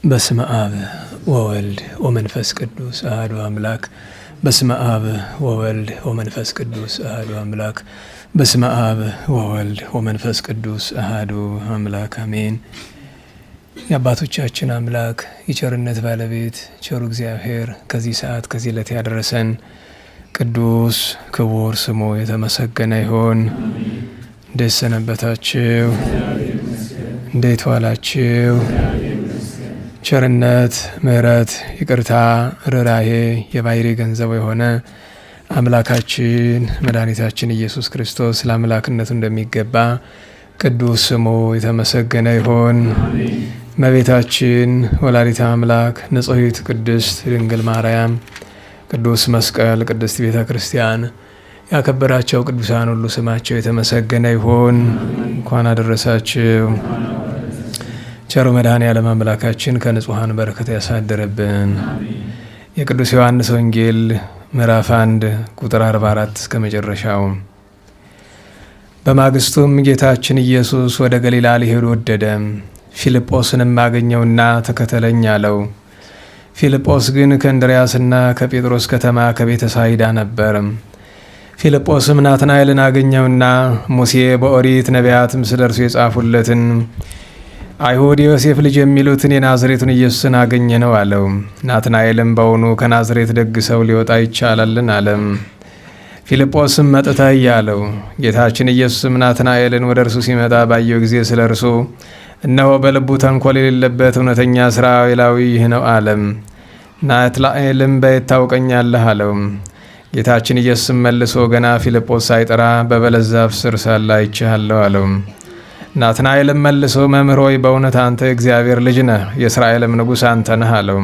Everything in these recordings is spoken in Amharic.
በስመ አብ ወወልድ ወመንፈስ ቅዱስ አሐዱ አምላክ። በስመ አብ ወወልድ ወመንፈስ ቅዱስ አሐዱ አምላክ። በስመ አብ ወወልድ ወመንፈስ ቅዱስ አሐዱ አምላክ አሜን። የአባቶቻችን አምላክ የቸርነት ባለቤት ቸሩ እግዚአብሔር ከዚህ ሰዓት ከዚህ ዕለት ያደረሰን ቅዱስ ክቡር ስሙ የተመሰገነ ይሁን። እንዴት ሰነበታችሁ? እንዴት ዋላችሁ? ቸርነት፣ ምሕረት፣ ይቅርታ፣ ርኅራኄ የባሕርይ ገንዘቡ የሆነ አምላካችን መድኃኒታችን ኢየሱስ ክርስቶስ ለአምላክነቱ እንደሚገባ ቅዱስ ስሙ የተመሰገነ ይሁን። እመቤታችን ወላዲተ አምላክ ንጽሕት ቅድስት ድንግል ማርያም፣ ቅዱስ መስቀል፣ ቅድስት ቤተ ክርስቲያን ያከበራቸው ቅዱሳን ሁሉ ስማቸው የተመሰገነ ይሁን። እንኳን አደረሳችሁ። ቸሩ መድኃኔዓለም አምላካችን ከንጹሐን በረከት ያሳደረብን። የቅዱስ ዮሐንስ ወንጌል ምዕራፍ 1 ቁጥር 44 እስከ መጨረሻው። በማግስቱም ጌታችን ኢየሱስ ወደ ገሊላ ሊሄድ ወደደ። ፊልጶስንም አገኘውና ተከተለኝ አለው። ፊልጶስ ግን ከእንድርያስና ከጴጥሮስ ከተማ ከቤተ ሳይዳ ነበር። ፊልጶስም ናትናኤልን አገኘውና ሙሴ በኦሪት ነቢያትም ስለ እርሱ የጻፉለትን አይሁድ የዮሴፍ ልጅ የሚሉትን የናዝሬቱን ኢየሱስን አገኘ ነው አለው። ናትናኤልም በውኑ ከናዝሬት ደግ ሰው ሊወጣ ይቻላልን? አለም። ፊልጶስም መጥተህ እያለው። ጌታችን ኢየሱስም ናትናኤልን ወደ እርሱ ሲመጣ ባየው ጊዜ ስለ እርሱ እነሆ በልቡ ተንኮል የሌለበት እውነተኛ እስራኤላዊ ይህ ነው አለም። ናትናኤልም በየት ታውቀኛለህ? አለው። ጌታችን ኢየሱስም መልሶ ገና ፊልጶስ ሳይጠራ በበለስ ዛፍ ስር ሳለ አይቼሃለሁ አለው። ናትናኤልም መልሶ መምህር ሆይ በእውነት አንተ የእግዚአብሔር ልጅ ነህ፣ የእስራኤልም ንጉሥ አንተ ነህ አለው።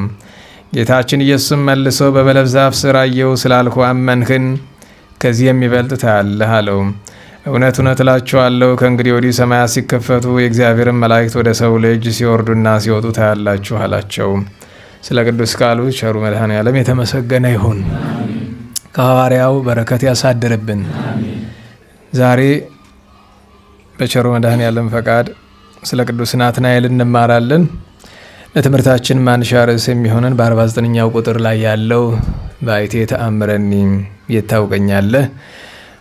ጌታችን ኢየሱስም መልሶ በበለስ ዛፍ ስር አየሁ ስላልኩ አመንህን? ከዚህ የሚበልጥ ታያለህ አለው። እውነት እውነት እላችኋለሁ ከእንግዲህ ወዲህ ሰማያት ሲከፈቱ የእግዚአብሔርን መላእክት ወደ ሰው ልጅ ሲወርዱና ሲወጡ ታያላችሁ አላቸው። ስለ ቅዱስ ቃሉ ቸሩ መድኃኔዓለም የተመሰገነ ይሁን። ከሐዋርያው በረከት ያሳድርብን። ዛሬ በቸሩ መድኃኔዓለም ፈቃድ ስለ ቅዱስ ናትናኤል እንማራለን። ለትምህርታችን ማንሻ ርዕስ የሚሆነን በ49ኛው ቁጥር ላይ ያለው በአይቴ ተአምረኒ የት ታውቀኛለህ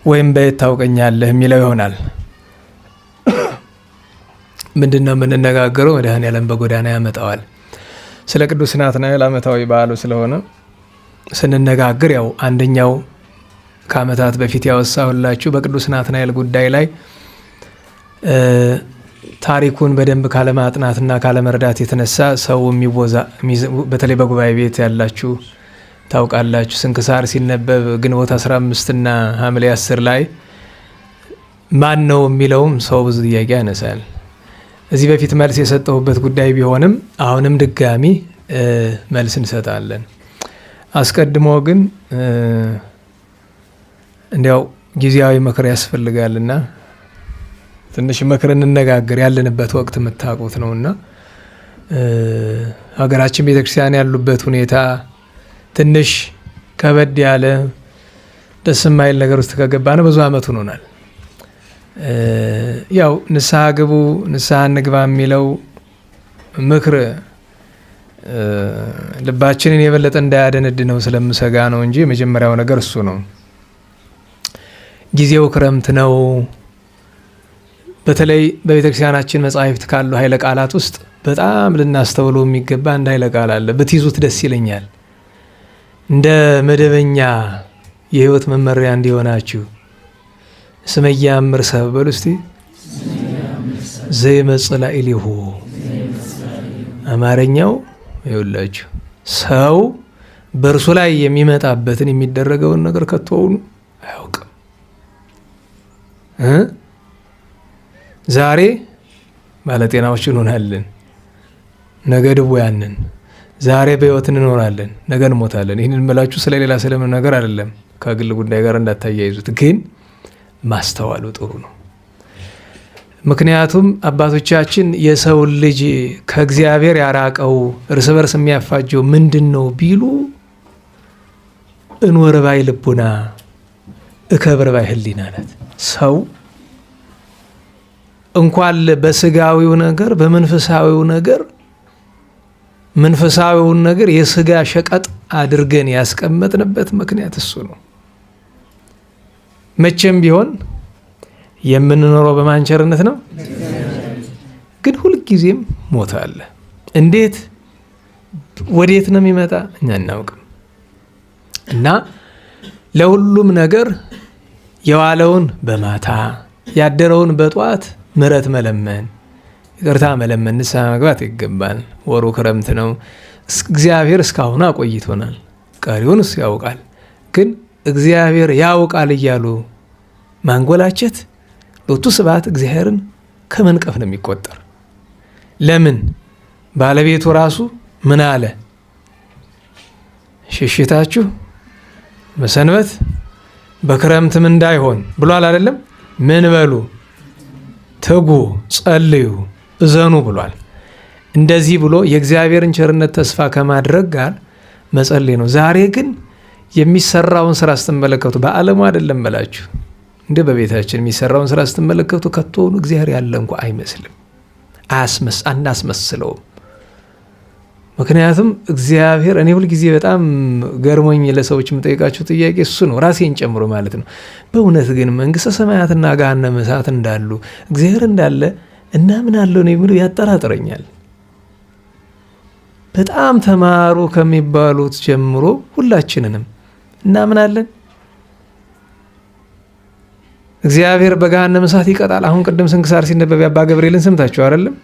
ወይም በየት ታውቀኛለህ የሚለው ይሆናል። ምንድን ነው የምንነጋገረው? መድኃኔዓለም በጎዳና ያመጣዋል። ስለ ቅዱስ ናትናኤል ዓመታዊ በዓሉ ስለሆነ ስንነጋገር ያው አንደኛው ከዓመታት በፊት ያወሳሁላችሁ በቅዱስ ናትናኤል ጉዳይ ላይ ታሪኩን በደንብ ካለማጥናትና ካለመረዳት የተነሳ ሰው በተለይ በጉባኤ ቤት ያላችሁ ታውቃላችሁ። ስንክሳር ሲነበብ ግንቦት 15ና ሐምሌ 10 ላይ ማን ነው የሚለውም ሰው ብዙ ጥያቄ ያነሳል። እዚህ በፊት መልስ የሰጠሁበት ጉዳይ ቢሆንም አሁንም ድጋሚ መልስ እንሰጣለን። አስቀድሞ ግን እንዲያው ጊዜያዊ ምክር ያስፈልጋልና ትንሽ ምክር እንነጋገር። ያለንበት ወቅት የምታውቁት ነውና ሀገራችን ቤተክርስቲያን ያሉበት ሁኔታ ትንሽ ከበድ ያለ ደስ የማይል ነገር ውስጥ ከገባን ብዙ ዓመት ሆኖናል። ያው ንስሐ ግቡ ንስሐ እንግባ የሚለው ምክር ልባችንን የበለጠ እንዳያደነድነው ስለምሰጋ ነው እንጂ የመጀመሪያው ነገር እሱ ነው። ጊዜው ክረምት ነው። በተለይ በቤተክርስቲያናችን መጻሕፍት ካሉ ኃይለ ቃላት ውስጥ በጣም ልናስተውለው የሚገባ አንድ ኃይለ ቃል አለ። ብትይዙት ደስ ይለኛል። እንደ መደበኛ የሕይወት መመሪያ እንዲሆናችሁ እስመ ኢያእምር ሰብእ በሉ እስቲ ዘይመጽእ ላዕሌሁ። አማርኛው ይኸውላችሁ ሰው በእርሱ ላይ የሚመጣበትን የሚደረገውን ነገር ከቶውኑ አያውቅም። ዛሬ ባለጤናዎች እንሆናለን፣ ነገ ድውያን ነን። ዛሬ በሕይወት እንኖራለን፣ ነገ እንሞታለን። ይህንን እምላችሁ ስለሌላ ስለምን ነገር አይደለም፣ ከግል ጉዳይ ጋር እንዳታያይዙት። ግን ማስተዋሉ ጥሩ ነው። ምክንያቱም አባቶቻችን የሰው ልጅ ከእግዚአብሔር ያራቀው እርስ በርስ የሚያፋጀው ምንድን ነው ቢሉ እንወር ባይ ልቡና እከብር ባይ ህሊና ናት። ሰው እንኳን በስጋዊው ነገር በመንፈሳዊው ነገር መንፈሳዊውን ነገር የስጋ ሸቀጥ አድርገን ያስቀመጥንበት ምክንያት እሱ ነው። መቼም ቢሆን የምንኖረው በማን ቸርነት ነው? ግን ሁልጊዜም ሞት አለ። እንዴት ወዴት ነው የሚመጣ እኛ እናውቅም። እና ለሁሉም ነገር የዋለውን በማታ ያደረውን በጧት ምሕረት መለመን፣ ይቅርታ መለመን፣ ንስሐ መግባት ይገባል። ወሩ ክረምት ነው። እግዚአብሔር እስካሁን አቆይቶናል። ቀሪውንስ ያውቃል። ግን እግዚአብሔር ያውቃል እያሉ ማንጎላቸት ሎቱ ስብሐት እግዚአብሔርን ከመንቀፍ ነው የሚቆጠር። ለምን? ባለቤቱ ራሱ ምን አለ? ሽሽታችሁ በሰንበት በክረምትም እንዳይሆን ብሏል አይደለም? ምን በሉ? ትጉ፣ ጸልዩ፣ እዘኑ ብሏል። እንደዚህ ብሎ የእግዚአብሔርን ቸርነት ተስፋ ከማድረግ ጋር መጸለይ ነው። ዛሬ ግን የሚሰራውን ስራ ስትመለከቱ በዓለሙ አይደለም በላችሁ እንደ በቤታችን የሚሰራውን ስራ ስትመለከቱ ከቶኑ እግዚአብሔር ያለ እንኳ አይመስልም። አናስመስለውም። ምክንያቱም እግዚአብሔር እኔ ሁልጊዜ በጣም ገርሞኝ ለሰዎች የምጠይቃቸው ጥያቄ እሱ ነው፣ ራሴን ጨምሮ ማለት ነው። በእውነት ግን መንግስተ ሰማያትና ገሃነመ እሳት እንዳሉ እግዚአብሔር እንዳለ እናምናለሁ ነው የሚለው ያጠራጥረኛል። በጣም ተማሩ ከሚባሉት ጀምሮ ሁላችንንም እናምናለን። እግዚአብሔር በገሃነመ እሳት ይቀጣል። አሁን ቅድም ስንክሳር ሲነበብ አባ ገብርኤልን ሰምታችሁ አይደለም?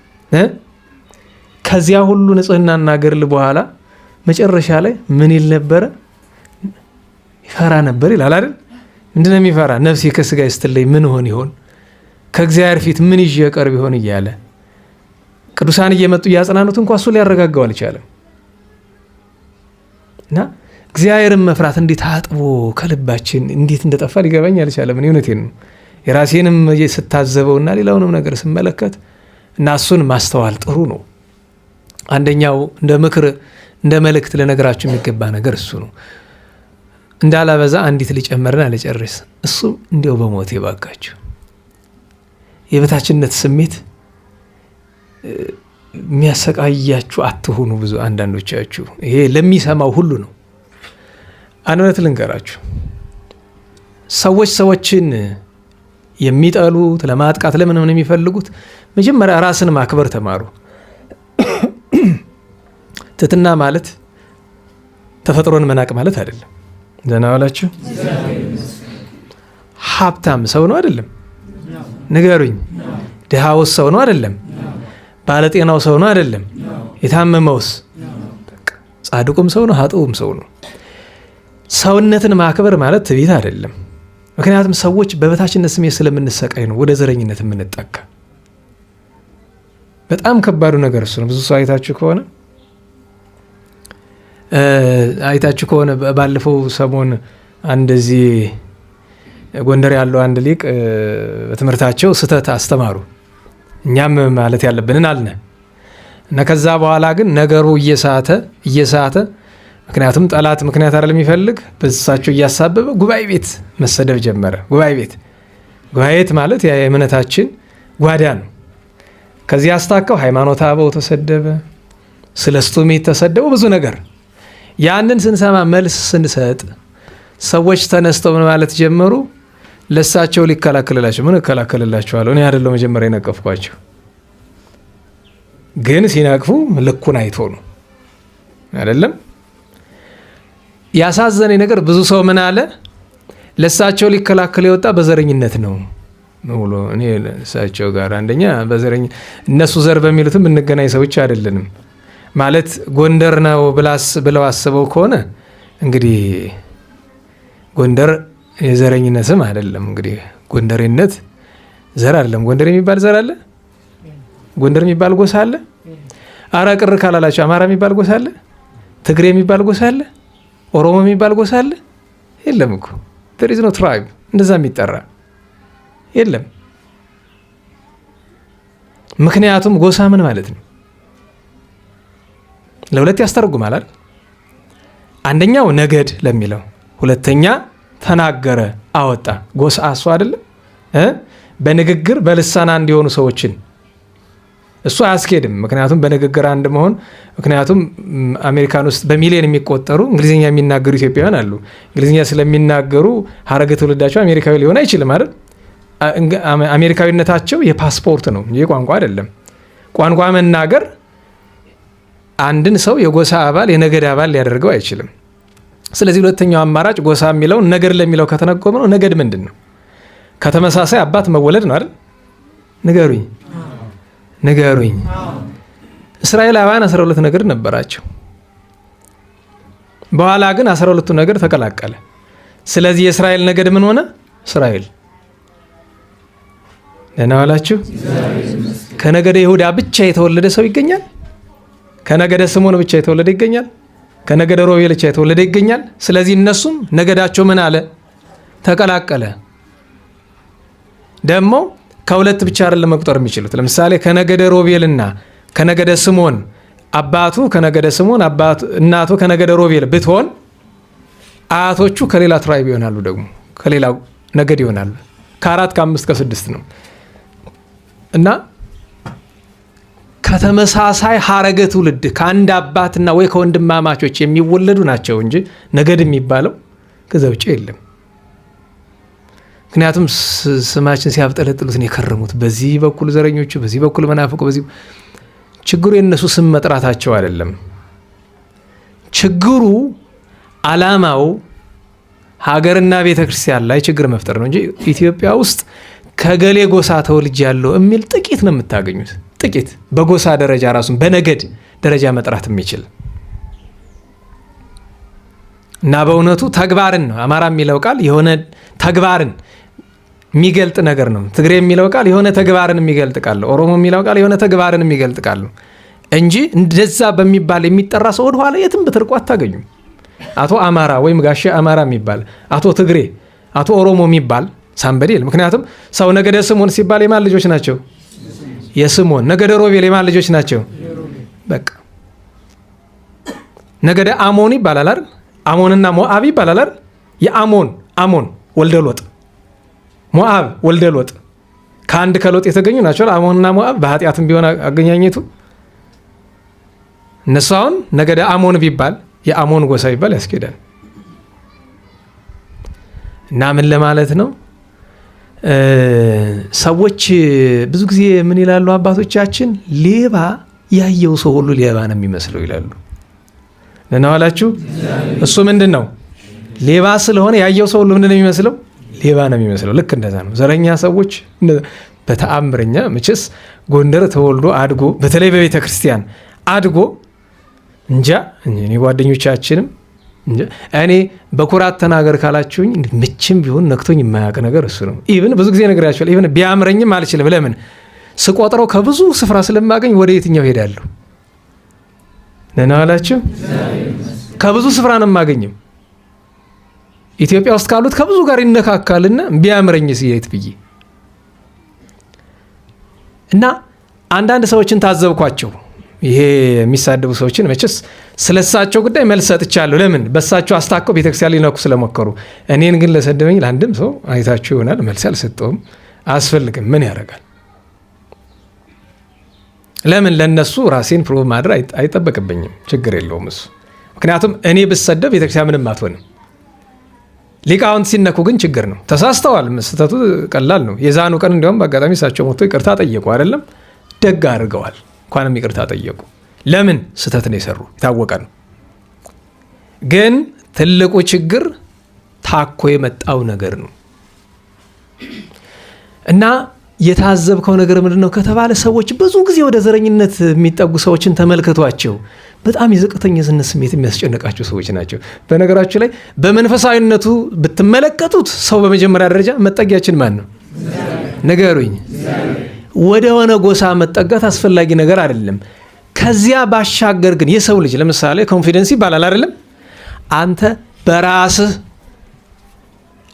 ከዚያ ሁሉ ንጽህናና ገድል በኋላ መጨረሻ ላይ ምን ይል ነበረ? ይፈራ ነበር ይላል አይደል? ምንድነው የሚፈራ? ነፍሴ ከስጋ ስትለይ ምን ሆን ይሆን? ከእግዚአብሔር ፊት ምን ይዤ ቀርብ ይሆን እያለ ቅዱሳን እየመጡ እያጽናኑት እንኳ እሱ ሊያረጋጋው አልቻለም። እና እግዚአብሔርን መፍራት እንዴት አጥቦ ከልባችን እንዴት እንደጠፋ ሊገባኝ አልቻለም። እኔ እውነቴን ነው። የራሴንም ስታዘበውና ሌላውንም ነገር ስመለከት እና እሱን ማስተዋል ጥሩ ነው። አንደኛው እንደ ምክር እንደ መልእክት ለነገራችሁ የሚገባ ነገር እሱ ነው። እንዳላበዛ አንዲት ልጨመርና ልጨርስ። እሱም እንዲያው በሞቴ ባካችሁ የበታችነት ስሜት የሚያሰቃያችሁ አትሁኑ። ብዙ አንዳንዶቻችሁ ይሄ ለሚሰማው ሁሉ ነው። አንድ እውነት ልንገራችሁ። ሰዎችን የሚጠሉት ለማጥቃት ለምን የሚፈልጉት መጀመሪያ ራስን ማክበር ተማሩ። ትሕትና ማለት ተፈጥሮን መናቅ ማለት አይደለም። ደህና ዋላችሁ። ሀብታም ሰው ነው አይደለም? ንገሩኝ። ድሃውስ ሰው ነው አይደለም? ባለጤናው ሰው ነው አይደለም? የታመመውስ? ጻድቁም ሰው ነው፣ ኃጥኡም ሰው ነው። ሰውነትን ማክበር ማለት ትዕቢት አይደለም። ምክንያቱም ሰዎች በበታችነት ስሜት ስለምንሰቃይ ነው ወደ ዘረኝነት የምንጠጋ። በጣም ከባዱ ነገር እሱ ነው። ብዙ ሰው አይታችሁ ከሆነ ባለፈው ሰሞን እንደዚህ ጎንደር ያለው አንድ ሊቅ በትምህርታቸው ስህተት አስተማሩ። እኛም ማለት ያለብንን አልነ እና ከዛ በኋላ ግን ነገሩ እየሳተ ምክንያቱም ጠላት ምክንያት አይደለም የሚፈልግ በእሳቸው እያሳበበ ጉባኤ ቤት መሰደብ ጀመረ። ጉባኤ ቤት ማለት የእምነታችን ጓዳ ነው። ከዚህ አስታከው ሃይማኖተ አበው ተሰደበ፣ ሰለስቱ ምዕት ተሰደቡ፣ ብዙ ነገር። ያንን ስንሰማ መልስ ስንሰጥ ሰዎች ተነስተው ምን ማለት ጀመሩ? ለሳቸው ሊከላከልላቸው። ምን እከላከልላቸዋለሁ? እኔ አይደለሁ መጀመሪያ የነቀፍኳቸው። ግን ሲነቅፉ ልኩን አይቶ ነው አይደለም? ያሳዘነኝ ነገር ብዙ ሰው ምን አለ? ለሳቸው ሊከላከል የወጣ በዘረኝነት ነው ብሎ። እኔ ለሳቸው ጋር አንደኛ በዘረኝ እነሱ ዘር በሚሉትም እንገናኝ ሰዎች አይደለንም። ማለት ጎንደር ነው ብለው አስበው ከሆነ እንግዲህ ጎንደር የዘረኝነት ስም አይደለም። እንግዲህ ጎንደሬነት ዘር አይደለም። ጎንደር የሚባል ዘር አለ? ጎንደር የሚባል ጎሳ አለ? አራ ቅር ካላላችሁ አማራ የሚባል ጎሳ አለ? ትግሬ የሚባል ጎሳ አለ? ኦሮሞ የሚባል ጎሳ አለ? የለም እኮ there is no tribe እንደዛ የሚጠራ የለም። ምክንያቱም ጎሳ ምን ማለት ነው? ለሁለት ያስተረጉማል አይደል? አንደኛው ነገድ ለሚለው፣ ሁለተኛ ተናገረ አወጣ። ጎሳ እሱ አይደለም? በንግግር በልሳና እንዲሆኑ ሰዎችን እሱ አያስኬድም። ምክንያቱም በንግግር አንድ መሆን ምክንያቱም አሜሪካን ውስጥ በሚሊዮን የሚቆጠሩ እንግሊዝኛ የሚናገሩ ኢትዮጵያውያን አሉ። እንግሊዝኛ ስለሚናገሩ ሀረገ ትውልዳቸው አሜሪካዊ ሊሆን አይችልም አይደል? አሜሪካዊነታቸው የፓስፖርት ነው እንጂ ቋንቋ አይደለም። ቋንቋ መናገር አንድን ሰው የጎሳ አባል የነገድ አባል ሊያደርገው አይችልም። ስለዚህ ሁለተኛው አማራጭ ጎሳ የሚለውን ነገድ ለሚለው ከተነጎመ ነው። ነገድ ምንድን ነው? ከተመሳሳይ አባት መወለድ ነው አይደል? ንገሩኝ። እስራኤላውያን 12 ነገድ ነበራቸው። በኋላ ግን 12ቱ ነገድ ተቀላቀለ። ስለዚህ የእስራኤል ነገድ ምን ሆነ? እስራኤል። ደህና ዋላችሁ። ከነገደ ይሁዳ ብቻ የተወለደ ሰው ይገኛል? ከነገደ ስምዖን ብቻ የተወለደ ይገኛል? ከነገደ ሮቤል ብቻ የተወለደ ይገኛል? ስለዚህ እነሱም ነገዳቸው ምን አለ? ተቀላቀለ። ደግሞ ከሁለት ብቻ አይደለም መቁጠር የሚችሉት። ለምሳሌ ከነገደ ሮቤልና ከነገደ ስምዖን አባቱ ከነገደ ስምዖን እናቱ ከነገደ ሮቤል ብትሆን አያቶቹ ከሌላ ትራይብ ይሆናሉ፣ ደግሞ ከሌላ ነገድ ይሆናሉ። ከ4 ከ5 ከ6 ነው እና ከተመሳሳይ ሀረገ ትውልድ ከአንድ አባትና ወይ ከወንድማማቾች የሚወለዱ ናቸው እንጂ ነገድ የሚባለው ከዛ ውጭ የለም። ምክንያቱም ስማችን ሲያብጠለጥሉት ነው የከረሙት። በዚህ በኩል ዘረኞቹ፣ በዚህ በኩል መናፍቁ። በዚህ ችግሩ የነሱ ስም መጥራታቸው አይደለም። ችግሩ ዓላማው ሀገርና ቤተክርስቲያን ላይ ችግር መፍጠር ነው እንጂ ኢትዮጵያ ውስጥ ከገሌ ጎሳ ተወልጅ ያለው የሚል ጥቂት ነው የምታገኙት። ጥቂት በጎሳ ደረጃ ራሱን በነገድ ደረጃ መጥራት የሚችል እና በእውነቱ ተግባርን ነው። አማራ የሚለው ቃል የሆነ ተግባርን የሚገልጥ ነገር ነው። ትግሬ የሚለው ቃል የሆነ ተግባርን የሚገልጥ ቃል ነው። ኦሮሞ የሚለው ቃል የሆነ ተግባርን የሚገልጥ ቃል ነው እንጂ እንደዛ በሚባል የሚጠራ ሰው ወደ ኋላ የትም ብትርቁ አታገኙም። አቶ አማራ ወይም ጋሼ አማራ የሚባል፣ አቶ ትግሬ፣ አቶ ኦሮሞ የሚባል ሳምበዴ። ምክንያቱም ሰው ነገደ ስምዖን ሲባል የማን ልጆች ናቸው? የስምዖን። ነገደ ሮቤል የማን ልጆች ናቸው? በቃ ነገደ አሞን ይባላል አይደል? አሞንና ሞአብ ይባላል አይደል? አሞን ወልደ ሎጥ፣ ሞአብ ወልደ ሎጥ ከአንድ ከሎጥ የተገኙ ናቸው። አሞንና ሞአብ በኃጢአትም ቢሆን አገኛኘቱ እነሱ አሁን ነገደ አሞን ቢባል የአሞን ጎሳ ይባል ያስኬዳል። እና ምን ለማለት ነው? ሰዎች ብዙ ጊዜ ምን ይላሉ አባቶቻችን? ሌባ ያየው ሰው ሁሉ ሌባ ነው የሚመስለው ይላሉ። ለናዋላችሁ እሱ ምንድን ነው? ሌባ ስለሆነ ያየው ሰው ሁሉ ምንድን ነው የሚመስለው? ሌባ ነው የሚመስለው። ልክ እንደዛ ነው ዘረኛ ሰዎች በተአምረኛ መቼስ ጎንደር ተወልዶ አድጎ በተለይ በቤተ ክርስቲያን አድጎ እንጃ እኔ ጓደኞቻችንም እኔ በኩራት ተናገር ካላችሁኝ ምችም ቢሆን ነክቶኝ የማያውቅ ነገር እሱ ነው። ኢቭን ብዙ ጊዜ ነግራችኋለሁ። ኢቭን ቢያምረኝም አልችልም። ለምን? ስቆጥረው ከብዙ ስፍራ ስለማገኝ ወደ የትኛው ሄዳለሁ? ነና አላችሁ። ከብዙ ስፍራ ነው የማገኘው። ኢትዮጵያ ውስጥ ካሉት ከብዙ ጋር ይነካካልና ቢያምረኝስ የት ብዬ እና አንዳንድ ሰዎችን ታዘብኳቸው። ይሄ የሚሳደቡ ሰዎችን መቼስ ስለሳቸው ጉዳይ መልስ ሰጥቻለሁ። ለምን? በሳቸው አስታከው ቤተክርስቲያን ሊነኩ ስለሞከሩ። እኔን ግን ለሰደበኝ ለአንድም ሰው አይታችሁ ይሆናል መልስ አልሰጠውም። አያስፈልግም። ምን ያደርጋል? ለምን? ለነሱ ራሴን ፕሮቭ ማድረግ አይጠበቅብኝም። ችግር የለውም እሱ። ምክንያቱም እኔ ብሰደብ ቤተክርስቲያን ምንም አትሆንም። ሊቃውንት ሲነኩ ግን ችግር ነው። ተሳስተዋል። ስህተቱ ቀላል ነው። የዛኑ ቀን እንዲያውም በአጋጣሚ እሳቸው ሞቶ ይቅርታ ጠየቁ። አይደለም ደግ አድርገዋል። እንኳንም ይቅርታ ጠየቁ። ለምን? ስህተት ነው የሰሩ፣ የታወቀ ነው። ግን ትልቁ ችግር ታኮ የመጣው ነገር ነው እና የታዘብከው ነገር ምንድን ነው ከተባለ ሰዎች ብዙ ጊዜ ወደ ዘረኝነት የሚጠጉ ሰዎችን ተመልከቷቸው። በጣም የዝቅተኝነት ስሜት የሚያስጨንቃቸው ሰዎች ናቸው። በነገራችሁ ላይ በመንፈሳዊነቱ ብትመለከቱት ሰው በመጀመሪያ ደረጃ መጠጊያችን ማን ነው? ንገሩኝ። ወደ ሆነ ጎሳ መጠጋት አስፈላጊ ነገር አይደለም። ከዚያ ባሻገር ግን የሰው ልጅ ለምሳሌ ኮንፊደንስ ይባላል አይደለም? አንተ በራስህ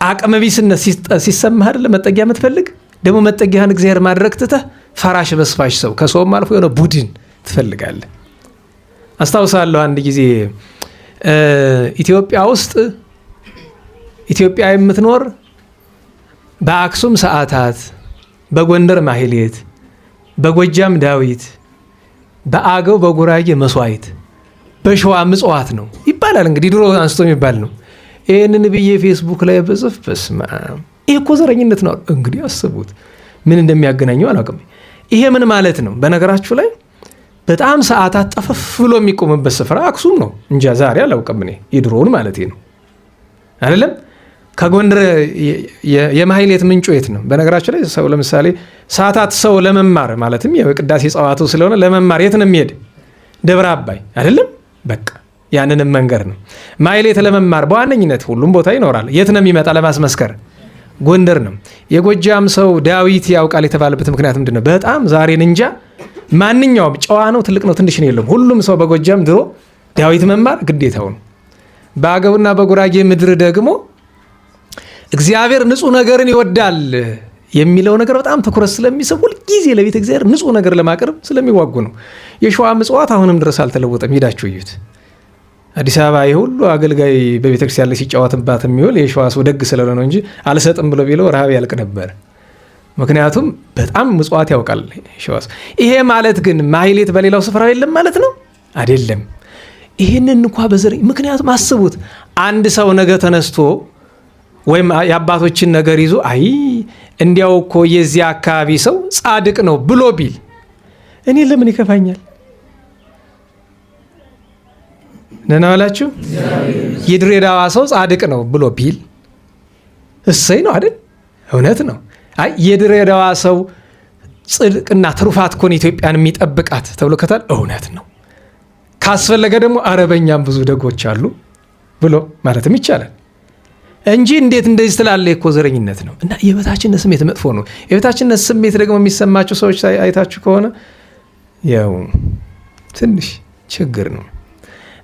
አቅመቢስነት ሲሰማህ አይደለም መጠጊያ የምትፈልግ። ደግሞ መጠጊያህን እግዚአብሔር ማድረግ ትተህ ፈራሽ በስፋሽ ሰው ከሰውም አልፎ የሆነ ቡድን ትፈልጋለህ። አስታውሳለሁ አንድ ጊዜ ኢትዮጵያ ውስጥ ኢትዮጵያ የምትኖር በአክሱም ሰዓታት፣ በጎንደር ማህሌት፣ በጎጃም ዳዊት፣ በአገው በጉራጌ መስዋዕት፣ በሸዋ ምጽዋት ነው ይባላል። እንግዲህ ድሮ አንስቶ የሚባል ነው። ይህንን ብዬ ፌስቡክ ላይ በጽፍ በስመ አብ ይህ እኮ ዘረኝነት ነው። እንግዲህ አስቡት ምን እንደሚያገናኘው አላውቅም። ይሄ ምን ማለት ነው? በነገራችሁ ላይ በጣም ሰዓታት ጠፈፍ ብሎ የሚቆምበት ስፍራ አክሱም ነው። እንጃ ዛሬ አላውቅም እኔ የድሮውን ማለት ነው አይደለም። ከጎንደር የማህሌት ምንጩ የት ነው? በነገራችሁ ላይ ሰው ለምሳሌ ሰዓታት ሰው ለመማር ማለትም የቅዳሴ ጸዋቱ ስለሆነ ለመማር የት ነው የሚሄድ? ደብረ አባይ አይደለም። በቃ ያንንም መንገድ ነው። ማህሌት ለመማር በዋነኝነት ሁሉም ቦታ ይኖራል። የት ነው የሚመጣ ለማስመስከር? ጎንደር ነው። የጎጃም ሰው ዳዊት ያውቃል የተባለበት ምክንያት ምንድን ነው? በጣም ዛሬን እንጃ ማንኛውም ጨዋ ነው ትልቅ ነው ትንሽ ነው የለም። ሁሉም ሰው በጎጃም ድሮ ዳዊት መማር ግዴታው ነው። በአገውና በጉራጌ ምድር ደግሞ እግዚአብሔር ንጹህ ነገርን ይወዳል የሚለው ነገር በጣም ትኩረት ስለሚስብ ሁልጊዜ ለቤተ እግዚአብሔር ንጹህ ነገር ለማቅረብ ስለሚዋጉ ነው። የሸዋ ምጽዋት አሁንም ድረስ አልተለወጠም። ሄዳችሁ እዩት። አዲስ አበባ የሁሉ አገልጋይ በቤተ ክርስቲያን ላይ ሲጫወትባት የሚውል የሸዋ ሰው ደግ ስለሆነ ነው እንጂ አልሰጥም ብሎ ቢለው ረሃብ ያልቅ ነበር። ምክንያቱም በጣም ምጽዋት ያውቃል ሸዋ ሰው። ይሄ ማለት ግን ማህሌት በሌላው ስፍራ የለም ማለት ነው አይደለም። ይህንን እንኳ በዘረኝ ምክንያቱም አስቡት አንድ ሰው ነገ ተነስቶ ወይም የአባቶችን ነገር ይዞ አይ እንዲያው እኮ የዚያ አካባቢ ሰው ጻድቅ ነው ብሎ ቢል እኔ ለምን ይከፋኛል? ደህና ዋላችሁ። የድሬዳዋ ሰው ጻድቅ ነው ብሎ ቢል እሰይ ነው አይደል? እውነት ነው። አይ የድሬዳዋ ሰው ጽድቅና ትሩፋት እኮ ነው ኢትዮጵያን የሚጠብቃት ተብሎ ከታል እውነት ነው። ካስፈለገ ደግሞ አረበኛም ብዙ ደጎች አሉ ብሎ ማለትም ይቻላል እንጂ እንዴት እንደዚህ ስላለ እኮ ዘረኝነት ነው። እና የበታችነት ስሜት መጥፎ ነው። የበታችነት ስሜት ደግሞ የሚሰማቸው ሰዎች አይታችሁ ከሆነ ያው ትንሽ ችግር ነው።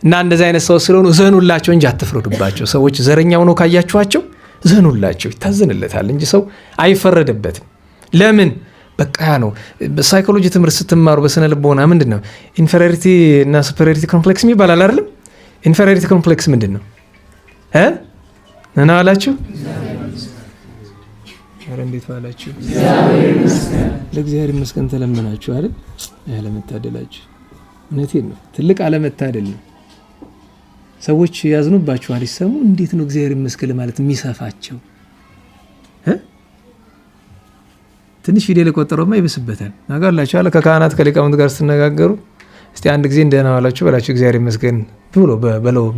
እና እንደዚህ አይነት ሰዎች ስለሆኑ ዘኑላቸው እንጂ አትፍረዱባቸው። ሰዎች ዘረኛው ነው ካያችኋቸው ዘኑላቸው፣ ይታዘንለታል እንጂ ሰው አይፈረድበትም። ለምን በቃ ነው። በሳይኮሎጂ ትምህርት ስትማሩ በስነ ልቦና ምንድን ነው ኢንፌሪዮሪቲ እና ሱፐሪዮሪቲ ኮምፕሌክስ ይባላል አይደለም? ኢንፌሪዮሪቲ ኮምፕሌክስ ምንድን ነው? እና ዋላችሁ? ኧረ እንዴት ዋላችሁ? ለእግዚአብሔር ይመስገን ተለመናችሁ አይደል? ያለመታደላችሁ እውነቴን ነው። ትልቅ አለመታደል ነው። ሰዎች ያዝኑባችኋል፣ ይሰሙ እንዴት ነው እግዚአብሔር ይመስገን ማለት የሚሰፋቸው? ትንሽ ፊደል የቆጠረውማ ይብስበታል። ናጋላችሁ አለ ከካህናት ከሊቃውንት ጋር ስትነጋገሩ እስቲ አንድ ጊዜ እንደና ዋላችሁ በላችሁ እግዚአብሔር ይመስገን ብሎ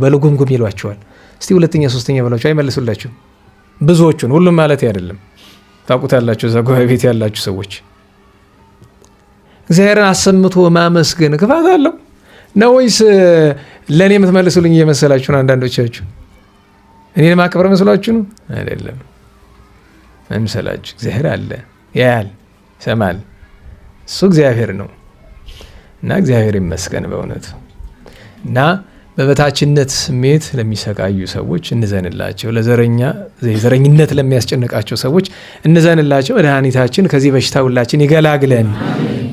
በልጉምጉም ይሏቸዋል። እስቲ ሁለተኛ ሶስተኛ በላችሁ አይመልሱላችሁ። ብዙዎቹን ሁሉም ማለት አይደለም። ታውቁታላችሁ እዛ ጉባኤ ቤት ያላችሁ ሰዎች እግዚአብሔርን አሰምቶ ማመስገን ክፋት አለው ነው ወይስ ለኔ የምትመልሱልኝ እየመሰላችሁ ነው? አንዳንዶቻችሁ እኔን ማክበር መስሏችሁ ነው? አይደለም አይምሰላችሁ። እግዚአብሔር አለ፣ ያያል፣ ይሰማል። እሱ እግዚአብሔር ነው እና እግዚአብሔር ይመስገን በእውነቱ። እና በበታችነት ስሜት ለሚሰቃዩ ሰዎች እንዘንላቸው። ዘረኝነት ለሚያስጨንቃቸው ሰዎች እንዘንላቸው። መድኃኒታችን ከዚህ በሽታ ሁላችን ይገላግለን፣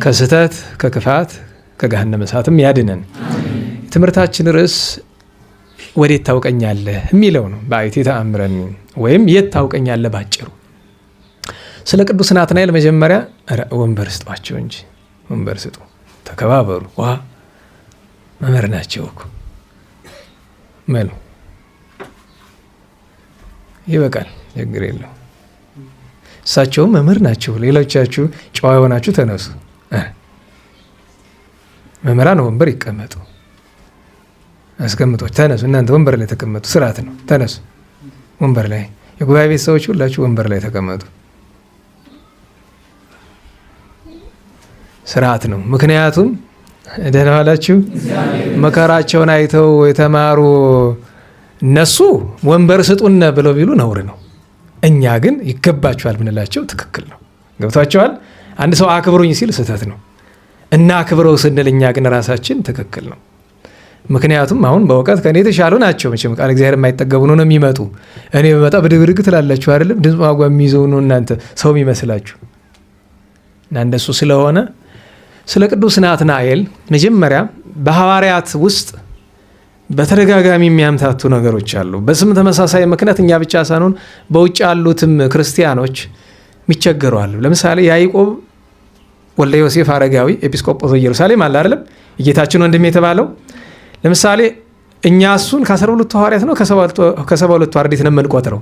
ከስህተት ከክፋት ከገሃነመ እሳትም ያድነን። የትምህርታችን ርዕስ ወዴት ታውቀኛለህ የሚለው ነው። በአይቴ ተአምረኒ ወይም የት ታውቀኛለህ ባጭሩ። ስለ ቅዱስ ናትናኤል መጀመሪያ ወንበር ስጧቸው እንጂ ወንበር ስጡ፣ ተከባበሩ። መምህር ናቸው እኮ መሉ ይበቃል፣ ችግር የለው። እሳቸውም መምህር ናቸው። ሌሎቻችሁ ጨዋ የሆናችሁ ተነሱ። መምህራን ወንበር ይቀመጡ፣ አስቀምጦች ተነሱ። እናንተ ወንበር ላይ ተቀመጡ፣ ስርዓት ነው። ተነሱ ወንበር ላይ። የጉባኤ ቤት ሰዎች ሁላችሁ ወንበር ላይ ተቀመጡ፣ ስርዓት ነው። ምክንያቱም ደህና ዋላችሁ። መከራቸውን አይተው የተማሩ እነሱ ወንበር ስጡን ብለው ቢሉ ነውር ነው። እኛ ግን ይገባቸዋል ብንላቸው ትክክል ነው። ገብቷቸዋል። አንድ ሰው አክብሩኝ ሲል ስህተት ነው እና አክብረው ስንል እኛ ግን ራሳችን ትክክል ነው። ምክንያቱም አሁን በእውቀት ከኔ የተሻሉ ናቸው። መቼም ቃል እግዚአብሔር የማይጠገቡ ነው የሚመጡ። እኔ በመጣ ብድግድግ ትላላችሁ አይደለም? ድምፅ ማጓ የሚይዘው ነው እናንተ ሰው የሚመስላችሁ እና እንደሱ ስለሆነ ስለ ቅዱስ ናትናኤል መጀመሪያ በሐዋርያት ውስጥ በተደጋጋሚ የሚያምታቱ ነገሮች አሉ። በስም ተመሳሳይ ምክንያት እኛ ብቻ ሳንሆን በውጭ ያሉትም ክርስቲያኖች የሚቸገሩ አሉ። ለምሳሌ ያዕቆብ ወልደ ዮሴፍ አረጋዊ ኤጲስቆጶስ ኢየሩሳሌም አለ አይደለም? የጌታችን ወንድም የተባለው ለምሳሌ እኛ እሱን ከ12 ሐዋርያት ነው ከ72 አርድእት ነው የምንቆጥረው?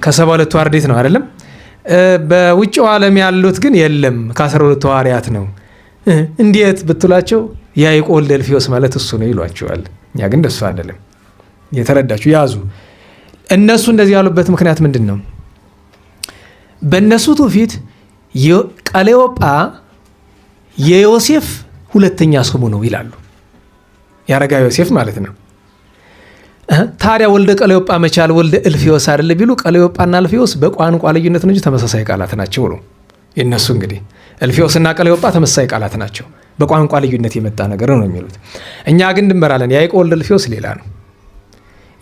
ከ72 አርድእት ነው አይደለም? በውጭው ዓለም ያሉት ግን የለም ከ12 ሐዋርያት ነው። እንዴት ብትሏቸው ያዕቆብ ወልደ እልፍዮስ ማለት እሱ ነው ይሏቸዋል። እኛ ግን እንደሱ አይደለም። የተረዳችሁ ያዙ። እነሱ እንደዚህ ያሉበት ምክንያት ምንድን ነው? በእነሱ ትውፊት ቀሌዮጳ የዮሴፍ ሁለተኛ ስሙ ነው ይላሉ። የአረጋዊ ዮሴፍ ማለት ነው። ታዲያ ወልደ ቀሌዮጳ መቻል ወልደ እልፍዮስ አይደለ ቢሉ ቀሌዮጳና እልፍዮስ በቋንቋ ልዩነት ነው እንጂ ተመሳሳይ ቃላት ናቸው ነው የነሱ። እንግዲህ እልፍዮስና ቀሌዮጳ ተመሳሳይ ቃላት ናቸው፣ በቋንቋ ልዩነት የመጣ ነገር ነው የሚሉት። እኛ ግን ድንበራለን። ያዕቆብ ወልደ እልፍዮስ ሌላ ነው።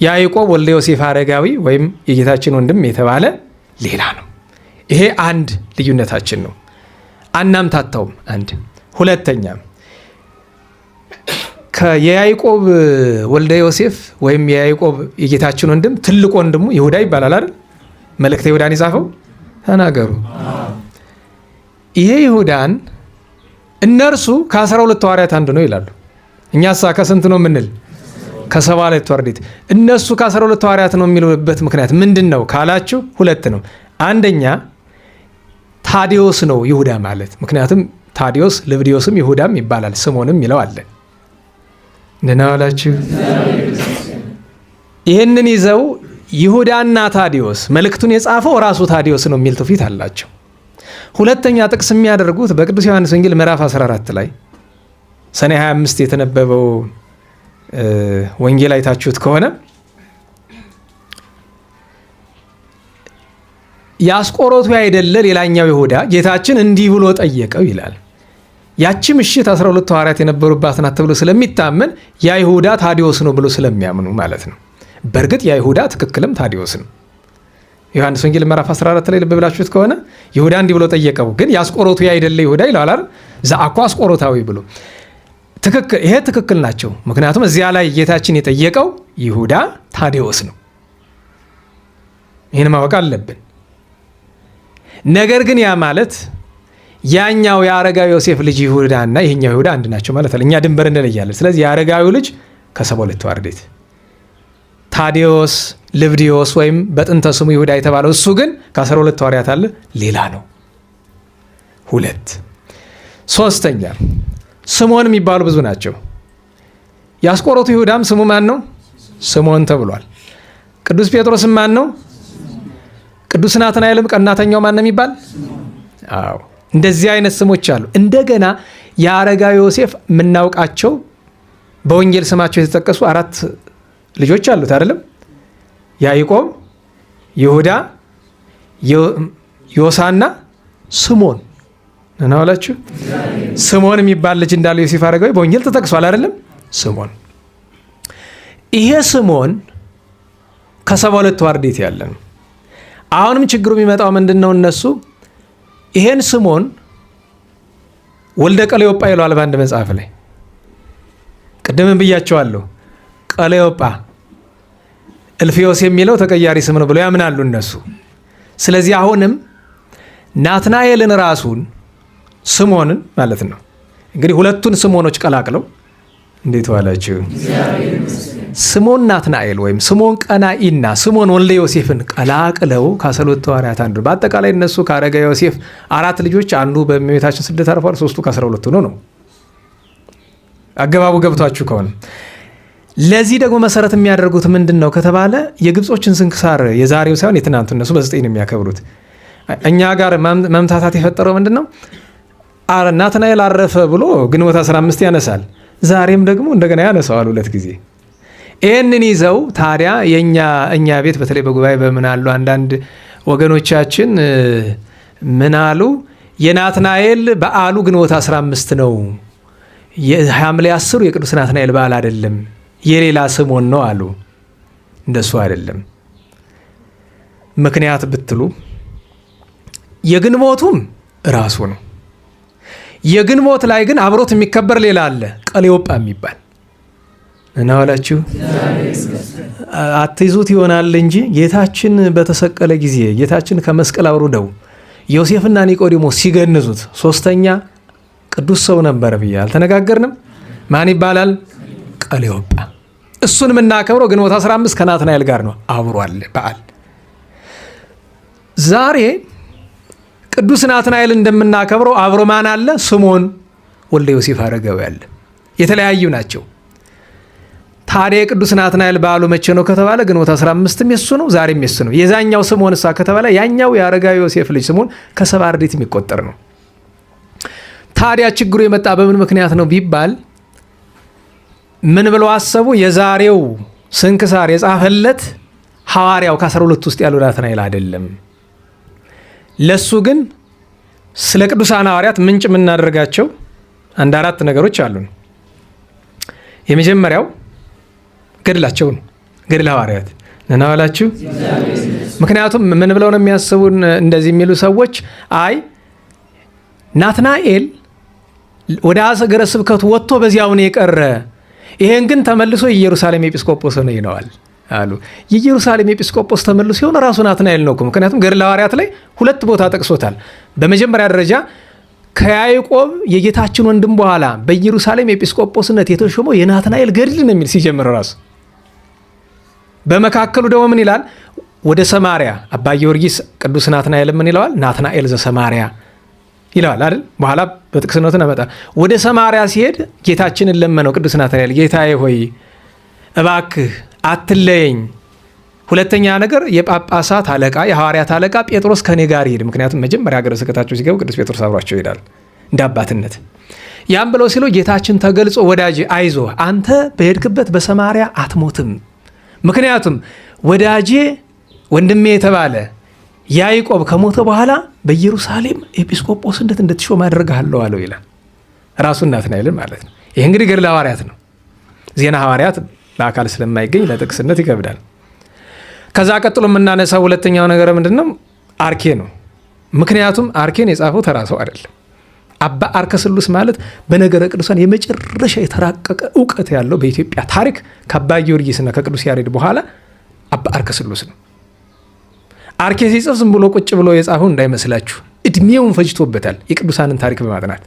ያዕቆብ ወልደ ዮሴፍ አረጋዊ ወይም የጌታችን ወንድም የተባለ ሌላ ነው። ይሄ አንድ ልዩነታችን ነው። አናምታታውም። አንድ ሁለተኛ የያዕቆብ ወልደ ዮሴፍ ወይም የያዕቆብ የጌታችን ወንድም ትልቅ ወንድሙ ይሁዳ ይባላል አይደል? መልእክተ ይሁዳን የጻፈው ተናገሩ። ይሄ ይሁዳን እነርሱ ከ12 ሐዋርያት አንዱ ነው ይላሉ። እኛሳ ከስንት ነው የምንል? ከ72 አርድእት። እነሱ ከ12 ሐዋርያት ነው የሚሉበት ምክንያት ምንድን ነው ካላችሁ ሁለት ነው። አንደኛ ታዲዮስ ነው ይሁዳ ማለት። ምክንያቱም ታዲዮስ ልብዲዮስም ይሁዳም ይባላል፣ ስሞንም ይለው አለ። እንደና ዋላችሁ። ይህንን ይዘው ይሁዳና ታዲዮስ መልእክቱን የጻፈው ራሱ ታዲዮስ ነው የሚል ትውፊት አላቸው። ሁለተኛ ጥቅስ የሚያደርጉት በቅዱስ ዮሐንስ ወንጌል ምዕራፍ 14 ላይ ሰኔ 25 የተነበበው ወንጌል አይታችሁት ከሆነ የአስቆሮቱ አይደለ ሌላኛው ይሁዳ ጌታችን እንዲህ ብሎ ጠየቀው ይላል። ያቺ ምሽት 12 ሐዋርያት የነበሩባት ናት ተብሎ ስለሚታመን ያ ይሁዳ ታዲዮስ ነው ብሎ ስለሚያምኑ ማለት ነው። በእርግጥ ያ ይሁዳ ትክክልም ታዲዮስ ነው። ዮሐንስ ወንጌል ምዕራፍ 14 ላይ ልብ ብላችሁት ከሆነ ይሁዳ እንዲህ ብሎ ጠየቀው፣ ግን የአስቆሮቱ አይደለ ይሁዳ ይላል አይደል? ዘአኳ አስቆሮታዊ ብሎ ትክክል። ይሄ ትክክል ናቸው። ምክንያቱም እዚያ ላይ ጌታችን የጠየቀው ይሁዳ ታዲዮስ ነው። ይህን ማወቅ አለብን። ነገር ግን ያ ማለት ያኛው የአረጋዊ ዮሴፍ ልጅ ይሁዳ እና ይሄኛው ይሁዳ አንድ ናቸው ማለት አለ። እኛ ድንበር እንለያለን። ስለዚህ የአረጋዊው ልጅ ከ72 አርድእት፣ ታዲዮስ ልብዲዮስ ወይም በጥንተ ስሙ ይሁዳ የተባለው እሱ ግን ከ12 ሐዋርያት አለ ሌላ ነው። ሁለት ሶስተኛ ስምዖን የሚባሉ ብዙ ናቸው። የአስቆሮቱ ይሁዳም ስሙ ማን ነው? ስምዖን ተብሏል። ቅዱስ ጴጥሮስም ማን ነው? ቅዱስ ናትናኤልም ቀናተኛው ማን ነው የሚባል? አዎ እንደዚህ አይነት ስሞች አሉ። እንደገና የአረጋዊ ዮሴፍ የምናውቃቸው በወንጌል ስማቸው የተጠቀሱ 4 ልጆች አሉት አይደለም? ያዕቆብ፣ ይሁዳ፣ ዮሳና ስምዖን እናውላችሁ። ስምዖን የሚባል ልጅ እንዳለው ዮሴፍ አረጋዊ በወንጌል ተጠቅሷል አይደለም? ስምዖን። ይሄ ስምዖን ከ72 አርድእት ያለ ነው። አሁንም ችግሩ የሚመጣው ምንድን ነው? እነሱ ይሄን ስምዖን ወልደ ቀሌዮጳ ይለዋል በአንድ መጽሐፍ ላይ። ቅድምም ብያቸዋለሁ። ቀሌዮጳ እልፍዮስ የሚለው ተቀያሪ ስም ነው ብለው ያምናሉ እነሱ። ስለዚህ አሁንም ናትናኤልን ራሱን ስምዖንን ማለት ነው እንግዲህ ሁለቱን ስምዖኖች ቀላቅለው እንዴት ዋላችሁ? ስምዖን ናትናኤል ወይም ስምዖን ቀናኢና ስምዖን ወልደ ዮሴፍን ቀላቅለው ከ12 ሐዋርያት አንዱ። በአጠቃላይ እነሱ ከአረጋዊ ዮሴፍ 4 ልጆች አንዱ በእመቤታችን ስደት አርፏል፣ 3ቱ ከ12 ነው። አገባቡ ገብቷችሁ ከሆነ ለዚህ ደግሞ መሰረት የሚያደርጉት ምንድን ነው ከተባለ የግብጾችን ስንክሳር የዛሬው ሳይሆን የትናንቱ እነሱ በ9 ነው የሚያከብሩት። እኛ ጋር መምታታት የፈጠረው ምንድን ነው? ናትናኤል አረፈ ብሎ ግንቦት 15 ያነሳል። ዛሬም ደግሞ እንደገና ያነሳዋል 2 ጊዜ። ይህንን ይዘው ታዲያ እኛ ቤት በተለይ በጉባኤ በምናሉ አንዳንድ ወገኖቻችን ምናሉ የናትናኤል በዓሉ ግንቦት 15 ነው፣ የሐምሌ 10 የቅዱስ ናትናኤል በዓል አይደለም፣ የሌላ ስምዖን ነው አሉ። እንደሱ አይደለም። ምክንያት ብትሉ የግንቦቱም ራሱ ነው። የግንቦት ላይ ግን አብሮት የሚከበር ሌላ አለ፣ ቀሌዮጳ የሚባል እናዋላችሁ። አትይዙት ይሆናል እንጂ ጌታችን በተሰቀለ ጊዜ ጌታችን ከመስቀል አውርደው ዮሴፍና ኒቆዲሞስ ሲገንዙት ሶስተኛ ቅዱስ ሰው ነበር ብዬ አልተነጋገርንም? ማን ይባላል? ቀሌዮጳ። እሱን የምናከብረው ግንቦት 15 ከናትናኤል ጋር ነው። አብሯል በዓል። ዛሬ ቅዱስ ናትናኤል እንደምናከብረው አብሮ ማን አለ? ስምዖን ወልደ ዮሴፍ አረጋዊ አለ። የተለያዩ ናቸው። ታዲያ የቅዱስ ናትናኤል በዓሉ መቼ ነው ከተባለ ግንቦት 15ም የሱ ነው፣ ዛሬም የሱ ነው። የዛኛው ስምዖን እሳ ከተባለ ያኛው የአረጋዊ ዮሴፍ ልጅ ስምዖን ከሰባ አርድእት የሚቆጠር ነው። ታዲያ ችግሩ የመጣ በምን ምክንያት ነው ቢባል ምን ብለው አሰቡ? የዛሬው ስንክሳር የጻፈለት ሐዋርያው ከ12 ውስጥ ያለው ናትናኤል አይደለም። ለሱ ግን ስለ ቅዱሳን ሐዋርያት ምንጭ የምናደርጋቸው አንድ አራት ነገሮች አሉን። የመጀመሪያው ገድላቸው ነው። ገድለ ሐዋርያት ነናዋላችሁ። ምክንያቱም ምን ብለው ነው የሚያስቡን እንደዚህ የሚሉ ሰዎች? አይ ናትናኤል ወደ ሀገረ ስብከቱ ወጥቶ በዚያው ነው የቀረ፣ ይሄን ግን ተመልሶ የኢየሩሳሌም ኤጲስቆጶስ ነው ይነዋል አሉ። የኢየሩሳሌም ኤጲስቆጶስ ተመልሶ የሆነ ራሱ ናትናኤል ነው እኮ። ምክንያቱም ገድለ ሐዋርያት ላይ 2 ቦታ ጠቅሶታል። በመጀመሪያ ደረጃ ከያዕቆብ የጌታችን ወንድም በኋላ በኢየሩሳሌም ኤጲስቆጶስነት የተሾመው የናትናኤል ገድል ነው የሚል ሲጀምር ራሱ። በመካከሉ ደግሞ ምን ይላል? ወደ ሰማሪያ አባ ጊዮርጊስ ቅዱስ ናትናኤል ምን ይለዋል? ናትናኤል ዘሰማሪያ ይለዋል አይደል? በኋላ በጥቅስነቱን አመጣ። ወደ ሰማሪያ ሲሄድ ጌታችንን ለመነው ቅዱስ ናትናኤል፣ ጌታዬ ሆይ እባክህ አትለየኝ። ሁለተኛ ነገር የጳጳሳት አለቃ የሐዋርያት አለቃ ጴጥሮስ ከኔ ጋር ይሄድ። ምክንያቱም መጀመሪያ ሀገረ ስብከታቸው ሲገቡ ቅዱስ ጴጥሮስ አብሯቸው ይሄዳል እንደ አባትነት። ያም ብለው ሲለው ጌታችን ተገልጾ ወዳጅ አይዞ አንተ በሄድክበት በሰማሪያ አትሞትም፣ ምክንያቱም ወዳጄ ወንድሜ የተባለ ያዕቆብ ከሞተ በኋላ በኢየሩሳሌም ኤጲስቆጶስነት እንድትሾም አደርግሃለሁ አለው ይላል። ራሱን ናትናኤልን ማለት ነው። ይህ እንግዲህ ገድለ ሐዋርያት ነው። ዜና ሐዋርያት በአካል ስለማይገኝ ለጥቅስነት ይከብዳል። ከዛ ቀጥሎ የምናነሳው ሁለተኛው ነገር ምንድን ነው? አርኬ ነው። ምክንያቱም አርኬን የጻፈው ተራ ሰው አይደለም። አባ አርከ ስሉስ ማለት በነገረ ቅዱሳን የመጨረሻ የተራቀቀ እውቀት ያለው በኢትዮጵያ ታሪክ ከአባ ጊዮርጊስና ከቅዱስ ያሬድ በኋላ አባ አርከ ስሉስ ነው። አርኬ ሲጽፍ ዝም ብሎ ቁጭ ብሎ የጻፈው እንዳይመስላችሁ፣ እድሜውን ፈጅቶበታል የቅዱሳንን ታሪክ በማጥናት።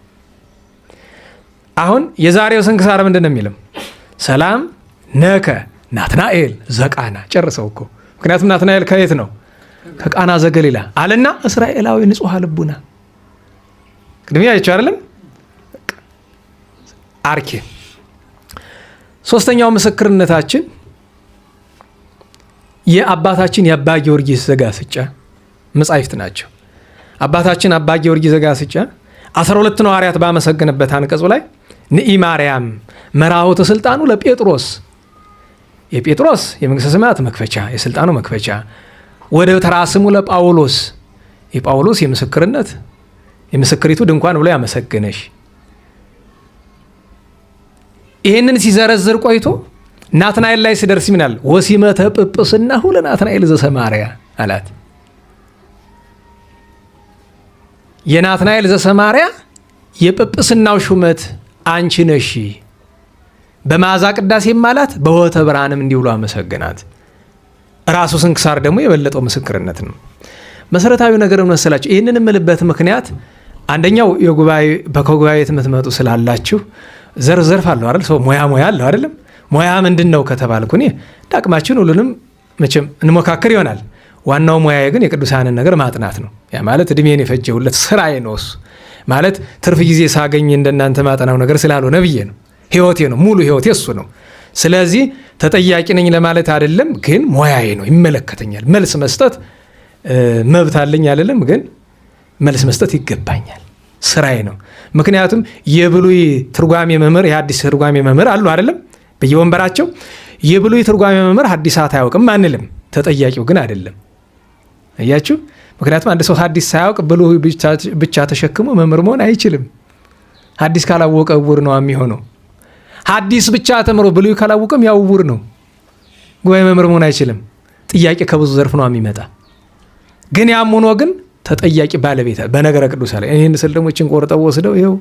አሁን የዛሬው ስንክሳር ምንድን ነው የሚለው? ሰላም ነከ ናትናኤል ዘቃና። ጨርሰው እኮ። ምክንያቱም ናትናኤል ከየት ነው? ከቃና ዘገሊላ አለና እስራኤላዊ ንጹሐ ልቡና ቅድሚያ አይቻው አይደለም። አርኬ ሶስተኛው ምስክርነታችን የአባታችን የአባ ጊዮርጊስ ዘጋስጫ መጻሕፍት ናቸው። አባታችን አባ ጊዮርጊስ ዘጋስጫ 12 ሐዋርያት ባመሰገነበት አንቀጹ ላይ ንኢ ማርያም መራሆተ ስልጣኑ ለጴጥሮስ፣ የጴጥሮስ የመንግሥተ ሰማያት መክፈቻ የስልጣኑ መክፈቻ፣ ወደ ተራስሙ ለጳውሎስ፣ የጳውሎስ የምስክርነት የምስክሪቱ ድንኳን ብሎ ያመሰገነሽ። ይህንን ሲዘረዝር ቆይቶ ናትናኤል ላይ ሲደርስ ይምናል ወሲመተ ጵጵስናሁ ለናትናኤል ዘሰማርያ አላት። የናትናኤል ዘሰማርያ የጵጵስናው ሹመት አንቺ ነሽ። በመዓዛ ቅዳሴም አላት፣ በሆተ ብርሃንም እንዲህ ብሎ አመሰገናት። ራሱ ስንክሳር ደግሞ የበለጠው ምስክርነት ነው። መሰረታዊ ነገር መሰላችሁ። ይህንን የምልበት ምክንያት አንደኛው ከጉባኤ የምትመጡ ስላላችሁ ዘርፍ አለው አይደል? ሰው ሙያ አለው አይደለም? ሙያ ምንድን ነው ከተባልኩ እኔ ዳቅማችን ሁሉንም መቼም እንሞካክር ይሆናል። ዋናው ሙያዬ ግን የቅዱሳንን ነገር ማጥናት ነው። ያ ማለት እድሜን የፈጀሁለት ስራዬ ነው። እሱ ማለት ትርፍ ጊዜ ሳገኝ እንደናንተ ማጠናው ነገር ስላልሆነ ብዬ ነው። ህይወቴ ነው፣ ሙሉ ህይወቴ እሱ ነው። ስለዚህ ተጠያቂ ነኝ ለማለት አይደለም፣ ግን ሙያዬ ነው፣ ይመለከተኛል። መልስ መስጠት መብት አለኝ አይደለም፣ ግን መልስ መስጠት ይገባኛል፣ ስራዬ ነው። ምክንያቱም የብሉይ ትርጓሜ መምህር የሐዲስ ትርጓሜ መምህር አሉ አይደለም? በየወንበራቸው የብሉይ ትርጓሜ መምህር ሐዲሳት አያውቅም አንልም፣ ተጠያቂው ግን አይደለም። አያችሁ? ምክንያቱም አንድ ሰው ሐዲስ ሳያውቅ ብሉይ ብቻ ተሸክሞ መምህር መሆን አይችልም። ሐዲስ ካላወቀ ዕውር ነው የሚሆነው። ሐዲስ ብቻ ተምሮ ብሉይ ካላወቀም ያው ዕውር ነው፣ ጉባኤ መምህር መሆን አይችልም። ጥያቄ ከብዙ ዘርፍ ነው የሚመጣ። ግን ያም ሆኖ ግን ተጠያቂ ባለቤት በነገረ ቅዱስ ላይ ይህን ስል ደግሞ እችን ቆርጠው ወስደው ይኸው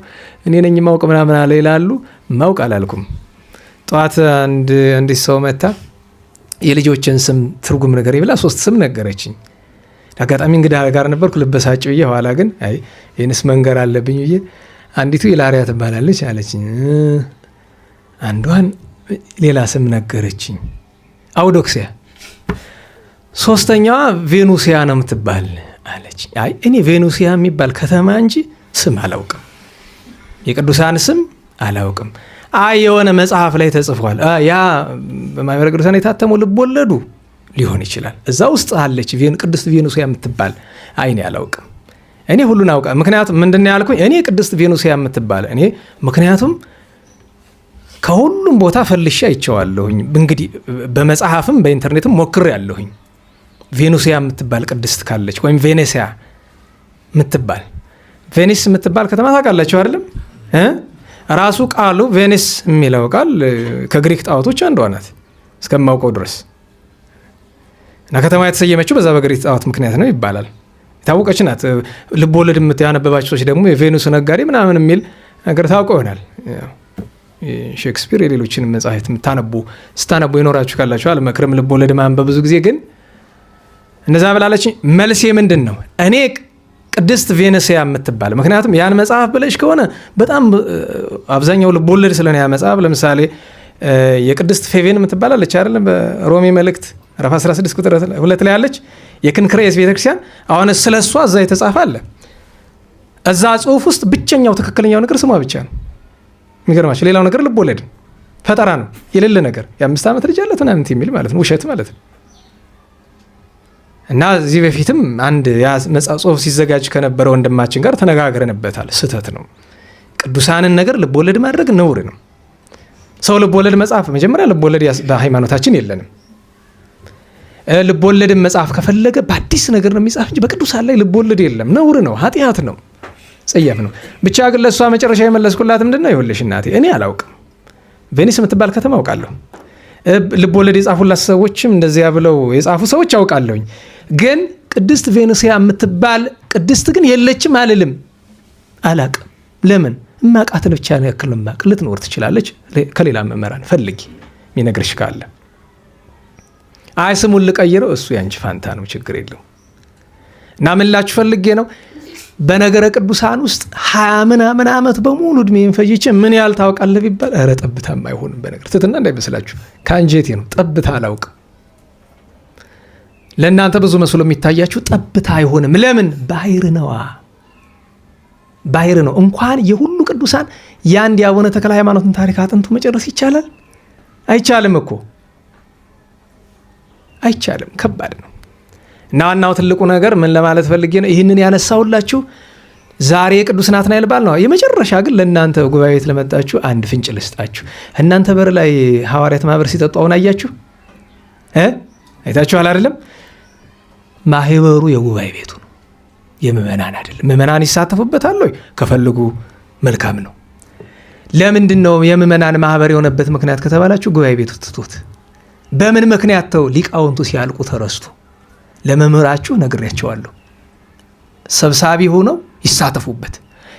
እኔ ነኝ ማውቅ ምናምን አለ ይላሉ። ማውቅ አላልኩም። ጠዋት አንዲት ሰው መታ የልጆችን ስም ትርጉም ነገር ይብላ 3 ስም ነገረችኝ። አጋጣሚ እንግዳ ጋር ነበርኩ ልበሳጭ ብዬ ኋላ ግን አይ ይህንስ መንገር አለብኝ ብዬ አንዲቱ ኢላሪያ ትባላለች አለችኝ። አንዷን ሌላ ስም ነገረችኝ አውዶክሲያ፣ ሶስተኛዋ ቬኑሲያ ነው የምትባል አለች። አይ እኔ ቬኑሲያ የሚባል ከተማ እንጂ ስም አላውቅም፣ የቅዱሳን ስም አላውቅም። አይ የሆነ መጽሐፍ ላይ ተጽፏል፣ ያ በማኅበረ ቅዱሳን የታተመው ልቦለዱ ሊሆን ይችላል፣ እዛ ውስጥ አለች ቅድስት ቬኑሲያ የምትባል። አይ እኔ አላውቅም፣ እኔ ሁሉን አውቃ። ምክንያቱም ምንድን ነው ያልኩኝ እኔ ቅድስት ቬኑሲያ የምትባል እኔ ምክንያቱም ከሁሉም ቦታ ፈልሼ አይቼዋለሁኝ። እንግዲህ በመጽሐፍም በኢንተርኔትም ሞክሬ ያለሁኝ ቬኑሲያ የምትባል ቅድስት ካለች ወይም ቬኔሲያ የምትባል ቬኒስ የምትባል ከተማ ታውቃላችሁ አይደለም? ራሱ ቃሉ ቬኒስ የሚለው ቃል ከግሪክ ጣዖቶች አንዷ ናት እስከማውቀው ድረስ እና ከተማ የተሰየመችው በዛ በግሪክ ጣዖት ምክንያት ነው ይባላል። የታወቀች ናት። ልቦለድ ያነበባችሁ ሰዎች ደግሞ የቬኑስ ነጋዴ ምናምን የሚል ነገር ታውቀው ይሆናል። ሼክስፒር የሌሎችን መጽሐፍት ስታነቡ የኖራችሁ ካላችሁ አልመክርም ልቦለድ ማንበብ። ብዙ ጊዜ ግን እንደዛ ብላለች። መልሴ ምንድን ነው? እኔ ቅድስት ቬኔሲያ የምትባል ምክንያቱም ያን መጽሐፍ ብለሽ ከሆነ በጣም አብዛኛው ልቦለድ ስለሆነ ያ መጽሐፍ ለምሳሌ የቅድስት ፌቬን የምትባላለች አይደለም በሮሜ መልእክት ምዕራፍ 16 ቁጥር 2 ላይ ያለች የክንክሬስ ቤተክርስቲያን አሁን ስለሷ እዛ የተጻፈ አለ። እዛ ጽሁፍ ውስጥ ብቸኛው ትክክለኛው ነገር ስሟ ብቻ ነው። የሚገርማችሁ ሌላው ነገር ልቦለድ ፈጠራ ነው፣ የሌለ ነገር የ5 ዓመት ልጅ አለት ምናምን የሚል ማለት ነው፣ ውሸት ማለት ነው። እና እዚህ በፊትም አንድ ጽሁፍ ሲዘጋጅ ከነበረ ወንድማችን ጋር ተነጋግረንበታል። ስህተት ነው። ቅዱሳንን ነገር ልቦለድ ማድረግ ነውር ነው። ሰው ልቦለድ መጽሐፍ መጀመሪያ ልቦለድ በሃይማኖታችን የለንም። ልቦለድን መጽሐፍ ከፈለገ በአዲስ ነገር ነው የሚጻፍ እንጂ በቅዱሳን ላይ ልቦለድ የለም። ነውር ነው፣ ኃጢአት ነው፣ ጸያፍ ነው። ብቻ ግን ለእሷ መጨረሻ የመለስኩላት ምንድን ነው? ይኸውልሽ እናቴ እኔ አላውቅም። ቬኒስ የምትባል ከተማ አውቃለሁ። ልቦለድ የጻፉላት ሰዎችም እንደዚያ ብለው የጻፉ ሰዎች አውቃለሁኝ። ግን ቅድስት ቬኑሲያ የምትባል ቅድስት ግን የለችም አልልም። አላቅም። ለምን? እማቃትን ብቻ ነው ያክል ማቅ። ልትኖር ትችላለች። ከሌላ መምህራን ፈልጊ የሚነግርሽ ካለ። አይ ስሙን ልቀይረው፣ እሱ ያንቺ ፋንታ ነው፣ ችግር የለው። እና ምን ላችሁ ፈልጌ ነው በነገረ ቅዱሳን ውስጥ 20 ምናምን ዓመት በሙሉ እድሜን ፈጅቼ ምን ያህል ታውቃለህ ቢባል ኧረ ጠብታም አይሆንም። በነገር ትትና እንዳይመስላችሁ ከአንጀቴ ነው። ጠብታ አላውቅም። ለእናንተ ብዙ መስሎ የሚታያችሁ ጠብታ አይሆንም። ለምን? ባህር ነዋ፣ ባህር ነው። እንኳን የሁሉ ቅዱሳን የአንድ የአቡነ ተክለ ሃይማኖትን ታሪክ አጥንቱ መጨረስ ይቻላል? አይቻልም እኮ አይቻልም። ከባድ ነው። እና ዋናው ትልቁ ነገር ምን ለማለት ፈልጌ ነው ይህንን ያነሳሁላችሁ። ዛሬ ቅዱስ ናትናኤል በዓል ነው። የመጨረሻ ግን ለእናንተ ጉባኤ ቤት ለመጣችሁ አንድ ፍንጭ ልስጣችሁ። እናንተ በር ላይ ሐዋርያት ማህበር ሲጠጡ አሁን አያችሁ? አይታችኋል አይደለም? ማህበሩ የጉባኤ ቤቱ ነው፣ የምእመናን አይደለም። ምእመናን ይሳተፉበታል ወይ? ከፈልጉ መልካም ነው። ለምንድን ነው የምእመናን ማህበር የሆነበት ምክንያት ከተባላችሁ ጉባኤ ቤቱ ትቶት በምን ምክንያት ተው? ሊቃውንቱ ሲያልቁ ተረስቶ ለመምህራችሁ ነግሬያቸዋለሁ። ሰብሳቢ ሆነው ይሳተፉበት።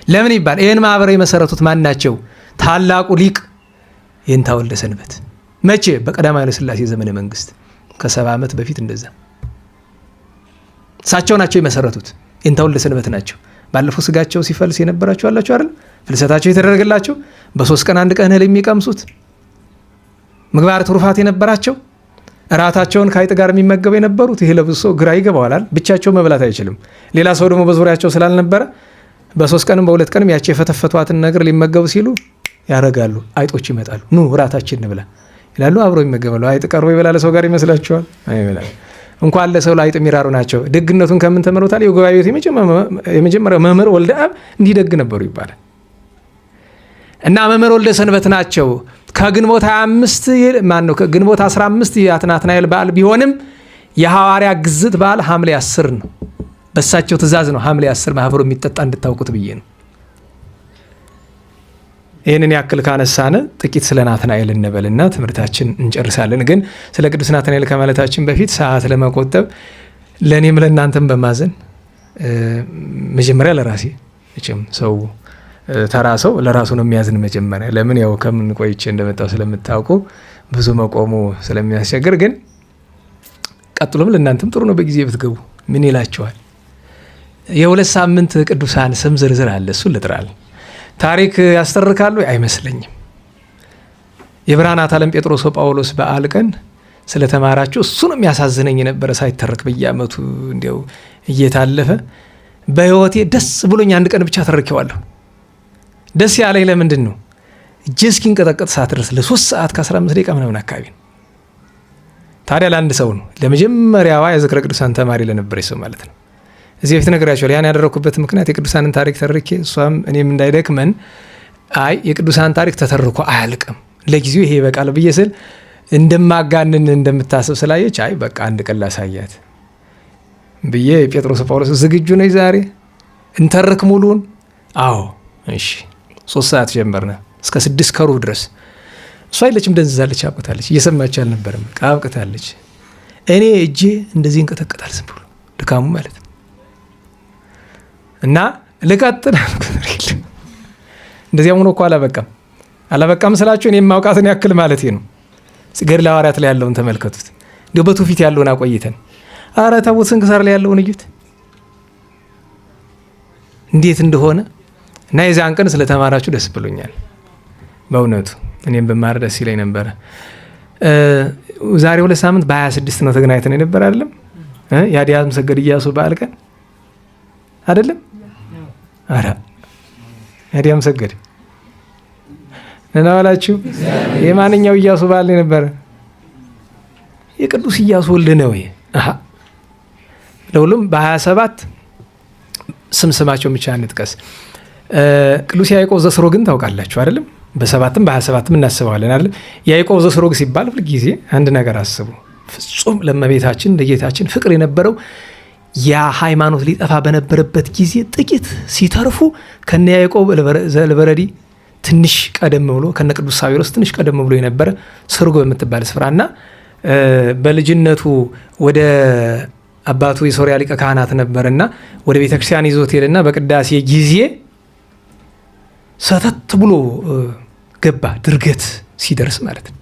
ለምን ይባል? ይህን ማህበር የመሰረቱት ማን ናቸው? ታላቁ ሊቅ ይንታ ወልደ ሰንበት። መቼ? በቀዳማዊ ኃይለ ሥላሴ ዘመነ መንግስት ከ70 ዓመት በፊት እንደዛ። እሳቸው ናቸው የመሰረቱት። ይንታ ወልደ ሰንበት ናቸው። ባለፈው ስጋቸው ሲፈልስ የነበራቸው አላችሁ አይደል? ፍልሰታቸው የተደረገላቸው በ3 ቀን 1 ቀን እህል የሚቀምሱት ምግባር ትሩፋት የነበራቸው እራታቸውን ከአይጥ ጋር የሚመገቡ የነበሩት። ይሄ ለብዙ ሰው ግራ ይገባዋል። ብቻቸው መብላት አይችልም። ሌላ ሰው ደግሞ በዙሪያቸው ስላልነበረ በ3 ቀንም በ2 ቀንም ያቺ የፈተፈቷትን ነገር ሊመገቡ ሲሉ ያረጋሉ። አይጦች ይመጣሉ። ኑ እራታችን እንብላ ይላሉ። አብረው ይመገባሉ። አይጥ ቀርቦ ይበላል ሰው ጋር ይመስላችኋል? አይበላም። እንኳን ለሰው ለአይጥ የሚራሩ ናቸው። ደግነቱን ከምን ተመሩታል? የጉባኤ ቤት የመጀመሪያው መምህር ወልደ አብ እንዲህ ደግ ነበሩ ይባላል። እና መምህር ወልደ ሰንበት ናቸው። ከግንቦት 25 ማነው ከግንቦት 15 የናትናኤል በዓል ቢሆንም የሐዋርያ ግዝት በዓል ሐምሌ 10 ነው። በሳቸው ትእዛዝ ነው ሐምሌ 10 ማህበሩ የሚጠጣ እንድታውቁት ብዬ ነው። ይህንን ያክል ካነሳነ ጥቂት ስለ ናትናኤል እንበልና ትምህርታችን እንጨርሳለን። ግን ስለ ቅዱስ ናትናኤል ከማለታችን በፊት ሰዓት ለመቆጠብ ለእኔም ለእናንተም በማዘን መጀመሪያ ለራሴ እችም ሰው ተራ ሰው ለራሱ ነው የሚያዝን መጀመሪያ። ለምን? ያው ከምን ቆይቼ እንደመጣው ስለምታውቁ ብዙ መቆሙ ስለሚያስቸግር፣ ግን ቀጥሎም ለእናንተም ጥሩ ነው በጊዜ ብትገቡ ምን ይላቸዋል? የሁለት ሳምንት ቅዱሳን ስም ዝርዝር አለ። እሱን ልጥራል። ታሪክ ያስተርካሉ አይመስለኝም። የብርሃናት ዓለም ጴጥሮስ ጳውሎስ በዓል ቀን ስለተማራችሁ እሱ ነው የሚያሳዝነኝ የነበረ ሳይተረክ በየዓመቱ እንዲያው እየታለፈ በህይወቴ ደስ ብሎኝ አንድ ቀን ብቻ ተርኬዋለሁ። ደስ ያለኝ ለምንድን ነው? እጄ እስኪንቀጠቀጥ ሰዓት ድረስ ለ3 ሰዓት ከ15 ደቂቃ ምናምን አካባቢ ነው። ታዲያ ለአንድ ሰው ነው፣ ለመጀመሪያዋ የዝክረ ቅዱሳን ተማሪ ለነበረች ሰው ማለት ነው። እዚህ በፊት ነግሬያቸዋለሁ። ያን ያደረኩበት ምክንያት የቅዱሳንን ታሪክ ተርኬ እሷም እኔም እንዳይደክመን፣ አይ የቅዱሳን ታሪክ ተተርኮ አያልቅም ለጊዜው ይሄ ይበቃል ብዬ ስል እንደማጋንን እንደምታስብ ስላየች አይ በቃ አንድ ቀን ላሳያት ብዬ ጴጥሮስ ጳውሎስ ዝግጁ ነኝ ዛሬ እንተርክ ሙሉን? አዎ እሺ። 3 ሰዓት ጀመርነ እስከ 6 ከሩብ ድረስ። እሷ አይለችም፣ ደንዝዛለች፣ አብቅታለች። እየሰማች አልነበረም፣ በቃ አብቅታለች። እኔ እጄ እንደዚህ እንቀጠቀጣል፣ ዝም ብሎ ድካሙ ማለት ነው። እና ልቀጥል እንደዚያም ሆኖ እኮ አላበቃም ስላችሁ እኔ የማውቃትን ያክል ማለት ነው። ገድለ ሐዋርያት ላይ ያለውን ተመልከቱት። ገበቱ ፊት ያለውን አቆይተን፣ ኧረ ታቦት ስንክሳር ላይ ያለውን እዩት እንዴት እንደሆነ። እና የዛን ቀን ስለተማራችሁ ደስ ብሎኛል በእውነቱ። እኔም በማር ደስ ይለኝ ነበረ። ዛሬ 2 ሳምንት በ26 ነው ተገናኝተን የነበረ አይደለም? የአዲያም ሰገድ ኢያሱ በዓል ቀን አይደለም? ኧረ የአዲያም ሰገድ ነናዋላችሁ። የማንኛው ኢያሱ በዓል ነበረ? የቅዱስ ኢያሱ ወልድ ነው። ለሁሉም በ27 ስማቸው ብቻ እንጥቀስ። ቅዱስ ያዕቆብ ዘስሩግን ታውቃላችሁ አይደለም? በ7ም በ27ም እናስበዋለን አይደለም? ያዕቆብ ዘስሩግ ሲባል ሁልጊዜ አንድ ነገር አስቡ። ፍጹም ለእመቤታችን ለጌታችን ፍቅር የነበረው ያ ሃይማኖት ሊጠፋ በነበረበት ጊዜ ጥቂት ሲተርፉ ከነ ያዕቆብ ዘልበረዲ ትንሽ ቀደም ብሎ ከነ ቅዱስ ሳዊሮስ ትንሽ ቀደም ብሎ የነበረ ስሩግ በምትባል ስፍራና በልጅነቱ ወደ አባቱ የሶሪያ ሊቀ ካህናት ነበርና ወደ ቤተክርስቲያን ይዞት ሄደና በቅዳሴ ጊዜ ሰተት ብሎ ገባ። ድርገት ሲደርስ ማለት ነው።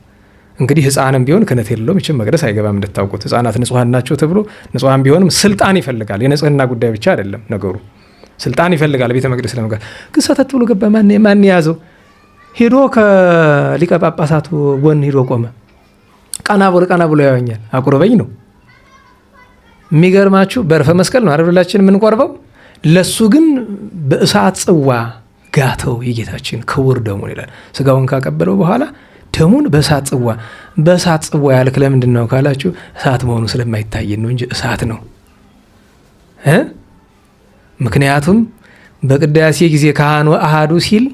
እንግዲህ ሕፃንም ቢሆን ክህነት የለውም፣ እቺ መቅደስ አይገባም። እንድታውቁት ሕፃናት ንጹሃን ናቸው ተብሎ ንጹሃን ቢሆንም ስልጣን ይፈልጋል። የንጽህና ጉዳይ ብቻ አይደለም ነገሩ፣ ስልጣን ይፈልጋል። ቤተ መቅደስ ለመግባት ግን ሰተት ብሎ ገባ። ማን ያዘው? ሄዶ ከሊቀ ጳጳሳቱ ጎን ሄዶ ቆመ። ቀና ብሎ ያወኛል። አቁርበኝ ነው። የሚገርማችሁ በርፈ መስቀል ነው አይደላችን የምንቆርበው። ለሱ ግን በእሳት ጽዋ ጋተው የጌታችን ክቡር ደሙን ይላል። ስጋውን ካቀበለው በኋላ ደሙን በእሳት ጽዋ ያልክ ለምንድን ነው ካላችሁ፣ እሳት መሆኑ ስለማይታየን ነው እንጂ እሳት ነው። ምክንያቱም በቅዳሴ ጊዜ ካህኑ አሃዱ ሲል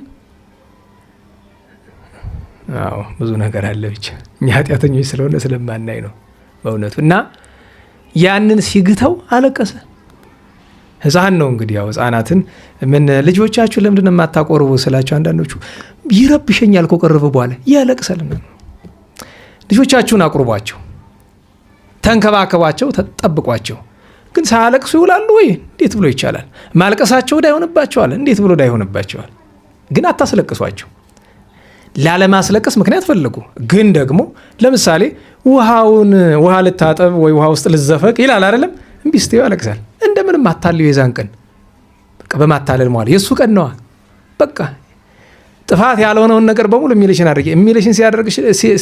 ብዙ ነገር አለ። ብቻ እኛ ኃጢአተኞች ስለሆነ ስለማናይ ነው በእውነቱ። እና ያንን ሲግተው አለቀሰ። ሕፃን ነው እንግዲህ ያው ሕፃናትን ምን ልጆቻችሁ ለምንድን ነው የማታቆርቡ ስላቸው አንዳንዶቹ ይረብሸኛል ከቆረበ በኋላ ያለቅሳል። ልጆቻችሁን አቁርቧቸው፣ ተንከባከቧቸው፣ ተጠብቋቸው። ግን ሳያለቅሱ ይውላሉ ወይ? እንዴት ብሎ ይቻላል? ማልቀሳቸው ዕዳ ይሆንባቸዋል። እንዴት ብሎ ዕዳ ይሆንባቸዋል? ግን አታስለቅሷቸው። ላለማስለቀስ ምክንያት ፈልጉ። ግን ደግሞ ለምሳሌ ውሃ ልታጠብ ወይ ውሃ ውስጥ ልዘፈቅ ይላል አይደለም? እምቢ ስትይው ያለቅሳል። እንደምንም አታልዩ። የዛን ቀን በቃ በማታለል መዋል የእሱ ቀን ነዋ። በቃ ጥፋት ያልሆነውን ነገር በሙሉ የሚልሽን አድርጊ። የሚልሽን ሲያደርግ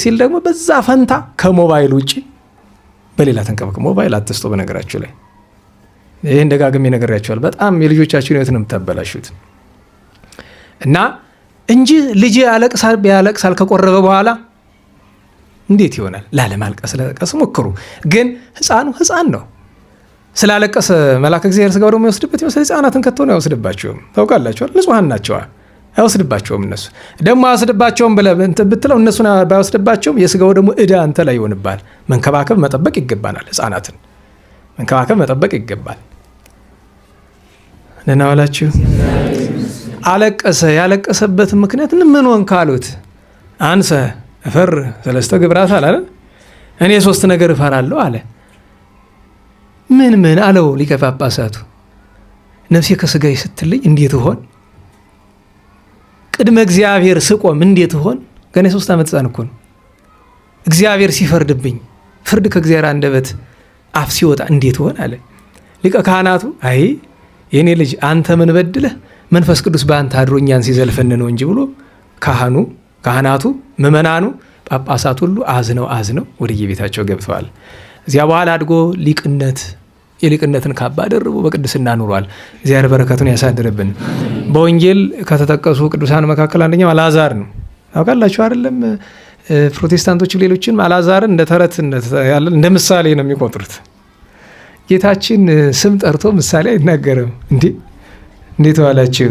ሲል ደግሞ በዛ ፈንታ ከሞባይል ውጭ በሌላ ተንቀበቅ። ሞባይል አትስጡ። በነገራችሁ ላይ ይህን ደጋግሜ ነግሬያችኋል። በጣም የልጆቻችሁን ሕይወት ነው የምታበላሹት። እና እንጂ ልጅ ያለቅሳል ከቆረበ በኋላ እንዴት ይሆናል? ላለማልቀስ ለቀስ ሞክሩ። ግን ሕፃን ነው። ስላለቀሰ መልአከ እግዚአብሔር ስጋው ደግሞ ይወስድበት ይመስል ሕፃናትን ከቶ ነው አይወስድባቸውም። ታውቃላችኋል። ንጹሐን ናቸው። አይወስድባቸውም። እነሱ ደግሞ አይወስድባቸውም ብትለው እነሱን ባይወስድባቸውም የስጋው ደግሞ ዕዳ አንተ ላይ ይሆንባል። መንከባከብ መጠበቅ ይገባናል። ሕፃናትን መንከባከብ መጠበቅ ይገባል። ደህና ዋላችሁ። አለቀሰ። ያለቀሰበትን ምክንያት ምን ሆንክ ካሉት አንሰ እፈር ሰለስተ ግብራት አለ። እኔ 3 ነገር እፈራለሁ አለ። ምን አለው ሊቀ ጳጳሳቱ? ነፍሴ ከስጋዬ ስትለይ እንዴት ሆን? ቅድመ እግዚአብሔር ስቆም እንዴት ሆን? ገና 3 ዓመት ሕፃን እኮ ነው። እግዚአብሔር ሲፈርድብኝ ፍርድ ከእግዚአብሔር አንደበት አፍ ሲወጣ እንዴት ሆን አለ። ሊቀ ካህናቱ አይ የኔ ልጅ አንተ ምን በድለህ መንፈስ ቅዱስ በአንተ አድሮ እኛን ሲዘልፈን ነው እንጂ ብሎ ካህናቱ፣ ምእመናኑ፣ ጳጳሳት ሁሉ አዝነው ወደየቤታቸው ገብተዋል። እዚያ በኋላ አድጎ የሊቅነትን ካባ ደርቦ በቅድስና ኑሯል። እግዚአብሔር በረከቱን ያሳድርብን። በወንጌል ከተጠቀሱ ቅዱሳን መካከል አንደኛው አልዓዛር ነው። ታውቃላችሁ አይደለም? ፕሮቴስታንቶችም ሌሎችም አልዓዛርን እንደ ተረት እንደ ምሳሌ ነው የሚቆጥሩት። ጌታችን ስም ጠርቶ ምሳሌ አይናገርም። እንዴት ዋላችሁ?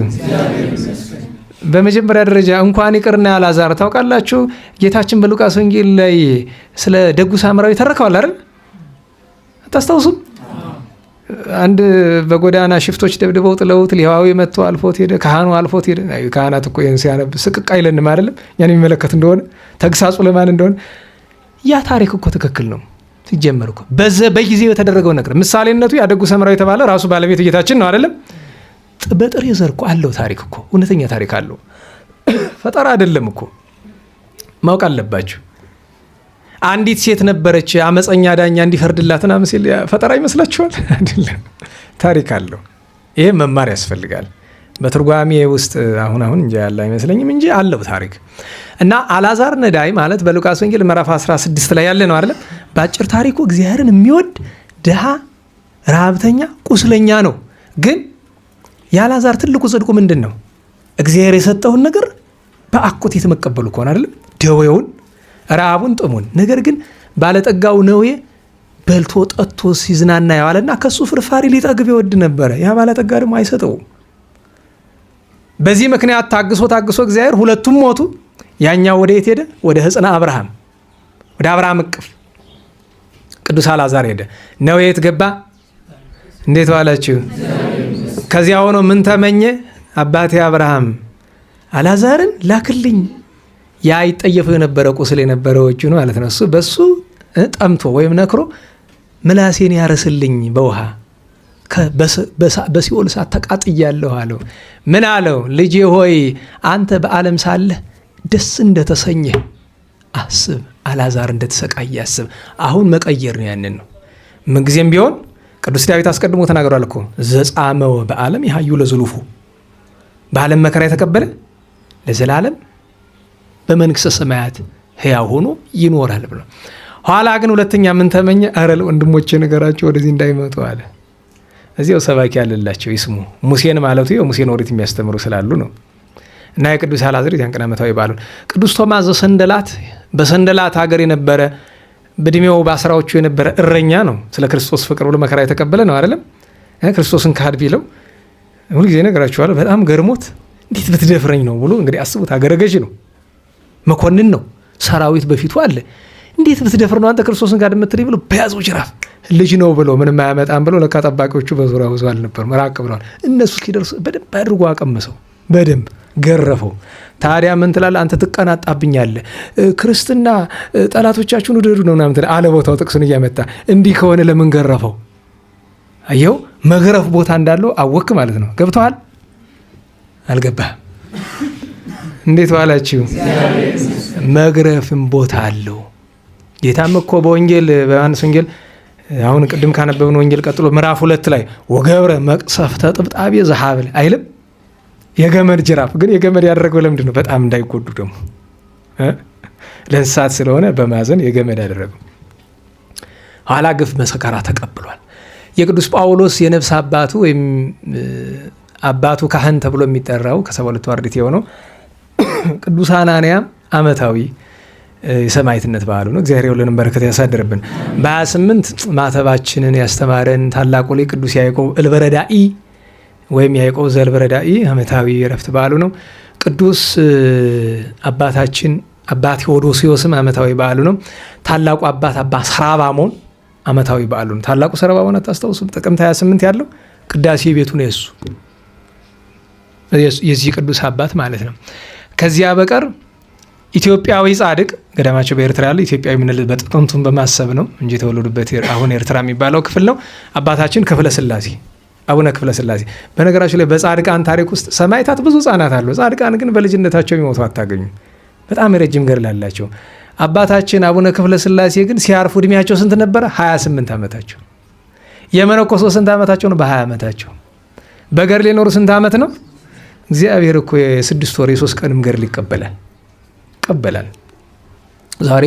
በመጀመሪያ ደረጃ እንኳን ይቅርና አልዓዛር ታውቃላችሁ፣ ጌታችን በሉቃስ ወንጌል ላይ ስለ ደጉ ሳምራዊ ተረከዋል አይደል? አታስታውሱም? አንድ በጎዳና ሽፍቶች ደብድበው ጥለውት ሌዋዊ መጥቶ አልፎት ሄደ። ካህኑ አልፎት ሄደ። ካህናት እኮ ይህን ሲያነብ ስቅቅ አይለንም አይደለም? ያን የሚመለከት እንደሆነ ተግሳጹ ለማን እንደሆነ ያ ታሪክ እኮ ትክክል ነው። ሲጀመር እኮ በጊዜው የተደረገው ነገር ምሳሌነቱ ያደጉ ሳምራዊ የተባለ ራሱ ባለቤቱ ጌታችን ነው አይደለም? በጥሬ ዘር እኮ አለው ታሪክ እኮ እውነተኛ ታሪክ አለው። ፈጠራ አይደለም እኮ ማወቅ አለባችሁ። አንዲት ሴት ነበረች አመፀኛ ዳኛ እንዲፈርድላትና ምስል ፈጠራ ይመስላችኋል? አይደለም፣ ታሪክ አለው። ይሄ መማር ያስፈልጋል። በትርጓሜ ውስጥ አሁን እንጂ ያለ አይመስለኝም እንጂ አለው ታሪክ። እና አልዓዛር ነዳይ ማለት በሉቃስ ወንጌል ምዕራፍ 16 ላይ ያለ ነው አይደለም? በአጭር ታሪኩ እግዚአብሔርን የሚወድ ድሃ፣ ረሃብተኛ፣ ቁስለኛ ነው። ግን የአልዓዛር ትልቁ ጽድቁ ምንድን ነው? እግዚአብሔር የሰጠውን ነገር በአኮቴት የተመቀበሉ ከሆነ አይደለም? ደዌውን፣ ረሃቡን፣ ጥሙን። ነገር ግን ባለጠጋው ነዌ በልቶ ጠጥቶ ሲዝናና ያዋለና ከሱ ፍርፋሪ ሊጠግብ ይወድ ነበረ። ያ ባለጠጋ ደግሞ አይሰጠው። በዚህ ምክንያት ታግሶ እግዚአብሔር ሁለቱም ሞቱ። ያኛው ወደ የት ሄደ? ወደ ሕፅነ አብርሃም፣ ወደ አብርሃም እቅፍ ቅዱስ አልዓዛር ሄደ። ነዌ የት ገባ? እንዴት ዋላችሁ? ከዚያ ሆኖ ምን ተመኘ? አባቴ አብርሃም አልዓዛርን ላክልኝ። ያ ይጠየፈው የነበረ ቁስል የነበረው እጁ ነው ማለት ነው። እሱ በሱ ጠምቶ ወይም ነክሮ ምላሴን ያረስልኝ በውሃ በሲኦል እሳት ተቃጥያለሁ አለው። ምን አለው? ልጄ ሆይ አንተ በዓለም ሳለህ ደስ እንደተሰኘ አስብ፣ አልዓዛር እንደተሰቃየ አስብ። አሁን መቀየር ነው። ያንን ነው ምንጊዜም ቢሆን ቅዱስ ዳዊት አስቀድሞ ተናግሯል እኮ ዘጻመወ በዓለም ይሃዩ ለዝሉፉ፣ በዓለም መከራ የተቀበለ ለዘላለም በመንግስተ ሰማያት ሕያው ሆኖ ይኖራል ብሎ። ኋላ ግን ሁለተኛ ምን ተመኘ? አረ ወንድሞቼ ነገራቸው ወደዚህ እንዳይመጡ አለ። እዚያው ሰባኪ ያለላቸው ይስሙ። ሙሴን ማለቱ የሙሴን ኦሪት የሚያስተምሩ ስላሉ ነው። እና የቅዱስ አልዓዛር ያን ቀን ዓመታዊ በዓሉን ቅዱስ ቶማስ ዘሰንደላት በሰንደላት ሀገር የነበረ በእድሜው በአስራዎቹ የነበረ እረኛ ነው። ስለ ክርስቶስ ፍቅር ብሎ መከራ የተቀበለ ነው አይደለም? ክርስቶስን ካድ ቢለው ሁልጊዜ ነገራችኋለሁ። በጣም ገርሞት እንዴት ብትደፍረኝ ነው ብሎ እንግዲህ አስቡት። ሀገረ ገዥ ነው፣ መኮንን ነው፣ ሰራዊት በፊቱ አለ። እንዴት ብትደፍር ነው አንተ ክርስቶስን ካድ የምትለኝ ብሎ በያዘው ጅራፍ ልጅ ነው ብሎ ምንም አያመጣም ብሎ ለካ ጠባቂዎቹ በዙሪያው ብዙ አልነበሩም፣ ራቅ ብለዋል። እነሱ እስኪደርሱ በደንብ አድርጎ አቀመሰው፣ በደንብ ገረፈው። ታዲያ ምን ትላለህ አንተ? ትቀናጣብኛለህ፣ ክርስትና ጠላቶቻችሁን ውደዱ ነው ምናምን ትላለህ አለ። ቦታው ጥቅሱን እያመጣ እንዲህ ከሆነ ለምን ገረፈው? አየው መግረፍ ቦታ እንዳለው አወክ ማለት ነው። ገብቶሃል? አልገባህም? እንዴት ዋላችሁ? መግረፍም ቦታ አለው። ጌታም እኮ በወንጌል በዮሐንስ ወንጌል አሁን ቅድም ካነበብን ወንጌል ቀጥሎ ምዕራፍ 2 ላይ ወገብረ መቅሰፍተ ጥብጣቤ ዘሐብል አይልም? የገመድ ጅራፍ ግን የገመድ ያደረገው ለምንድን ነው? በጣም እንዳይጎዱ ደግሞ ለእንስሳት ስለሆነ በማዘን የገመድ ያደረገው። ኋላ ግፍ መሰከራ ተቀብሏል። የቅዱስ ጳውሎስ የነፍስ አባቱ ወይም አባቱ ካህን ተብሎ የሚጠራው ከ72 አርድእት የሆነው ቅዱስ ሐናንያ ዓመታዊ የሰማዕትነት በዓሉ ነው። እግዚአብሔር ሁሉንም በረከት ያሳድርብን። በ28 ማተባችንን ያስተማረን ታላቁ ሊቅ ቅዱስ ያዕቆብ እልበረዳኢ ወይም ያዕቆብ ዘእልበረዳኢ ዓመታዊ የዕረፍት በዓሉ ነው። ቅዱስ አባታችን አባ ቴዎዶሲዮስም ዓመታዊ በዓሉ ነው። ታላቁ አባት አባ ሰራባሞን ዓመታዊ በዓሉ ነው። ታላቁ ሰራባሞን አታስታውሱም? ጥቅምት 28 ያለው ቅዳሴ ቤቱ ነው የዚህ ቅዱስ አባት ማለት ነው። ከዚያ በቀር ኢትዮጵያዊ ጻድቅ ገዳማቸው በኤርትራ ያለ ኢትዮጵያዊ ምንል በጥንቱን በማሰብ ነው እንጂ የተወለዱበት አሁን ኤርትራ የሚባለው ክፍል ነው። አባታችን ክፍለ ሥላሴ አቡነ ክፍለ ሥላሴ። በነገራችሁ ላይ በጻድቃን ታሪክ ውስጥ ሰማዕታት ብዙ ሕፃናት አሉ። ጻድቃን ግን በልጅነታቸው የሚሞቱ አታገኙ። በጣም የረጅም ገድል አላቸው። አባታችን አቡነ ክፍለ ሥላሴ ግን ሲያርፉ እድሜያቸው ስንት ነበረ? 28 ዓመታቸው። የመነኮሱ ስንት ዓመታቸው ነው? በ20 ዓመታቸው። በገድል የኖሩ ስንት ዓመት ነው? እግዚአብሔር እኮ የ6 ወር የ3 ቀንም ገድል ይቀበላል። ዛሬ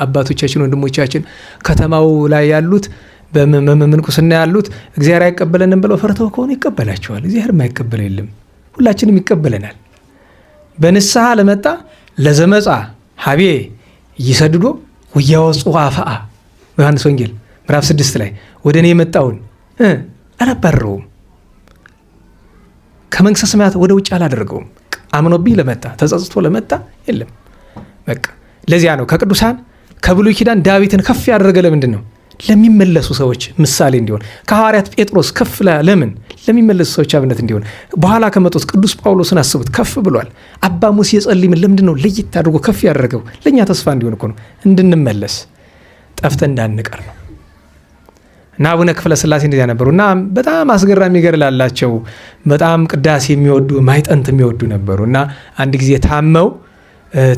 አባቶቻችን ወንድሞቻችን ከተማው ላይ ያሉት በምንኩስና ያሉት እግዚአብሔር አይቀበለንም ብለው ፈርተው ከሆነ ይቀበላቸዋል። እግዚአብሔር የማይቀበል የለም፣ ሁላችንም ይቀበለናል። በንስሐ ለመጣ ለዘመጻ ሀቤ ይሰድዶ ወያወጹ አፋአ ዮሐንስ ወንጌል ምዕራፍ 6 ላይ ወደ እኔ የመጣውን አላባረረውም፣ ከመንግሥተ ሰማያት ወደ ውጭ አላደረገውም። አምኖብኝ ለመጣ ተጸጽቶ ለመጣ የለም። በቃ ለዚያ ነው ከቅዱሳን ከብሉይ ኪዳን ዳዊትን ከፍ ያደረገ። ለምንድን ነው? ለሚመለሱ ሰዎች ምሳሌ እንዲሆን። ከሐዋርያት ጴጥሮስ ከፍ ለምን? ለሚመለሱ ሰዎች አብነት እንዲሆን። በኋላ ከመጡት ቅዱስ ጳውሎስን አስቡት፣ ከፍ ብሏል። አባ ሙሴ የጸልይምን ለምንድን ነው ለይት አድርጎ ከፍ ያደረገው? ለእኛ ተስፋ እንዲሆን እኮ ነው፣ እንድንመለስ ጠፍተን እንዳንቀር ነው። እና አቡነ ክፍለ ሥላሴ እንደዚያ ነበሩ። እና በጣም አስገራሚ ገድል አላቸው። በጣም ቅዳሴ የሚወዱ ማይጠንት የሚወዱ ነበሩ። እና አንድ ጊዜ ታመው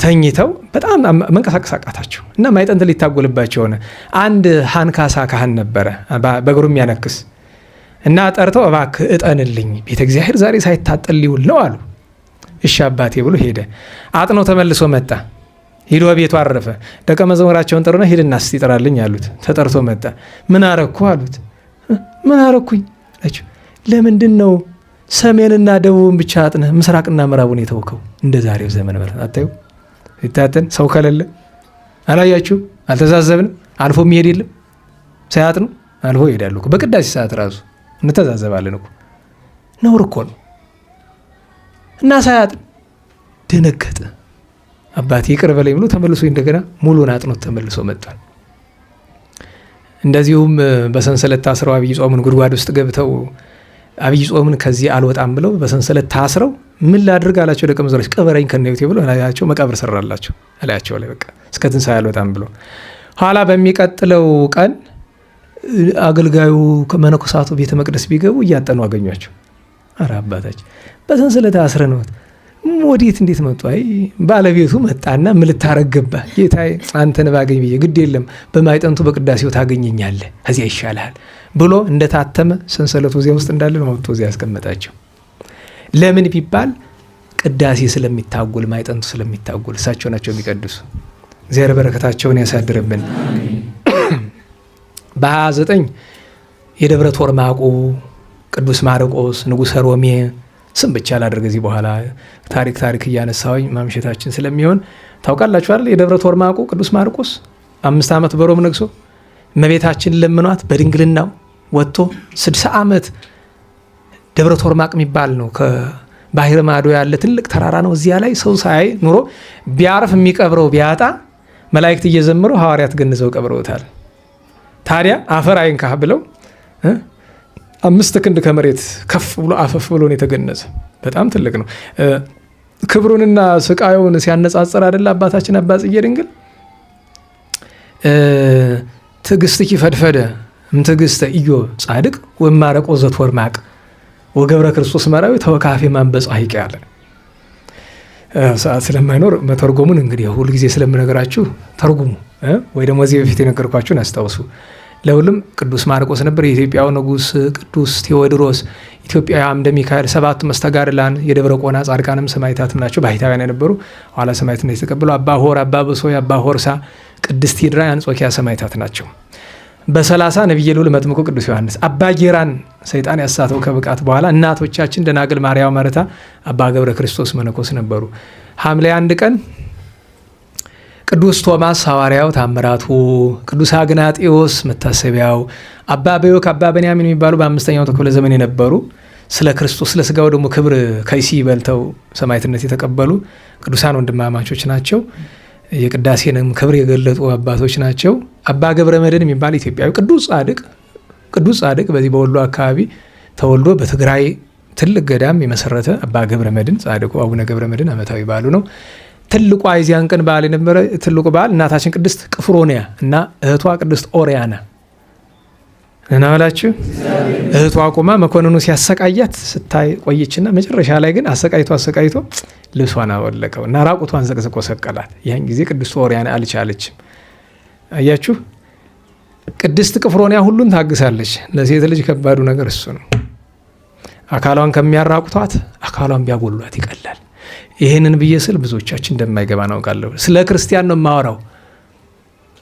ተኝተው በጣም መንቀሳቀስ አቃታቸው እና ማይጠንት ሊታጎልባቸው ሆነ። አንድ ሃንካሳ ካህን ነበረ በእግሩ የሚያነክስ እና ጠርተው እባክህ እጠንልኝ፣ ቤተ እግዚአብሔር ዛሬ ሳይታጠን ሊውል ነው አሉ። እሺ አባቴ ብሎ ሄደ። አጥነው ተመልሶ መጣ። ሂዶ ቤቱ አረፈ። ደቀ መዝሙራቸውን ጠሩና ሂድና እስቲ ጥራልኝ አሉት። ተጠርቶ መጣ። ምን አረኩ አሉት። ምን አረኩኝ አላቸው። ለምንድን ነው ሰሜንና ደቡብን ብቻ አጥነህ ምስራቅና ምዕራቡን የተወከው? እንደ ዛሬው ዘመን አታዩ? ይታጠን ሰው ከሌለ አላያችሁ? አልተዛዘብንም? አልፎ የሚሄድ የለም። ሳያጥኑ አልፎ ይሄዳሉ። በቅዳሴ ሰዓት ራሱ እንተዛዘባለን እኮ። ነውር እኮ ነው። እና ሳያጥን ደነገጠ። አባቴ ይቅር በለኝ ብሎ ተመልሶ እንደገና ሙሉን አጥኖት ተመልሶ መጥቷል። እንደዚሁም በሰንሰለት ታስረው አብይ ጾምን ጉድጓድ ውስጥ ገብተው አብይ ጾምን ከዚህ አልወጣም ብለው በሰንሰለት ታስረው ምን ላድርግ አላቸው ደቀ መዛሙርት። ቀበረኝ ከነዩት ብሎ አላያቸው መቃብር ሰራላቸው አላያቸው ላይ በቃ እስከ ትንሣኤ አልወጣም ብሎ። ኋላ በሚቀጥለው ቀን አገልጋዩ ከመነኮሳቱ ቤተ መቅደስ ቢገቡ እያጠኑ አገኟቸው። ኧረ አባታችን በሰንሰለት አስረነውት ወዴት እንዴት መጡ? አይ ባለቤቱ መጣና ምን ልታረግ ገባህ? ጌታዬ አንተን ባገኝ ብዬ። ግድ የለም በማይጠንቱ በቅዳሴው ታገኘኛለህ፣ ከዚያ ይሻልሃል ብሎ እንደታተመ ሰንሰለቱ እዚያ ውስጥ እንዳለ ነው ወጥቶ እዚያ ያስቀመጣቸው። ለምን ቢባል ቅዳሴ ስለሚታጎል፣ ማይጠንቱ ስለሚታጎል። እሳቸው ናቸው የሚቀድሱ። እግዚአብሔር በረከታቸውን ያሳድርብን። በ29 የደብረ ቶርማቁ ቅዱስ ማርቆስ ንጉሠ ሮሜ ስም ብቻ ላደርግ እዚህ በኋላ ታሪክ እያነሳሁኝ ማምሸታችን ስለሚሆን ታውቃላችሁ አይደል? የደብረ ቶርማቁ ቅዱስ ማርቆስ 5 ዓመት በሮም ነግሶ እመቤታችን ለምኗት በድንግልናው ወጥቶ 60 ዓመት ደብረ ቶርማቅ የሚባል ነው። ከባህር ማዶ ያለ ትልቅ ተራራ ነው። እዚያ ላይ ሰው ሳይ ኑሮ ቢያርፍ የሚቀብረው ቢያጣ መላእክት እየዘመሩ ሐዋርያት ገንዘው ቀብረውታል። ታዲያ አፈር አይንካህ ብለው 5 ክንድ ከመሬት ከፍ ብሎ አፈፍ ብሎ ነው የተገነዘ። በጣም ትልቅ ነው። ክብሩንና ስቃዩን ሲያነጻጽር አይደለ አባታችን አባ ጽጌ ድንግል ትዕግስትኪ ፈድፈደ እምትዕግስተ ኢዮብ ጻድቅ ወማርቆስ ዘቶርማቅ ወገብረ ክርስቶስ መራዊ ተወካፌ ማንበጽ አይቅ ያለ። ሰዓት ስለማይኖር መተርጎሙን እንግዲህ ሁል ጊዜ ስለምነግራችሁ ተርጉሙ፣ ወይ ደግሞ እዚህ በፊት የነገርኳችሁን አስታውሱ። ለሁሉም ቅዱስ ማርቆስ ነበር። የኢትዮጵያው ንጉሥ ቅዱስ ቴዎድሮስ፣ ኢትዮጵያዊ አምደ ሚካኤል፣ 7 መስተጋድላን የደብረ ቆና ጻድቃንም ሰማዕታትም ናቸው። ባሕታውያን የነበሩ ኋላ ሰማዕትነት የተቀበሉ አባ ሆር፣ አባ ብሶይ፣ አባ ሆርሳ፣ ቅድስት ሂድራ የአንጾኪያ ሰማዕታት ናቸው። በ30 ነቢየ ልዑል መጥምቁ ቅዱስ ዮሐንስ፣ አባ ጌራን ሰይጣን ያሳተው ከብቃት በኋላ እናቶቻችን ደናግል ማርያም መርታ፣ አባ ገብረ ክርስቶስ መነኮስ ነበሩ። ሐምሌ 1 ቀን ቅዱስ ቶማስ ሐዋርያው ታምራቱ፣ ቅዱስ አግናጤዎስ መታሰቢያው፣ አባ በዮክ፣ አባ በንያሚን የሚባሉ በ5ኛው ክፍለ ዘመን የነበሩ ስለ ክርስቶስ ስለ ስጋው ደግሞ ክብር ከይሲ በልተው ሰማዕትነት የተቀበሉ ቅዱሳን ወንድማማቾች ናቸው። የቅዳሴንም ክብር የገለጡ አባቶች ናቸው። አባ ገብረ መድኅን የሚባል ኢትዮጵያዊ ቅዱስ ጻድቅ በዚህ በወሎ አካባቢ ተወልዶ በትግራይ ትልቅ ገዳም የመሰረተ አባ ገብረ መድኅን ጻድቁ አቡነ ገብረ መድኅን ዓመታዊ በዓሉ ነው። ትልቁ የዚያን ቀን በዓል የነበረ ትልቁ በዓል እናታችን ቅድስት ቅፍሮንያ እና እህቷ ቅድስት ኦሪያና እናላችሁ። እህቷ ቆማ መኮንኑ ሲያሰቃያት ስታይ ቆየችና መጨረሻ ላይ ግን አሰቃይቶ ልብሷን አወለቀው እና ራቁቷን ዘቅዝቆ ሰቀላት። ያን ጊዜ ቅድስት ኦሪያና አልቻለችም። አያችሁ ቅድስት ቅፍሮንያ ሁሉን ታግሳለች። ለሴት ልጅ ከባዱ ነገር እሱ ነው። አካሏን ከሚያራቁቷት አካሏን ቢያጎሏት ይቀላል። ይህንን ብዬ ስል ብዙዎቻችን እንደማይገባ ናውቃለሁ። ስለ ክርስቲያን ነው የማወራው።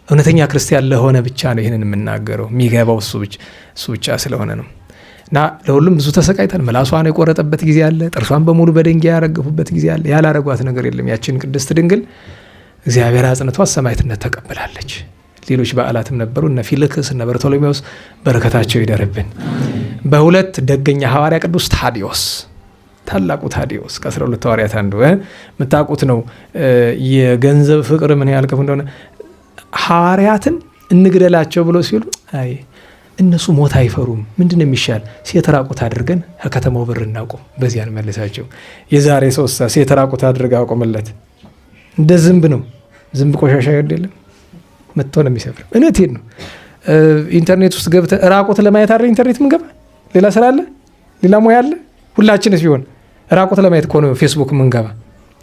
እውነተኛ ክርስቲያን ለሆነ ብቻ ነው ይህንን የምናገረው። የሚገባው እሱ ብቻ ስለሆነ ነው። እና ለሁሉም ብዙ ተሰቃይተን ምላሷን የቆረጠበት ጊዜ አለ። ጥርሷን በሙሉ በድንጋይ ያረገፉበት ጊዜ አለ። ያላረጓት ነገር የለም። ያችን ቅድስት ድንግል እግዚአብሔር አጽንቷት ሰማዕትነት ተቀብላለች። ሌሎች በዓላትም ነበሩ። እነ ፊልክስ እነ በርቶሎሜዎስ በረከታቸው ይደርብን። በሁለት ደገኛ ሐዋርያ ቅዱስ ታዲዮስ፣ ታላቁ ታዲዮስ ከ12 ሐዋርያት አንዱ የምታውቁት ነው። የገንዘብ ፍቅር ምን ያህል ክፉ እንደሆነ ሐዋርያትን እንግደላቸው ብሎ ሲሉ አይ እነሱ ሞት አይፈሩም፣ ምንድን ነው የሚሻል ሴት ራቁት አድርገን ከከተማው በር እናቆም፣ በዚያ እንመልሳቸው። የዛሬ 3 ሴት ራቁት አድርጋ አቆመለት። እንደ ዝንብ ነው። ዝንብ ቆሻሻ አይደለም መጥቶ ነው የሚሰፍር። እውነቴን ነው። ኢንተርኔት ውስጥ ገብተህ ራቁት ለማየት አይደል ኢንተርኔት ምን ገባ? ሌላ ስራ አለ? ሌላ ሙያ አለ? ሁላችንስ ቢሆን ራቁት ለማየት እኮ ነው ፌስቡክ ምን ገባ?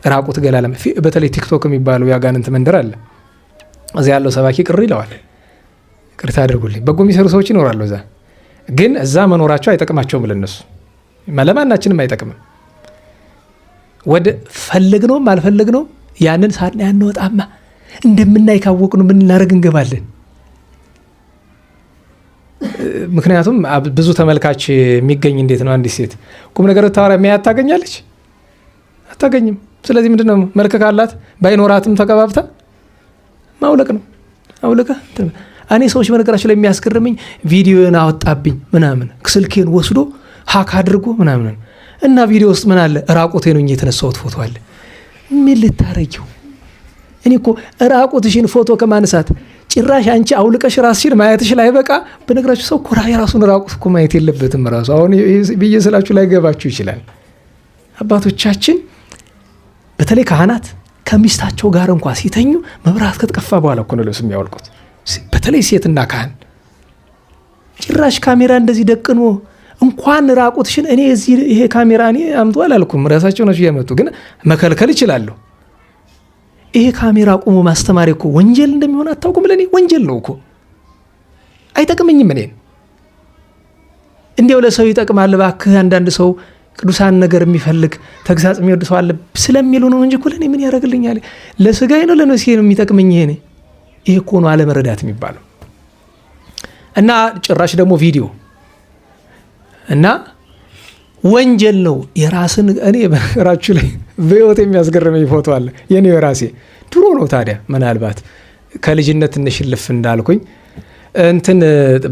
ራቁት ገላ ለማየት። በተለይ ቲክቶክ የሚባለው ያጋንንት መንደር አለ። እዚያ ያለው ሰባኪ ቅር ይለዋል። ቅርታ አድርጉልኝ። በጎ የሚሰሩ ሰዎች ይኖራሉ እዛ፣ ግን እዛ መኖራቸው አይጠቅማቸውም። ለነሱ ለማናችንም አይጠቅምም። ወደ ፈለግነውም አልፈለግነውም ያንን ሳና ያንወጣማ እንደምናይ ካወቅነው ምን እናደርግ እንገባለን። ምክንያቱም ብዙ ተመልካች የሚገኝ እንዴት ነው? አንዲት ሴት ቁም ነገር ታወራ የሚያያት ታገኛለች? አታገኝም። ስለዚህ ምንድነው መልክ ካላት ባይኖራትም ተቀባብታ ማውለቅ ነው። አውለቃ እኔ ሰዎች በነገራችን ላይ የሚያስገርመኝ ቪዲዮን አወጣብኝ ምናምን ስልኬን ወስዶ ሀክ አድርጎ ምናምን እና ቪዲዮ ውስጥ ምን አለ? ራቁቴን ሆኜ የተነሳሁት ፎቶ አለ። ምን ልታረጊው? እኔ እኮ ራቁትሽን ፎቶ ከማንሳት ጭራሽ አንቺ አውልቀሽ ራስሽን ማየትሽ ላይ በቃ። በነገራችሁ ሰው ኮራ የራሱን ራቁት እኮ ማየት የለበትም። ራሱ አሁን ብዬ ስላችሁ ላይ ገባችሁ ይችላል። አባቶቻችን በተለይ ካህናት ከሚስታቸው ጋር እንኳን ሲተኙ መብራት ከተጠፋ በኋላ እኮ ነው ልብስ የሚያወልቁት። በተለይ ሴትና ካህን ጭራሽ ካሜራ እንደዚህ ደቅኖ እንኳን ራቁትሽን እኔ እዚህ ይሄ ካሜራ እኔ አምጡ አላልኩም፣ ራሳቸው ነው ያመጡ፣ ግን መከልከል ይችላል። ይሄ ካሜራ ቆሞ ማስተማር እኮ ወንጀል እንደሚሆን አታውቁም? ለኔ ወንጀል ነው እኮ አይጠቅመኝም። እኔን እንዲያው ለሰው ይጠቅማል እባክህ። አንዳንድ ሰው ቅዱሳን ነገር የሚፈልግ ተግሳጽ የሚወድ ሰው አለ ስለሚሉ ነው እንጂ እኮ ለኔ ምን ያደርግልኛል? ለስጋዬ ነው ለነፍሴ ነው የሚጠቅመኝ። ይሄ እኮ ነው አለመረዳት የሚባለው። እና ጭራሽ ደግሞ ቪዲዮ እና ወንጀል ነው የራስን። እኔ በራችሁ ላይ በህይወት የሚያስገርመኝ ፎቶ አለ የኔ የራሴ ድሮ ነው። ታዲያ ምናልባት ከልጅነት ትንሽ ልፍ እንዳልኩኝ እንትን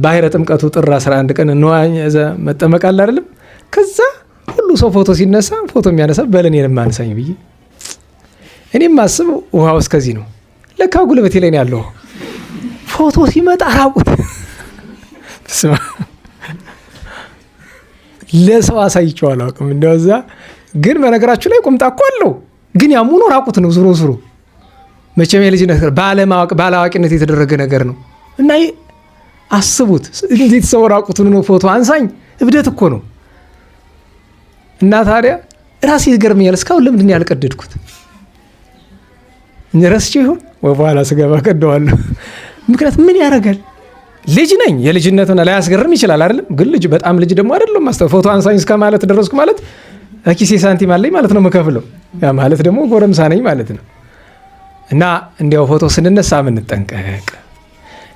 ባህረ ጥምቀቱ ጥር 11 ቀን ነዋኝ እዛ መጠመቅ አለ አይደለም። ከዛ ሁሉ ሰው ፎቶ ሲነሳ ፎቶ የሚያነሳ በለን የማንሳኝ ብዬ እኔም ማስበው ውሃው እስከዚህ ነው። ለካ ጉልበቴ ላይ ነው ያለው። ፎቶ ሲመጣ ራቁት ስማ ለሰው አሳይቼው አላውቅም። እንደዛ ግን በነገራችሁ ላይ ቁምጣ እኮ አለው፣ ግን ያሙኑ ራቁት ነው። ዙሮ ዙሮ መቼም የልጅነት ባለማወቅ ባላዋቂነት የተደረገ ነገር ነው። እና አስቡት እንዴት ሰው ራቁቱን ነው ፎቶ አንሳኝ። እብደት እኮ ነው። እና ታዲያ ራሴ ይገርመኛል። እስካሁን ለምንድን ነው ያልቀደድኩት? ረስቼ ይሆን ወይ በኋላ ስገባ ቀደዋለሁ። ምክንያት ምን ያደርጋል? ልጅ ነኝ። የልጅነቱን ላይ ያስገርም ይችላል አይደለም። ግን ልጅ በጣም ልጅ ደግሞ አይደለም። ፎቶ አንሳኝ እስከ ማለት ደረስኩ ማለት ኪሴ ሳንቲም አለኝ ማለት ነው መከፍለው። ያ ማለት ደግሞ ጎረምሳ ነኝ ማለት ነው። እና እንዲያው ፎቶ ስንነሳ ምን እንጠንቀቅ።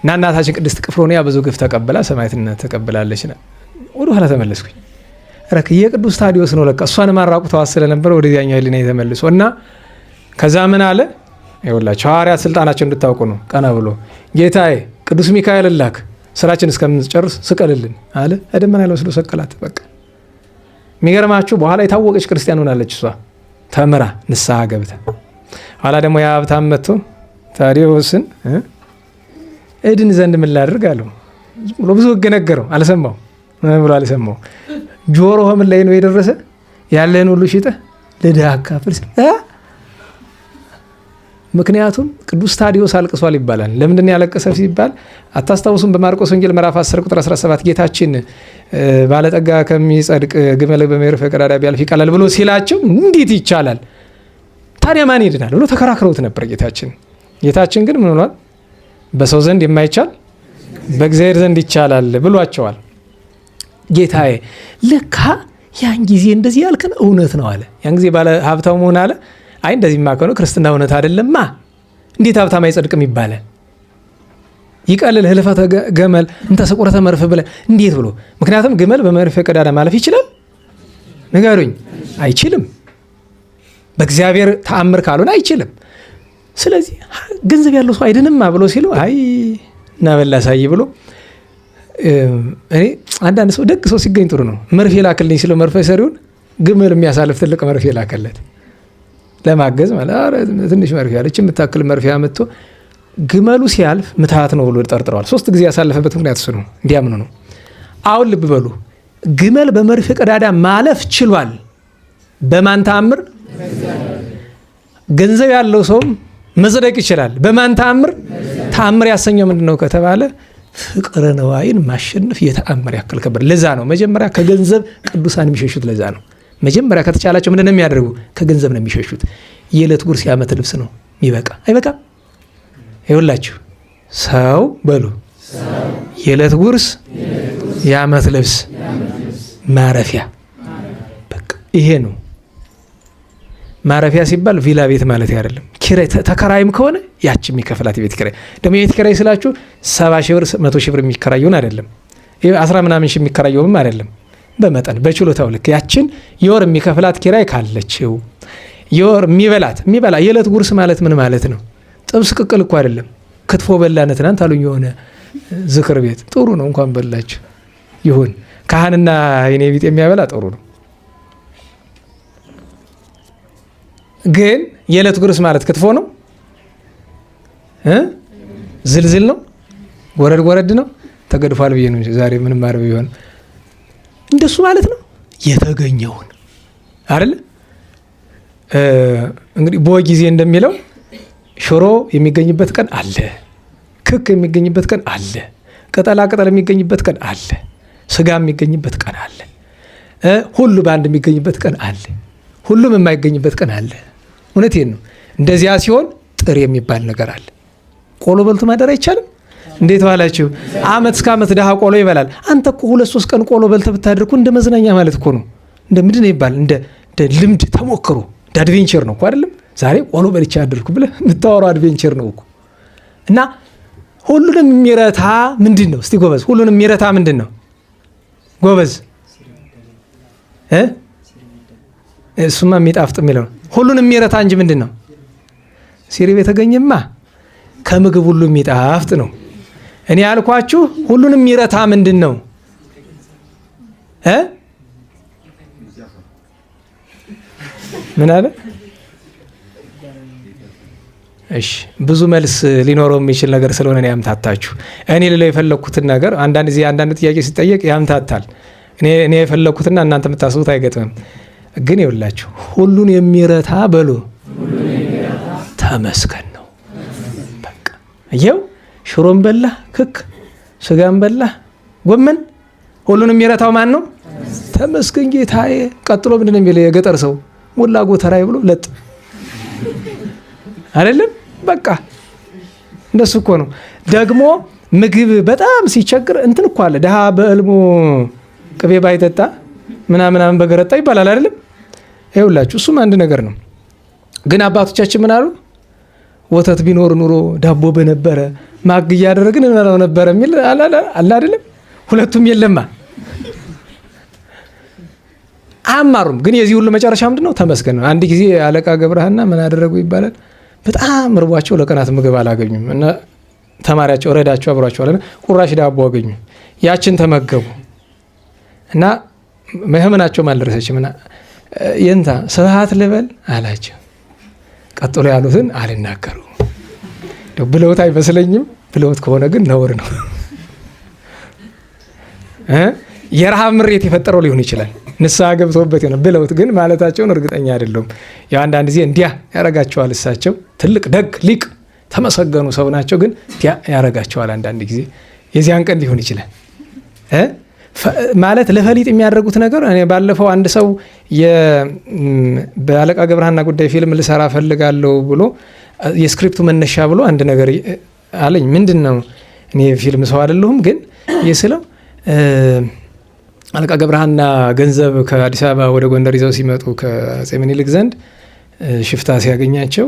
እና እናታችን ቅድስት ቅፍሮንያ ብዙ ግፍ ተቀብላ ሰማዕትነት ተቀብላለች። ወደ ኋላ ተመለስኩኝ። ረክ የቅዱስ ታዲዮስ ነው ለካ እሷን ማራቁተዋ ስለነበረ ወደዚያኛው ህሊና የተመልሶ እና ከዛ ምን አለ ይኸውላችሁ ሐዋርያት ስልጣናቸው እንድታውቁ ነው። ቀና ብሎ ጌታዬ ቅዱስ ሚካኤል ላክ ስራችን እስከምንጨርስ ስቀልልን አለ። ደመና ላይ ወስዶ ሰቀላት። በቃ የሚገርማችሁ በኋላ የታወቀች ክርስቲያን ሆናለች። እሷ ተምራ ንስሐ ገብታ ኋላ ደግሞ ያ ሀብታም መጥቶ ታዲዮስን እድን ዘንድ ምን ላድርግ አለው ብሎ ብዙ ህግ ነገረው። አልሰማው ብሎ አልሰማው። ጆሮ ምን ላይ ነው የደረሰ? ያለህን ሁሉ ሽጠህ ለድሃ አካፍል። ምክንያቱም ቅዱስ ታዲዮስ አልቅሷል ይባላል። ለምንድን ያለቀሰ ሲባል አታስታውሱም? በማርቆስ ወንጌል ምዕራፍ 10 ቁጥር 17 ጌታችን ባለጠጋ ከሚጸድቅ ግመል በመርፌ ቀዳዳ ቢያልፍ ይቀላል ብሎ ሲላቸው እንዴት ይቻላል ታዲያ ማን ይድናል ብሎ ተከራክረውት ነበር ጌታችን። ጌታችን ግን ምን ሆኗል? በሰው ዘንድ የማይቻል በእግዚአብሔር ዘንድ ይቻላል ብሏቸዋል። ጌታዬ ለካ ያን ጊዜ እንደዚህ ያልከን እውነት ነው አለ። ያን ጊዜ ባለ ሀብታው መሆን አለ አይ እንደዚህማ ከሆነ ክርስትና እውነት አይደለማ፣ እንዴት ሀብታም አይጸድቅም ይባላል? ይቀልል ህልፈተ ገመል እንተ ሰቁረተ መርፌ ብለ እንዴት ብሎ? ምክንያቱም ግመል በመርፌ ቀዳዳ ማለፍ ይችላል? ንገሩኝ። አይችልም። በእግዚአብሔር ተአምር ካልሆነ አይችልም። ስለዚህ ገንዘብ ያለው ሰው አይድንማ ብሎ ሲሉ አይ እናበላ ሳይ ብሎ እኔ አንዳንድ ሰው ደግ ሰው ሲገኝ ጥሩ ነው። መርፌ ላክልኝ ሲለው መርፌ ሰሪውን ግመል የሚያሳልፍ ትልቅ መርፌ ላከለት ለማገዝ ማለት ትንሽ መርፌ አለች የምታክል መርፌ አመጥቶ ግመሉ ሲያልፍ ምትሃት ነው ብሎ ጠርጥረዋል። 3 ጊዜ ያሳለፈበት ምክንያት እሱ ነው፣ እንዲያምኑ ነው። አሁን ልብ በሉ፣ ግመል በመርፌ ቀዳዳ ማለፍ ችሏል። በማን ተአምር? ገንዘብ ያለው ሰውም መጽደቅ ይችላል። በማን ተአምር? ተአምር ያሰኘው ምንድን ነው ከተባለ ፍቅረ ነዋይን ማሸነፍ የተአምር ያክል ከበደ። ለዛ ነው መጀመሪያ ከገንዘብ ቅዱሳን የሚሸሹት። ለዛ ነው መጀመሪያ ከተቻላቸው ምንድን ነው የሚያደርጉ? ከገንዘብ ነው የሚሸሹት። የዕለት ጉርስ የዓመት ልብስ ነው የሚበቃ አይበቃም? ይኸውላችሁ ሰው በሉ የዕለት ጉርስ የዓመት ልብስ ማረፊያ፣ በቃ ይሄ ነው። ማረፊያ ሲባል ቪላ ቤት ማለት አይደለም። ኪራይ ተከራይም ከሆነ ያቺ የሚከፍላት የቤት ኪራይ ደግሞ የቤት ኪራይ ስላችሁ 70 ሺህ ብር 100 ሺህ ብር የሚከራየውን አይደለም፣ 10 ምናምን ሺህ የሚከራየውም አይደለም። በመጠን በችሎታው ልክ ያችን የወር የሚከፍላት ኪራይ ካለችው የወር የሚበላ የዕለት ጉርስ ማለት ምን ማለት ነው? ጥብስ ቅቅል እኮ አይደለም። ክትፎ በላን ትናንት አሉኝ የሆነ ዝክር ቤት። ጥሩ ነው እንኳን በላችሁ ይሁን። ካህንና የኔ ቢጤ የሚያበላ ጥሩ ነው። ግን የዕለት ጉርስ ማለት ክትፎ ነው? ዝልዝል ነው? ጎረድ ነው? ተገድፏል ብዬ ነው ዛሬ ምንም ማረብ ቢሆን እንደሱ ማለት ነው። የተገኘውን አይደል? እንግዲህ በጊዜ እንደሚለው ሽሮ የሚገኝበት ቀን አለ፣ ክክ የሚገኝበት ቀን አለ፣ ቅጠላ ቅጠል የሚገኝበት ቀን አለ፣ ስጋ የሚገኝበት ቀን አለ፣ ሁሉ በአንድ የሚገኝበት ቀን አለ፣ ሁሉም የማይገኝበት ቀን አለ። እውነቴን ነው። እንደዚያ ሲሆን ጥሬ የሚባል ነገር አለ። ቆሎ በልቶ ማደር አይቻልም? እንዴት ዋላችሁ? አመት እስከ አመት ድሃ ቆሎ ይበላል። አንተ እኮ 2-3 ቀን ቆሎ በልተ ብታደርኩ እንደ መዝናኛ ማለት እኮ ነው። እንደ ምንድን ነው ይባል? እንደ ልምድ ተሞክሮ እንደ አድቬንቸር ነው እኮ አይደለም? ዛሬ ቆሎ በልቻ አደርኩ ብለህ የምታወራው አድቬንቸር ነው እኮ። እና ሁሉንም የሚረታ ምንድን ነው? እስቲ ጎበዝ፣ ሁሉንም የሚረታ ምንድን ነው? ጎበዝ እሱማ የሚጣፍጥ የሚለው ሁሉንም የሚረታ እንጂ ምንድን ነው? ሲሪብ የተገኘማ ከምግብ ሁሉ የሚጣፍጥ ነው። እኔ ያልኳችሁ ሁሉንም የሚረታ ምንድን ነው? ምን አለ? እሺ ብዙ መልስ ሊኖረው የሚችል ነገር ስለሆነ ነው ያምታታችሁ። እኔ ልለው የፈለኩትን ነገር አንዳንድ ጊዜ አንዳንድ ጥያቄ ሲጠየቅ ያምታታል። እኔ የፈለኩትና እናንተ የምታስቡት አይገጥምም። ግን ይኸውላችሁ ሁሉን የሚረታ በሉ ተመስገን ነው። በቃ ይኸው ሽሮም በላ ክክ ስጋም በላ ጎመን ሁሉን የሚረታው ማን ነው? ተመስገን ጌታዬ። ቀጥሎ ምንድን ነው የሚለው የገጠር ሰው? ሞላ ጎተራይ ብሎ ለጥ አይደለም? በቃ እንደሱ እኮ ነው። ደግሞ ምግብ በጣም ሲቸግር እንትን እኮ አለ። ድሃ በእልሙ ቅቤ ባይጠጣ ምናምን በገረጣ ይባላል አይደለም? ይኸውላችሁ እሱም አንድ ነገር ነው። ግን አባቶቻችን ምን አሉ? ወተት ቢኖር ኑሮ ዳቦ በነበረ ማግ እያደረግን እንበላው ነበር የሚል አለ አይደለም? ሁለቱም የለማ አማሩም። ግን የዚህ ሁሉ መጨረሻ ምንድነው? ተመስገን ነው። አንድ ጊዜ አለቃ ገብረሃና ምን አደረጉ ይባላል? በጣም ርቧቸው ለቀናት ምግብ አላገኙም እና ተማሪያቸው ረዳቸው አብሯቸው አለና ቁራሽ ዳቦ አገኙ። ያችን ተመገቡ እና መህመናቸው አልደረሰችም እና የንታ ስብሐት ልበል አላቸው። ቀጥሎ ያሉትን አልናገሩ ብለውት አይመስለኝም። ብለውት ከሆነ ግን ነውር ነው። የረሃብ ምሬት የፈጠረው ሊሆን ይችላል። ንስሐ ገብተውበት ይሆናል። ብለውት ግን ማለታቸውን እርግጠኛ አይደለሁም። ያው አንዳንድ ጊዜ እንዲያ ያረጋቸዋል። እሳቸው ትልቅ ደግ ሊቅ ተመሰገኑ ሰው ናቸው። ግን እንዲያ ያረጋቸዋል አንዳንድ ጊዜ። የዚያን ቀን ሊሆን ይችላል ማለት ለፈሊጥ የሚያደርጉት ነገር። እኔ ባለፈው አንድ ሰው በአለቃ ገብረሃና ጉዳይ ፊልም ልሰራ ፈልጋለሁ ብሎ የስክሪፕቱ መነሻ ብሎ አንድ ነገር አለኝ። ምንድን ነው እኔ ፊልም ሰው አይደለሁም፣ ግን የስለው አለቃ ገብረሃና ገንዘብ ከአዲስ አበባ ወደ ጎንደር ይዘው ሲመጡ ከአፄ ምኒልክ ዘንድ ሽፍታ ሲያገኛቸው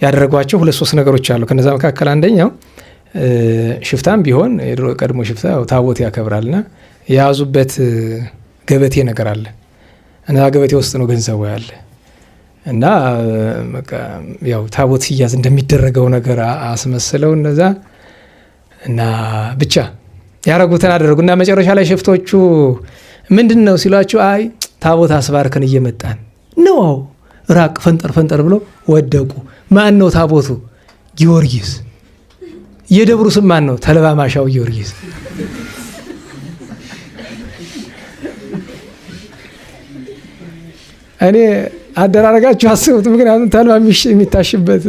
ያደረጓቸው 2-3 ነገሮች አሉ። ከነዛ መካከል አንደኛው ሽፍታም ቢሆን የድሮ ቀድሞ ሽፍታ ታቦት ያከብራልና የያዙበት ገበቴ ነገር አለ እና ገበቴ ውስጥ ነው ገንዘቡ ያለ እና በቃ ያው ታቦት ሲያዝ እንደሚደረገው ነገር አስመስለው እነዛ እና ብቻ ያረጉትን አደረጉና መጨረሻ ላይ ሽፍቶቹ ምንድነው ሲሏቸው አይ ታቦት አስባርከን እየመጣን ነው ራቅ ፈንጠር ብለው ወደቁ። ማን ነው ታቦቱ? ጊዮርጊስ። የደብሩ ስም ማን ነው? ተልባ ማሻው ጊዮርጊስ። እኔ አደራረጋችሁ አስቡት። ምክንያቱም ተልባ የሚታሽበት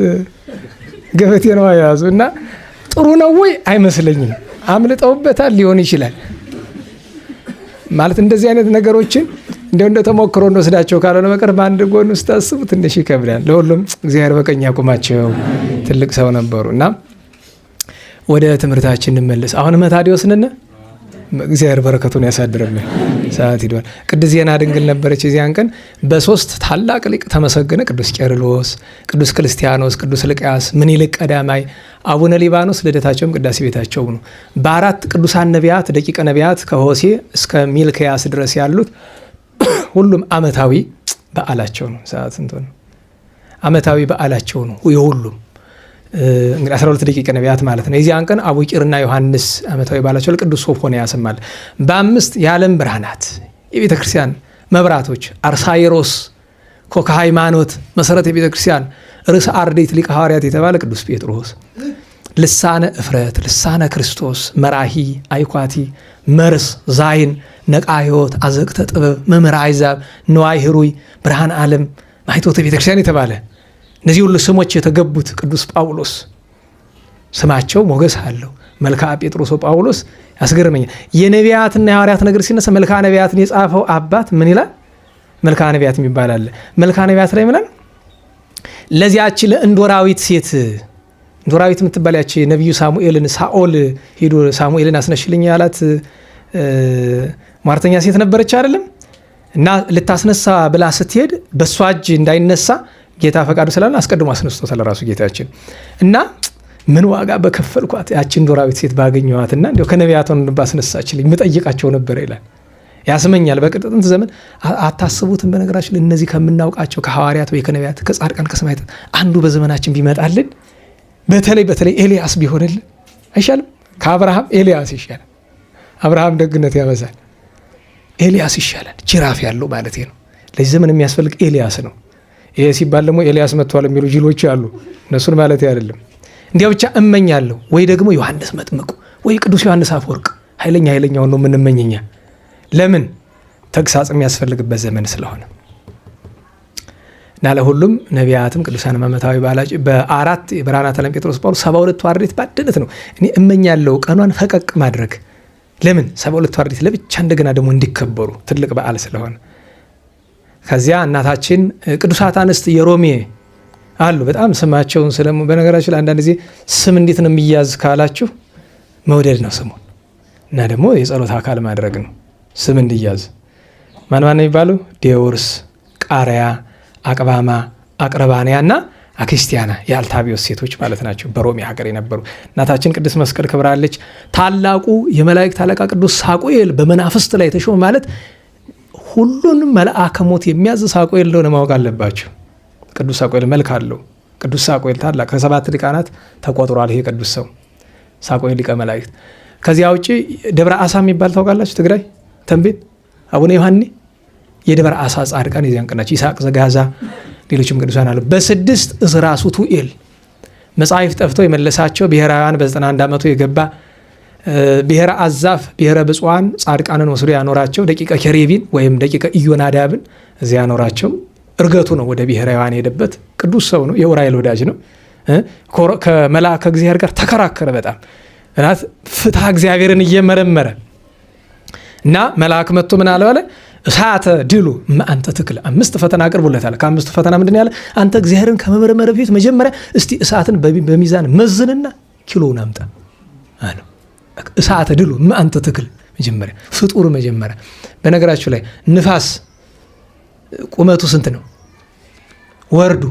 ገበቴ ነው ያዙ እና ጥሩ ነው ወይ አይመስለኝም። አምልጠውበታል ሊሆን ይችላል ማለት እንደዚህ አይነት ነገሮችን እንደ ተሞክሮ እንወስዳቸው ካልሆነ በቀር በአንድ ጎን ውስጥ አስቡ ትንሽ ይከብዳል። ለሁሉም እግዚአብሔር በቀኝ ያቁማቸው። ትልቅ ሰው ነበሩ እና ወደ ትምህርታችን እንመለስ። አሁን መታዲዮስ ነን። እግዚአብሔር በረከቱን ያሳድርልን። ሰዓት ሄዷል። ቅድስት ዜና ድንግል ነበረች የዚያን ቀን በ3 ታላቅ ሊቅ ተመሰገነ። ቅዱስ ቄርሎስ፣ ቅዱስ ክርስቲያኖስ፣ ቅዱስ ልቅያስ፣ ምኒልክ ቀዳማይ፣ አቡነ ሊባኖስ ልደታቸውም ቅዳሴ ቤታቸው ነው። በ4 ቅዱሳን ነቢያት ደቂቀ ነቢያት ከሆሴ እስከ ሚልክያስ ድረስ ያሉት ሁሉም ዓመታዊ በዓላቸው ነው። ሰዓት እንትን ዓመታዊ በዓላቸው ነው የሁሉም እንግዲህ 12 ደቂቀ ነቢያት ማለት ነው። የዚያን ቀን አቡቂርና ዮሐንስ ዓመታዊ በዓላቸው ለቅዱስ ሶፎንያስ ማለት በ5 የዓለም ብርሃናት የቤተ ክርስቲያን መብራቶች አርሳይሮስ ኮከ ሃይማኖት መሰረት የቤተ ክርስቲያን ርዕሰ አርድእት ሊቀ ሐዋርያት የተባለ ቅዱስ ጴጥሮስ ልሳነ እፍረት ልሳነ ክርስቶስ መራሂ አይኳቲ መርስ ዛይን ነቃ ሕይወት አዘቅተ ጥበብ መምህር አይዛብ ነዋይ ህሩይ ብርሃን ዓለም ማይቶተ ቤተ ክርስቲያን የተባለ እነዚህ ሁሉ ስሞች የተገቡት ቅዱስ ጳውሎስ ስማቸው ሞገስ አለው። መልክዓ ጴጥሮስ ጳውሎስ ያስገርመኛል። የነቢያትና የሐዋርያት ነገር ሲነሳ መልክዓ ነቢያትን የጻፈው አባት ምን ይላል? መልክዓ ነቢያት የሚባል አለ። መልክዓ ነቢያት ላይ ምን ለዚያች ለእንዶራዊት ሴት እንዶራዊት የምትባል ያቺ ነቢዩ ሳሙኤልን ሳኦል ሄዶ ሳሙኤልን አስነሽልኝ ያላት ሟርተኛ ሴት ነበረች አይደለም? እና ልታስነሳ ብላ ስትሄድ በሷ እጅ እንዳይነሳ ጌታ ፈቃዱ ስላለ አስቀድሞ አስነስቶታል ራሱ ጌታችን። እና ምን ዋጋ በከፈልኳት ያቺን ዶራዊት ሴት ባገኘዋትና እንዴው ከነቢያት ሆነ ባስነሳችልኝ ምጠይቃቸው ነበር ይላል። ያስመኛል። በጥንት ዘመን አታስቡትም። በነገራችን እነዚህ ከምናውቃቸው ከሐዋርያት ወይ ከነቢያት ከጻድቃን ከሰማዕታት አንዱ በዘመናችን ቢመጣልን በተለይ ኤልያስ ቢሆንልን አይሻልም? ከአብርሃም ኤልያስ ይሻላል። አብርሃም ደግነት ያበዛል፣ ኤልያስ ይሻላል። ጅራፍ ያለው ማለት ነው። ለዚህ ዘመን የሚያስፈልግ ኤልያስ ነው። ይሄ ሲባል ደግሞ ኤልያስ መጥቷል የሚሉ ጅሎች አሉ። እነሱን ማለት አይደለም። እንዲያው ብቻ እመኛለሁ ወይ ደግሞ ዮሐንስ መጥምቁ ወይ ቅዱስ ዮሐንስ አፈወርቅ ኃይለኛውን ነው የምንመኘኛ። ለምን? ተግሳጽ የሚያስፈልግበት ዘመን ስለሆነ እና ለሁሉም ነቢያትም ቅዱሳን ዓመታዊ በዓላቸው በ4 የብርሃናት ዓለም ጴጥሮስ ጳውሎስ 72 አርድእት ባደለት ነው። እኔ እመኛለሁ ቀኗን ፈቀቅ ማድረግ። ለምን? 72 አርድእት ለብቻ እንደገና ደግሞ እንዲከበሩ ትልቅ በዓል ስለሆነ። ከዚያ እናታችን ቅዱሳት አንስት የሮሜ አሉ። በጣም ስማቸውን በነገራችን ላይ አንዳንድ ጊዜ ስም እንዴት ነው የሚያዝ ካላችሁ መውደድ ነው ስሙን እና ደግሞ የጸሎት አካል ማድረግ ነው ስም እንዲያዝ። ማን የሚባሉ ዴዎርስ፣ ቃሪያ፣ አቅባማ፣ አቅረባንያ እና አክስቲያና የአልታቢዮስ ሴቶች ማለት ናቸው። በሮሜ ሀገር የነበሩ እናታችን ቅድስት መስቀል ክብራለች። ታላቁ የመላእክት አለቃ ቅዱስ ሳቁኤል በመናፍስት ላይ ተሾመ ማለት ሁሉንም መልአከ ሞት የሚያዝ ሳቁኤል እንደሆነ ማወቅ አለባቸው። ቅዱስ ሳቁኤል መልክ አለው። ቅዱስ ሳቁኤል ታላቅ ከ7 ሊቃናት ተቆጥሯል። ይሄ ቅዱስ ሰው ሳቁኤል ሊቀ መላእክት። ከዚያ ውጪ ደብረ አሳ የሚባል ታውቃላችሁ? ትግራይ ተንቤን አቡነ ዮሐኒ የደብረ አሳ ጻድቃን የዚያን ቀናቸው። ይስሐቅ ዘጋዛ ሌሎችም ቅዱሳን አሉ። በ6 እዝራ ሱቱኤል መጽሐፍ ጠፍቶ የመለሳቸው ብሔራውያን በ91 ዓመቱ የገባ ብሔረ አዛፍ ብሔረ ብፁዓን ጻድቃንን ወስዶ ያኖራቸው ደቂቀ ኬሬቢን ወይም ደቂቀ ኢዮናዳብን እዚያ ያኖራቸው። እርገቱ ነው ወደ ብሔራውያን የሄደበት ቅዱስ ሰው ነው። የኡራኤል ወዳጅ ነው። ከመልአከ እግዚአብሔር ጋር ተከራከረ በጣም እናት ፍትሐ እግዚአብሔርን እየመረመረ እና መልአክ መጥቶ ምን አለ አለ እሳተ ድሉ አንተ ትክል 5 ፈተና አቅርቦለታል። ከ5 ፈተና ምንድን ያለ አንተ እግዚአብሔርን ከመመረመር በፊት መጀመሪያ እስቲ እሳትን በሚዛን መዝንና ኪሎውን አምጣ አለ። እሳተ ድሉ አንተ ትክል መጀመሪያ ፍጡር መጀመሪያ። በነገራችሁ ላይ ንፋስ ቁመቱ ስንት ነው? ወርዱ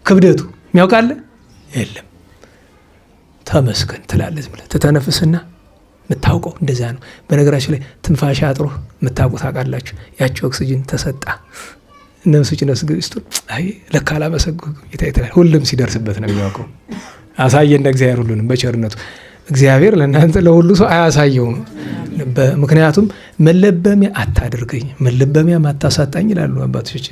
ክብደቱ የሚያውቃለ የለም። ተመስገን ትላለህ ዝም ብለህ ትተነፍስና የምታውቀው እንደዛ ነው። በነገራችሁ ላይ ትንፋሽ አጥሮ የምታውቁት ታውቃላችሁ። ያቺ ኦክሲጅን ተሰጣ ነፍስ ጭነስ ግስቱ አይ ለካ አላመሰግኩም ይታይታል። ሁሉም ሲደርስበት ነው የሚያውቀው። አሳየ እንደ እግዚአብሔር ሁሉንም በቸርነቱ እግዚአብሔር ለእናንተ ለሁሉ ሰው አያሳየውም። ምክንያቱም መለበሚያ አታድርገኝ መለበሚያ ማታሳጣኝ ይላሉ አባቶች።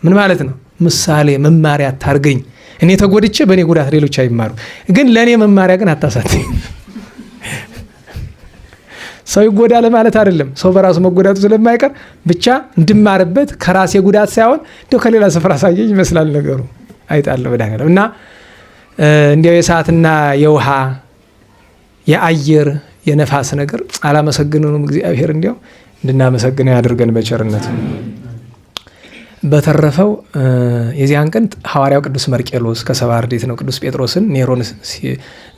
ምን ማለት ነው? ምሳሌ መማሪያ አታርገኝ። እኔ ተጎድቼ በእኔ ጉዳት ሌሎች አይማሩ፣ ግን ለእኔ መማሪያ ግን አታሳጣኝ። ሰው ይጎዳል ማለት አይደለም። ሰው በራሱ መጎዳቱ ስለማይቀር ብቻ እንድማርበት ከራሴ ጉዳት ሳይሆን እንደው ከሌላ ስፍራ ሳየኝ ይመስላል ነገሩ። አይጣለ ወዳገለም እና እንዲያው የእሳትና የውሃ የአየር የነፋስ ነገር አላመሰግነውም እግዚአብሔር እንዲያው እንድናመሰግነው ያድርገን በቸርነቱ። በተረፈው የዚያን ቀን ሐዋርያው ቅዱስ መርቄሎስ ከሰባ አርድእት ነው ቅዱስ ጴጥሮስን ኔሮን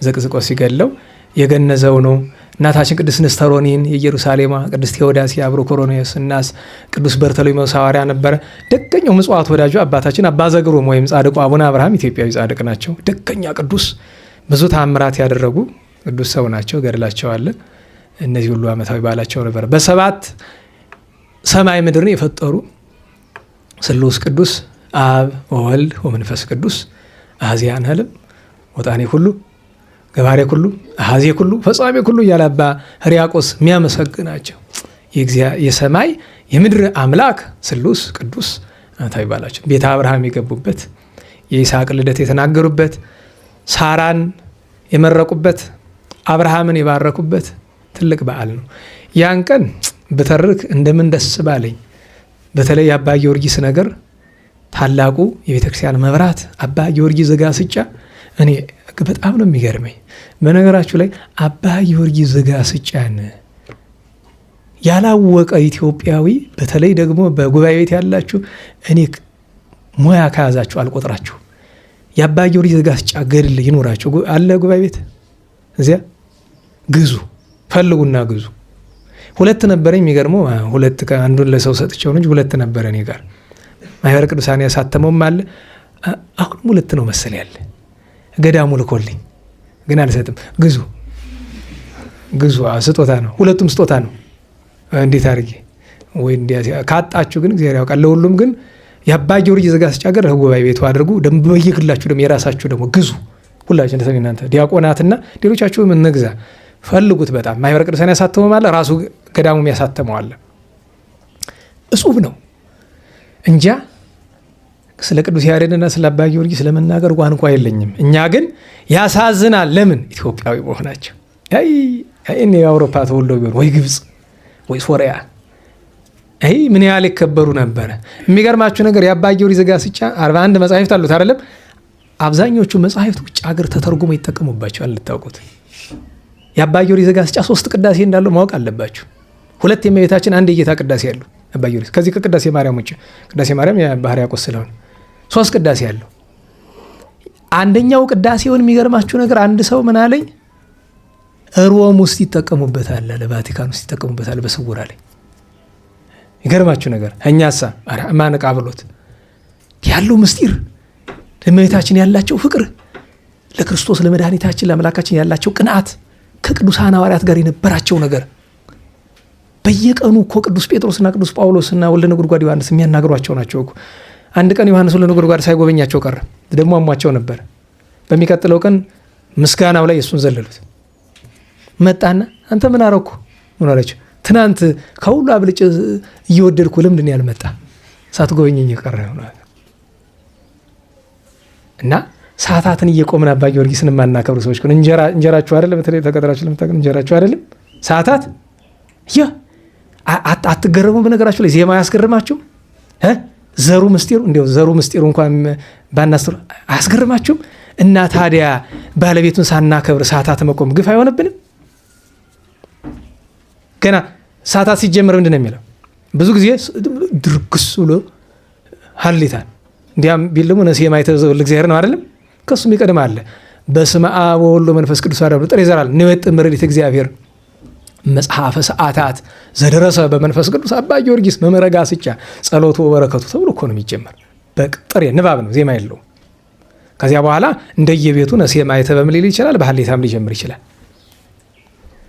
ዘቅዝቆ ሲገለው የገነዘው ነው። እናታችን ቅድስት ንስተሮኒን የኢየሩሳሌማ ቅድስት ቴዎዳስያ አብሮ ኮሮኔስ እናስ ቅዱስ በርተሎሜዎስ ሐዋርያ ነበረ። ደገኛው ምጽዋት ወዳጁ አባታችን አባ ዘግሮም ወይም ጻድቁ አቡነ አብርሃም ኢትዮጵያዊ ጻድቅ ናቸው። ደገኛ ቅዱስ ብዙ ታምራት ያደረጉ ቅዱስ ሰው ናቸው። ገድላቸው አለ። እነዚህ ሁሉ ዓመታዊ በዓላቸው ነበር። በሰባት ሰማይ ምድርን የፈጠሩ ስሉስ ቅዱስ አብ ወወልድ ወመንፈስ ቅዱስ አዚያን ዓለም ወጣኔ ሁሉ ገባሬ ሁሉ አሃዜ ሁሉ ፈጻሜ ሁሉ እያለ አባ ሕርያቆስ የሚያመሰግናቸው የሰማይ የምድር አምላክ ስሉስ ቅዱስ ዓመታዊ በዓላቸው ቤተ አብርሃም የገቡበት የይስሐቅ ልደት የተናገሩበት ሳራን የመረቁበት አብርሃምን የባረኩበት ትልቅ በዓል ነው። ያን ቀን በተርክ እንደምን ደስ ባለኝ። በተለይ የአባ ጊዮርጊስ ነገር ታላቁ የቤተክርስቲያን መብራት አባ ጊዮርጊስ ዘጋስጫ እኔ በጣም ነው የሚገርመኝ። በነገራችሁ ላይ አባ ጊዮርጊስ ዘጋስጫን ያላወቀ ኢትዮጵያዊ በተለይ ደግሞ በጉባኤ ቤት ያላችሁ እኔ ሙያ ከያዛችሁ አልቆጥራችሁ። የአባ ጊዮርጊስ ዘጋስጫ ገድል ይኖራችሁ አለ ጉባኤ ቤት እዚያ ግዙ፣ ፈልጉና ግዙ። ሁለት ነበረኝ። የሚገርመው ሁለት አንዱን ለሰው ሰጥቼው እንጂ ሁለት ነበረ እኔ ጋር ማህበረ ቅዱሳን ያሳተመውም አለ። አሁን ሁለት ነው መሰል ያለ ገዳሙ ልኮልኝ ግን አልሰጥም። ግዙ ግዙ፣ ስጦታ ነው። ሁለቱም ስጦታ ነው። እንዴት አድርጌ ወይ እንዲያ ካጣችሁ ግን እግዚአብሔር ያውቃል። ለሁሉም ግን የአባ ጊዮርጊስ ዘጋስጫ ገር ጉባኤ ቤቱ አድርጉ። ደም በየግላችሁ ደም የራሳችሁ ደግሞ ግዙ። ሁላችሁ እንደተገናንተ ዲያቆናትና ሌሎቻችሁም እንግዛ። ፈልጉት። በጣም ማህበረ ቅዱሳን ያሳተመው ማለት ራሱ ገዳሙም ያሳተመው አለ። እጹብ ነው እንጃ። ስለ ቅዱስ ያሬድና ስለ አባ ጊዮርጊስ ለመናገር ቋንቋ የለኝም። እኛ ግን ያሳዝናል። ለምን? ኢትዮጵያዊ መሆናቸው። እኔ የአውሮፓ ተወልደው ቢሆን ወይ ግብፅ ወይ ሶሪያ ምን ያህል ይከበሩ ነበረ። የሚገርማችሁ ነገር የአባ ጊዮርጊስ ዘጋስጫ 41 መጻሕፍት አሉት አይደለም? አብዛኞቹ መጻሕፍት ውጭ ሀገር ተተርጉመው ይጠቀሙባቸዋል። ልታውቁት የአባ ጊዮርጊስ ዘጋስጫ 3 ቅዳሴ እንዳለው ማወቅ አለባችሁ። 2 የእመቤታችን 1 የጌታ ቅዳሴ ያለው አባ ጊዮርጊስ። ከዚህ ከቅዳሴ ማርያም ውጭ ቅዳሴ ማርያም የአባ ሕርያቆስ ስለሆነ 3 ቅዳሴ ያለው። አንደኛው ቅዳሴውን የሚገርማችሁ ነገር አንድ ሰው ምን አለኝ፣ ሮም ውስጥ ይጠቀሙበታል፣ ለቫቲካን ውስጥ ይጠቀሙበታል በስውር አለኝ። ይገርማችሁ ነገር እኛሳ ማነቃ ብሎት ያለው ምስጢር ለእመቤታችን ያላቸው ፍቅር፣ ለክርስቶስ ለመድኃኒታችን ለአምላካችን ያላቸው ቅንዓት፣ ከቅዱሳን ሐዋርያት ጋር የነበራቸው ነገር በየቀኑ እኮ ቅዱስ ጴጥሮስና ቅዱስ ጳውሎስና ወልደ ነጎድጓድ ዮሐንስ የሚያናግሯቸው ናቸው እኮ። አንድ ቀን ዮሐንስ ወልደ ነጎድጓድ ሳይጎበኛቸው ቀረ። ደግሞ አሟቸው ነበር። በሚቀጥለው ቀን ምስጋናው ላይ እሱን ዘለሉት። መጣና አንተ ምን አረኩ? ምን አለችው? ትናንት ከሁሉ አብልጭ እየወደድኩ ለምንድን ያልመጣ ሳትጎበኘኝ ቀረ ይሆናል። እና ሰዓታትን እየቆምን አባ ጊዮርጊስን የማናከብሩ ሰዎች ግን እንጀራችሁ አይደለም። በተለይ ተቀጥራችሁ ለምታውቁ እንጀራችሁ አይደለም ሰዓታት። አትገረሙ? በነገራችሁ ላይ ዜማ ያስገርማችሁ? ዘሩ ምስጢሩ እንዲያው ዘሩ ምስጢሩ እንኳን ባናስተር አያስገርማችሁም? እና ታዲያ ባለቤቱን ሳናከብር ሰዓታት መቆም ግፍ አይሆንብንም? ገና ሰዓታት ሲጀምር ምንድን ነው የሚለው? ብዙ ጊዜ ድርግስ ብሎ ሀሌታን እንዲያም ቢል ደግሞ ነሲ የማይተዘው እግዚአብሔር ነው አይደለም? ከሱም ይቀድም አለ። በስመ አብ ወወልድ ወመንፈስ ቅዱስ አሐዱ ጥሬ ዘራል ንበጥ ምርዲት እግዚአብሔር መጽሐፈ ሰዓታት ዘደረሰ በመንፈስ ቅዱስ አባ ጊዮርጊስ መመረጋ ስጫ ጸሎቱ ወበረከቱ ተብሎ እኮ ነው የሚጀመር። በጥሬ ንባብ ነው፣ ዜማ የለውም። ከዚያ በኋላ እንደየቤቱ ነሴማ የተበም ሊል ይችላል፣ በሐሌታም ሊጀምር ይችላል።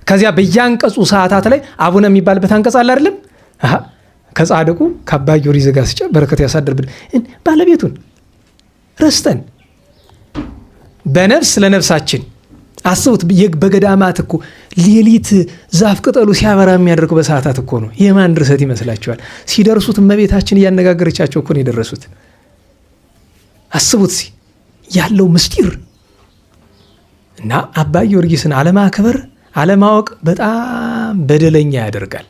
ከዚያ በያንቀጹ ሰዓታት ላይ አቡነ የሚባልበት አንቀጽ አለ አይደለም? ከጻድቁ ከአባ ጊዮርጊስ ዘጋስጫ በረከት ያሳድርብን። ባለቤቱን ረስተን በነፍስ ለነፍሳችን አስቡት። በገዳማት እኮ ሌሊት ዛፍ ቅጠሉ ሲያበራ የሚያደርጉ በሰዓታት እኮ ነው። የማን ድርሰት ይመስላችኋል? ሲደርሱት እመቤታችን እያነጋገረቻቸው እኮ ነው የደረሱት። አስቡት ያለው ምስጢር እና አባ ጊዮርጊስን አለማክበር አለማወቅ በጣም በደለኛ ያደርጋል።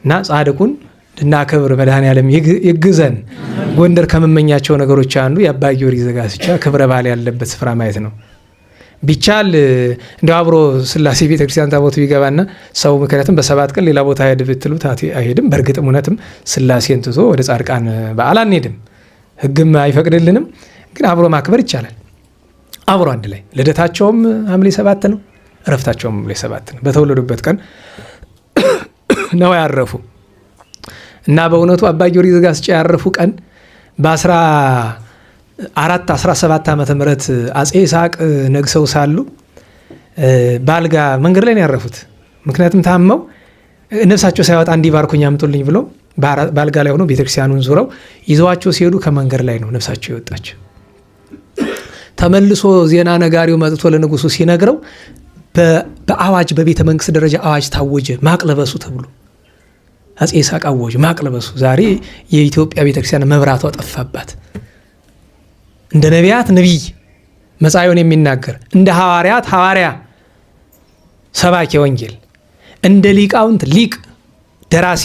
እና ጻድቁን እንድናከብር መድኃኔዓለም ይግዘን። ጎንደር ከመመኛቸው ነገሮች አንዱ የአባ ጊዮርጊስ ዘጋስጫ ክብረ በዓል ያለበት ስፍራ ማየት ነው። ቢቻል እንደ አብሮ ስላሴ ቤተክርስቲያን ታቦቱ ቢገባና ሰው ምክንያቱም በሰባት ቀን ሌላ ቦታ ሄድ ብትሉት አይሄድም። በእርግጥም እውነትም ስላሴን ትቶ ወደ ጻድቃን በዓል አንሄድም፣ ሕግም አይፈቅድልንም። ግን አብሮ ማክበር ይቻላል። አብሮ አንድ ላይ ልደታቸውም ሐምሌ 7 ነው፣ እረፍታቸውም ሐምሌ 7 ነው። በተወለዱበት ቀን ነው ያረፉ እና በእውነቱ አባ ጊዮርጊስ ዘጋስጫ ያረፉ ቀን በ1417 ዓመተ ምህረት አጼ ይስሐቅ ነግሰው ሳሉ ባልጋ መንገድ ላይ ነው ያረፉት። ምክንያቱም ታመው ነፍሳቸው ሳይወጣ እንዲባርኩኝ አምጡልኝ ብሎ ባልጋ ላይ ሆኖ ቤተክርስቲያኑን ዙረው ይዘዋቸው ሲሄዱ ከመንገድ ላይ ነው ነፍሳቸው የወጣቸው። ተመልሶ ዜና ነጋሪው መጥቶ ለንጉሱ ሲነግረው በአዋጅ በቤተ መንግስት ደረጃ አዋጅ ታወጀ፣ ማቅለበሱ ተብሎ አጼ ይስሐቅ አወጁ ማቅለበሱ። ዛሬ የኢትዮጵያ ቤተክርስቲያን መብራቷ ጠፋባት። እንደ ነቢያት ነቢይ መጻኢውን የሚናገር እንደ ሐዋርያት ሐዋርያ ሰባኪ ወንጌል፣ እንደ ሊቃውንት ሊቅ ደራሲ፣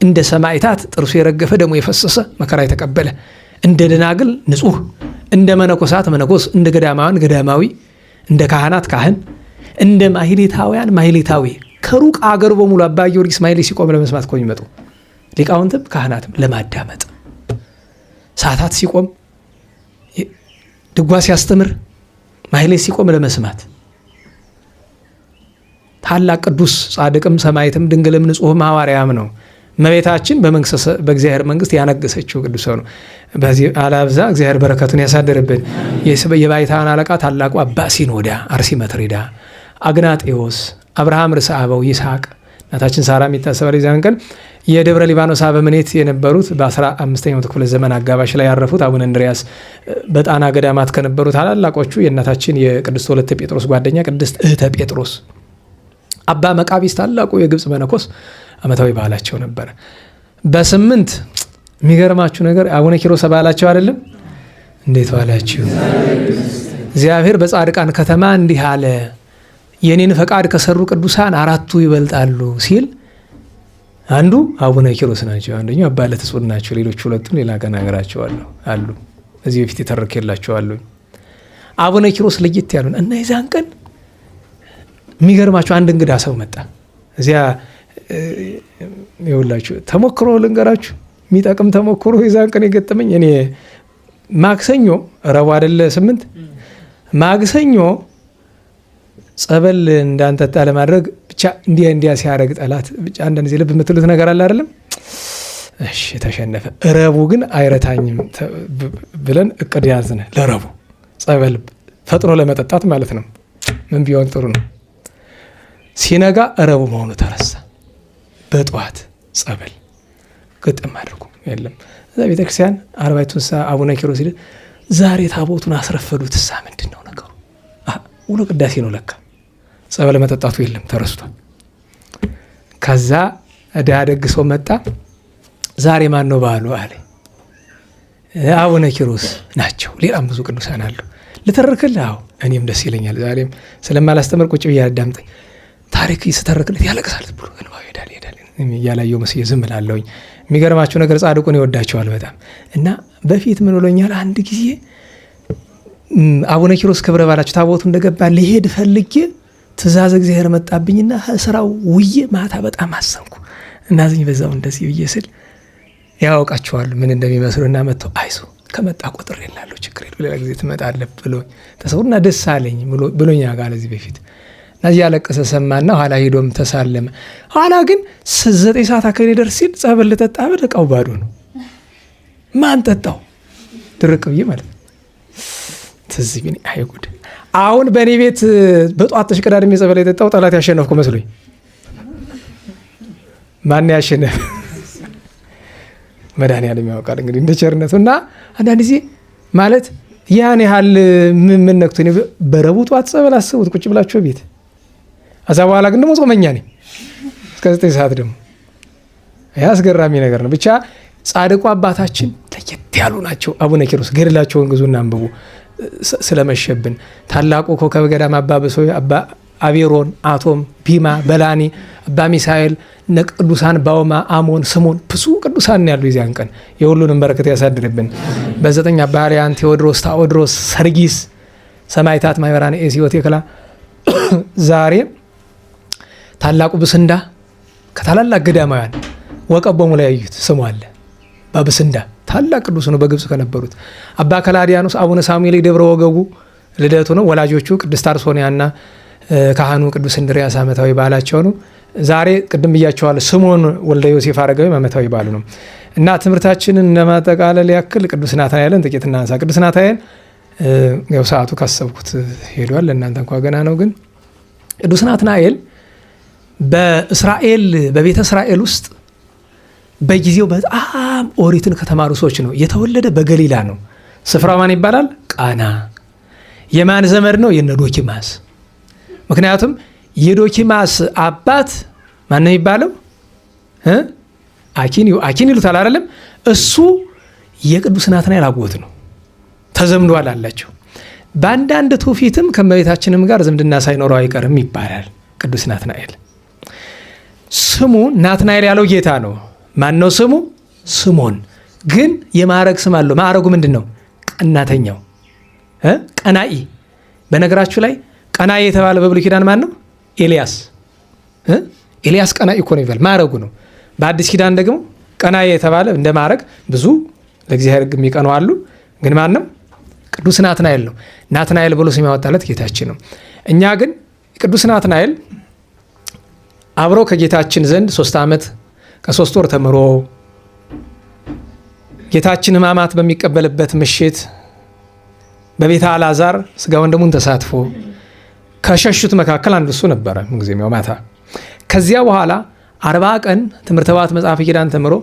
እንደ ሰማዕታት ጥርሱ የረገፈ ደሙ የፈሰሰ መከራ የተቀበለ፣ እንደ ደናግል ንጹህ፣ እንደ መነኮሳት መነኮስ፣ እንደ ገዳማውያን ገዳማዊ፣ እንደ ካህናት ካህን፣ እንደ ማህሌታውያን ማህሌታዊ። ከሩቅ አገር በሙሉ አባ ጊዮርጊስ ማህሌት ሲቆም ለመስማት እኮ የሚመጡ ሊቃውንትም ካህናትም ለማዳመጥ፣ ሰዓታት ሲቆም ድጓ ሲያስተምር ማህሌት ሲቆም ለመስማት። ታላቅ ቅዱስ ጻድቅም ሰማዕትም ድንግልም ንጹህም ሐዋርያም ነው። እመቤታችን በእግዚአብሔር መንግስት ያነገሰችው ቅዱስ ነው። በዚህ አላብዛ እግዚአብሔር በረከቱን ያሳደርብን። የባይታን አለቃ ታላቁ አባ ሲኖዳ፣ አርሲ መትሪዳ፣ አግናጤዎስ፣ አብርሃም ርዕሰ አበው፣ ይስሐቅ፣ እናታችን ሳራ የሚታሰባል። የዚያን ቀን የደብረ ሊባኖስ አበምኔት የነበሩት በ15ኛው ክፍለ ዘመን አጋባሽ ላይ ያረፉት አቡነ እንድርያስ በጣና ገዳማት ከነበሩ ታላላቆቹ የእናታችን የቅድስት ወለተ ጴጥሮስ ጓደኛ ቅድስት እህተ ጴጥሮስ፣ አባ መቃቢስ ታላቁ የግብፅ መነኮስ ዓመታዊ በዓላቸው ነበረ። በ8 የሚገርማችሁ ነገር አቡነ ኪሮስ በዓላቸው አይደለም። እንዴት ዋላችሁ? እግዚአብሔር በጻድቃን ከተማ እንዲህ አለ፣ የኔን ፈቃድ ከሰሩ ቅዱሳን 4ቱ ይበልጣሉ ሲል አንዱ አቡነ ኪሮስ ናቸው፣ አንደኛው አባ ለትጹን ናቸው። ሌሎች ሁለቱን ሌላ ቀን አገራቸዋለሁ አሉ። እዚህ በፊት የተረከላቸዋለሁ። አቡነ ኪሮስ ለየት ያሉ እና የዛን ቀን የሚገርማችሁ አንድ እንግዳ ሰው መጣ። እዚያ ይኸውላችሁ ተሞክሮ ልንገራችሁ፣ የሚጠቅም ተሞክሮ የዛን ቀን የገጠመኝ። እኔ ማክሰኞ ረቡዕ አይደለ 8 ማክሰኞ ጸበል እንዳንጠጣ ለማድረግ ብቻ እንዲያ ሲያደርግ ጠላት ብቻ አንዳንድ ጊዜ ልብ የምትሉት ነገር አለ አይደለም። እሺ ተሸነፈ። ረቡዕ ግን አይረታኝም ብለን እቅድ ያዝነ ለረቡዕ ጸበል ፈጥኖ ለመጠጣት ማለት ነው። ምን ቢሆን ጥሩ ነው። ሲነጋ ረቡዕ መሆኑ ተረሳ። በጠዋት ጸበል ግጥም አድርጉ የለም። እዛ ቤተክርስቲያን አርባዕቱ እንስሳ አቡነ ኪሮስ ሲል ዛሬ ታቦቱን አስረፈዱት። እሳ ምንድን ነው ነገሩ? ውሎ ቅዳሴ ነው ለካ። ጸበል መጠጣቱ የለም ተረስቷል። ከዛ እዳ ደግ ሰው መጣ። ዛሬ ማን ነው በዓሉ አለ። አቡነ ኪሮስ ናቸው። ሌላም ብዙ ቅዱሳን አሉ። ልተርክልህ? አዎ እኔም ደስ ይለኛል። ዛሬም ስለማላስተምር ቁጭ ብዬ አዳምጠኝ። ታሪክ ስተረክለት ያለቅሳል ብሎ እንባው ይሄዳል እያላየው መስዬ ዝም እላለሁኝ። የሚገርማችሁ ነገር ጻድቁን ይወዳቸዋል በጣም እና በፊት ምን ብሎኛል አንድ ጊዜ አቡነ ኪሮስ ክብረ በዓላቸው ታቦቱ እንደገባ ሊሄድ ፈልጌ ትእዛዝ እግዚአብሔር መጣብኝና ስራው ውዬ ማታ በጣም አሰንኩ እና ዝኝ በዛው እንደዚህ ብዬ ስል ያውቃቸዋል ምን እንደሚመስሉና መጥተው አይዞ ከመጣ ቁጥር የላለሁ ችግር የለው ሌላ ጊዜ ትመጣለህ ብሎኝ ተሰውና ደስ አለኝ ብሎኛ ጋር ለዚህ በፊት እና እያለቀሰ ሰማና ኋላ ሄዶም ተሳለመ። ኋላ ግን 9 ሰዓት አካባቢ ደርስ ሲል ጸበል ልጠጣ ብል እቃው ባዶ ነው። ማን ጠጣው? ድርቅ ብዬ ማለት ነው። ትዝ ቢለኝ አይ ጉድ! አሁን በእኔ ቤት በጧት ተሽቀዳድሜ ጸበል የጠጣው ጠላት ያሸነፍኩ መስሎኝ። ማን ያሸነፍ? መድኃኒዓለም ያውቃል እንግዲህ እንደ ቸርነቱ። እና አንዳንድ ጊዜ ማለት ያን ያህል ምን ነክቶ በረቡዕ ጠዋት ጸበል አስቡት ቁጭ ብላችሁ ቤት። ከዛ በኋላ ግን ደግሞ ጾመኛ ነኝ እስከ 9 ሰዓት ደግሞ። ያ አስገራሚ ነገር ነው። ብቻ ጻድቁ አባታችን ለየት ያሉ ናቸው። አቡነ ኪሮስ ገድላቸውን ግዙና አንብቡ ስለመሸብን። ታላቁ ኮከበ ገዳም አባ ብሶይ፣ አባ አቤሮን፣ አቶም፣ ቢማ፣ በላኒ፣ አባ ሚሳኤል፣ ቅዱሳን ባውማ፣ አሞን፣ ስሞን ብዙ ቅዱሳን ያሉ የዚያን ቀን የሁሉንም በረከት ያሳድርብን። በ9 አባ አርያን፣ ቴዎድሮስ፣ ታኦድሮስ፣ ሰርጊስ ሰማዕታት ማኅበራነ ኤስዮ ቴክላ። ዛሬ ታላቁ ብስንዳ ከታላላቅ ገዳማውያን ወቀቦሙ ላይ ያዩት ስሙ አለ። በብስንዳ ታላቅ ቅዱስ ነው በግብጽ ከነበሩት። አባ ከላዲያኖስ፣ አቡነ ሳሙኤል ደብረ ወገጉ ልደቱ ነው። ወላጆቹ ቅድስት አርሶንያና ካህኑ ቅዱስ እንድርያስ ዓመታዊ በዓላቸው ነው። ዛሬ ቅድም ብያቸዋለሁ ስምዖን ወልደ ዮሴፍ አረጋዊ ዓመታዊ በዓሉ ነው። እና ትምህርታችንን ለማጠቃለል ያክል ቅዱስ ናትናኤልን ጥቂት እናንሳ። ቅዱስ ናትናኤል ያው ሰዓቱ ካሰብኩት ሄዷል። ለእናንተ እንኳ ገና ነው። ግን ቅዱስ ናትናኤል በቤተ እስራኤል ውስጥ በጊዜው በጣም ኦሪትን ከተማሩ ሰዎች ነው። የተወለደ በገሊላ ነው። ስፍራው ማን ይባላል? ቃና። የማን ዘመድ ነው? የነ ዶኪማስ። ምክንያቱም የዶኪማስ አባት ማን ነው የሚባለው? አኪን ይሉታል አይደለም? እሱ የቅዱስ ናትናኤል አጎት ነው። ተዘምዷል አላቸው። በአንዳንድ ትውፊትም ከእመቤታችንም ጋር ዝምድና ሳይኖረው አይቀርም ይባላል። ቅዱስ ናትናኤል ስሙ ናትናኤል ያለው ጌታ ነው። ማን ነው ስሙ? ስምዖን። ግን የማዕረግ ስም አለው። ማዕረጉ ምንድን ነው? ቀናተኛው፣ ቀናኢ። በነገራችሁ ላይ ቀናኢ የተባለ በብሉይ ኪዳን ማን ነው? ኤልያስ። ኤልያስ ቀናኢ እኮ ነው ይባል፣ ማዕረጉ ነው። በአዲስ ኪዳን ደግሞ ቀናኢ የተባለ እንደ ማዕረግ ብዙ ለእግዚአብሔር ሕግ የሚቀኑ አሉ። ግን ማን ነው? ቅዱስ ናትናኤል ነው። ናትናኤል ብሎ ስም ያወጣለት ጌታችን ነው። እኛ ግን ቅዱስ ናትናኤል አብሮ ከጌታችን ዘንድ 3 ዓመት ከ3 ወር ተምሮ ጌታችን ሕማማት በሚቀበልበት ምሽት በቤተ አልዓዛር ስጋውን ደሙን ተሳትፎ ከሸሹት መካከል አንዱ እሱ ነበረ። ምንጊዜም ያው ማታ ከዚያ በኋላ 40 ቀን ትምህርተ ባት መጽሐፈ ኪዳን ተምሮ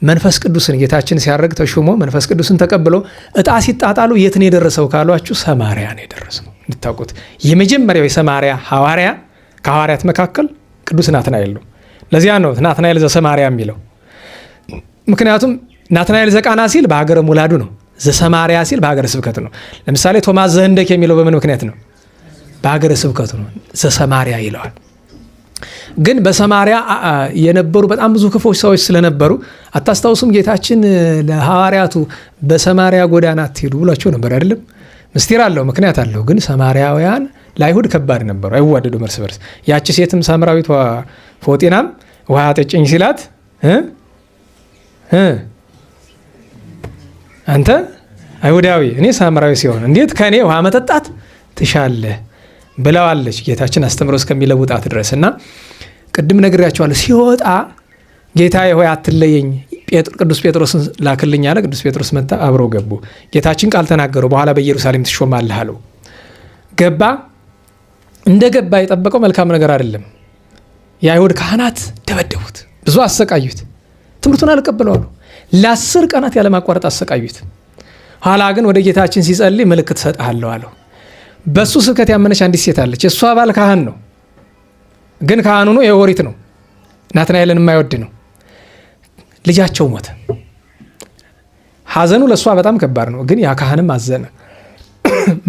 መንፈስ ቅዱስን ጌታችን ሲያደርግ ተሹሞ መንፈስ ቅዱስን ተቀብሎ ዕጣ ሲጣጣሉ የት ነው የደረሰው ካሏችሁ ሰማርያ ነው የደረሰው። እንድታውቁት የመጀመሪያው የሰማርያ ሐዋርያ ከሐዋርያት መካከል ቅዱስ ናትናኤል ነው። ለዚያ ነው ናትናኤል ዘሰማርያ የሚለው። ምክንያቱም ናትናኤል ዘቃና ሲል በሀገረ ሙላዱ ነው። ዘሰማርያ ሲል በሀገረ ስብከት ነው። ለምሳሌ ቶማስ ዘህንደክ የሚለው በምን ምክንያት ነው? በሀገረ ስብከቱ ነው። ዘሰማርያ ይለዋል። ግን በሰማርያ የነበሩ በጣም ብዙ ክፎች ሰዎች ስለነበሩ አታስታውሱም? ጌታችን ለሐዋርያቱ በሰማርያ ጎዳና አትሄዱ ብሏቸው ነበር አይደለም? ምስጢር አለው፣ ምክንያት አለው። ግን ሰማርያውያን ለአይሁድ ከባድ ነበሩ፣ አይዋደዱም እርስ በርስ። ያቺ ሴትም ሳምራዊቷ ፎጤናም ውሃ ጠጭኝ ሲላት አንተ አይሁዳዊ እኔ ሳምራዊ ሲሆን እንዴት ከእኔ ውሃ መጠጣት ትሻለህ ብለዋለች። ጌታችን አስተምሮ እስከሚለውጣት ድረስ እና ቅድም ነግሬያቸዋለሁ። ሲወጣ ጌታዬ ሆይ አትለየኝ፣ ቅዱስ ጴጥሮስን ላክልኝ አለ። ቅዱስ ጴጥሮስ መጣ፣ አብረው ገቡ። ጌታችን ቃል ተናገረው፣ በኋላ በኢየሩሳሌም ትሾማለህ አለው። ገባ። እንደ ገባ የጠበቀው መልካም ነገር አይደለም። የአይሁድ ካህናት ደበደቡት፣ ብዙ አሰቃዩት፣ ትምህርቱን አልቀበለዋሉ። ለ10 ቀናት ያለማቋረጥ አሰቃዩት። ኋላ ግን ወደ ጌታችን ሲጸልይ ምልክት እሰጥሃለሁ አለው። በሱ ስብከት ያመነች አንዲት ሴት አለች። እሷ ባል ካህን ነው፣ ግን ካህኑ ነው የኦሪት ነው፣ ናትናኤልን የማይወድ ነው። ልጃቸው ሞተ። ሐዘኑ ለእሷ በጣም ከባድ ነው፣ ግን ያ ካህንም አዘነ።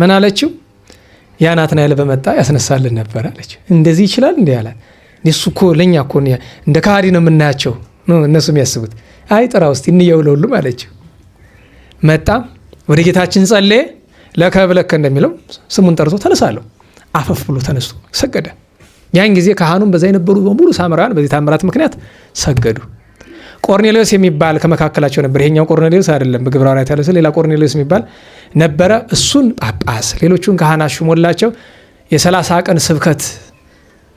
ምን አለችው? ያ ናትናኤል በመጣ ያስነሳልን ነበር አለች። እንደዚህ ይችላል እንዲህ አላት። እሱ እኮ ለእኛ እኮ እንደ ካህዲ ነው የምናያቸው እነሱ የሚያስቡት። አይ ጥራ ውስጥ እንየው ለሁሉም አለችው። መጣ፣ ወደ ጌታችን ጸለየ። ለከብለከ እንደሚለው ስሙን ጠርቶ ተነሳለሁ። አፈፍ ብሎ ተነስቶ ሰገደ። ያን ጊዜ ካህኑም በዛ የነበሩ በሙሉ ሳምራውያን በዚህ ታምራት ምክንያት ሰገዱ። ቆርኔሌዎስ የሚባል ከመካከላቸው ነበር። ይሄኛው ቆርኔሌዎስ አይደለም፣ በግብረ ሐዋርያት ያለው ሌላ ቆርኔሌዎስ የሚባል ነበረ። እሱን ጳጳስ፣ ሌሎቹን ካህናት ሹሞላቸው የ30 ቀን ስብከት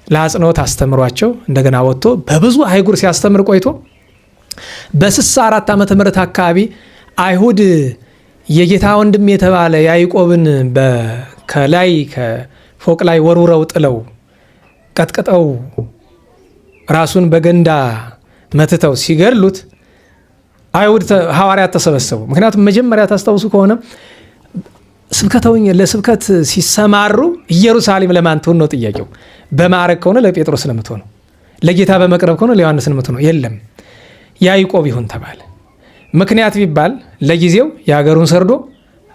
ለአጽንኦት አስተምሯቸው እንደገና ወጥቶ በብዙ አይጉር ሲያስተምር ቆይቶ በ64 ዓመተ ምህረት አካባቢ አይሁድ የጌታ ወንድም የተባለ ያዕቆብን ከላይ ከፎቅ ላይ ወርውረው ጥለው ቀጥቅጠው ራሱን በገንዳ መትተው ሲገድሉት አይሁድ ሐዋርያት ተሰበሰቡ። ምክንያቱም መጀመሪያ ታስታውሱ ከሆነ ለስብከት ሲሰማሩ ኢየሩሳሌም ለማን ትሆን ነው ጥያቄው። በማዕረግ ከሆነ ለጴጥሮስ ነው የምትሆነው፣ ለጌታ በመቅረብ ከሆነ ለዮሐንስ ነው የምትሆነው። የለም ያዕቆብ ይሁን ተባለ። ምክንያት ቢባል ለጊዜው የሀገሩን ሰርዶ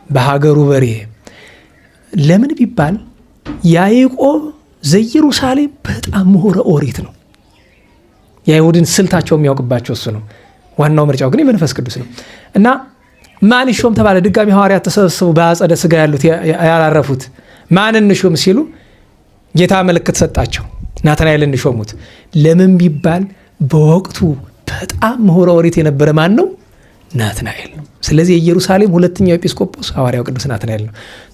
በሀገሩ በሬ። ለምን ቢባል ያዕቆብ ዘኢየሩሳሌም በጣም ምሁረ ኦሪት ነው። የአይሁድን ስልታቸው የሚያውቅባቸው እሱ ነው። ዋናው ምርጫው ግን የመንፈስ ቅዱስ ነው። እና ማን ይሾም ተባለ። ድጋሚ ሐዋርያት ተሰበሰቡ። በአጸደ ሥጋ ያሉት ያላረፉት ማን እንሾም ሲሉ ጌታ ምልክት ሰጣቸው። ናትናኤልን እንሾሙት። ለምን ቢባል በወቅቱ በጣም ምሁረ ኦሪት የነበረ ማን ነው? ናትናኤል ነው። ስለዚህ የኢየሩሳሌም ሁለተኛው ኤጲስቆጶስ ሐዋርያው ቅዱስ ናትናኤል ነው።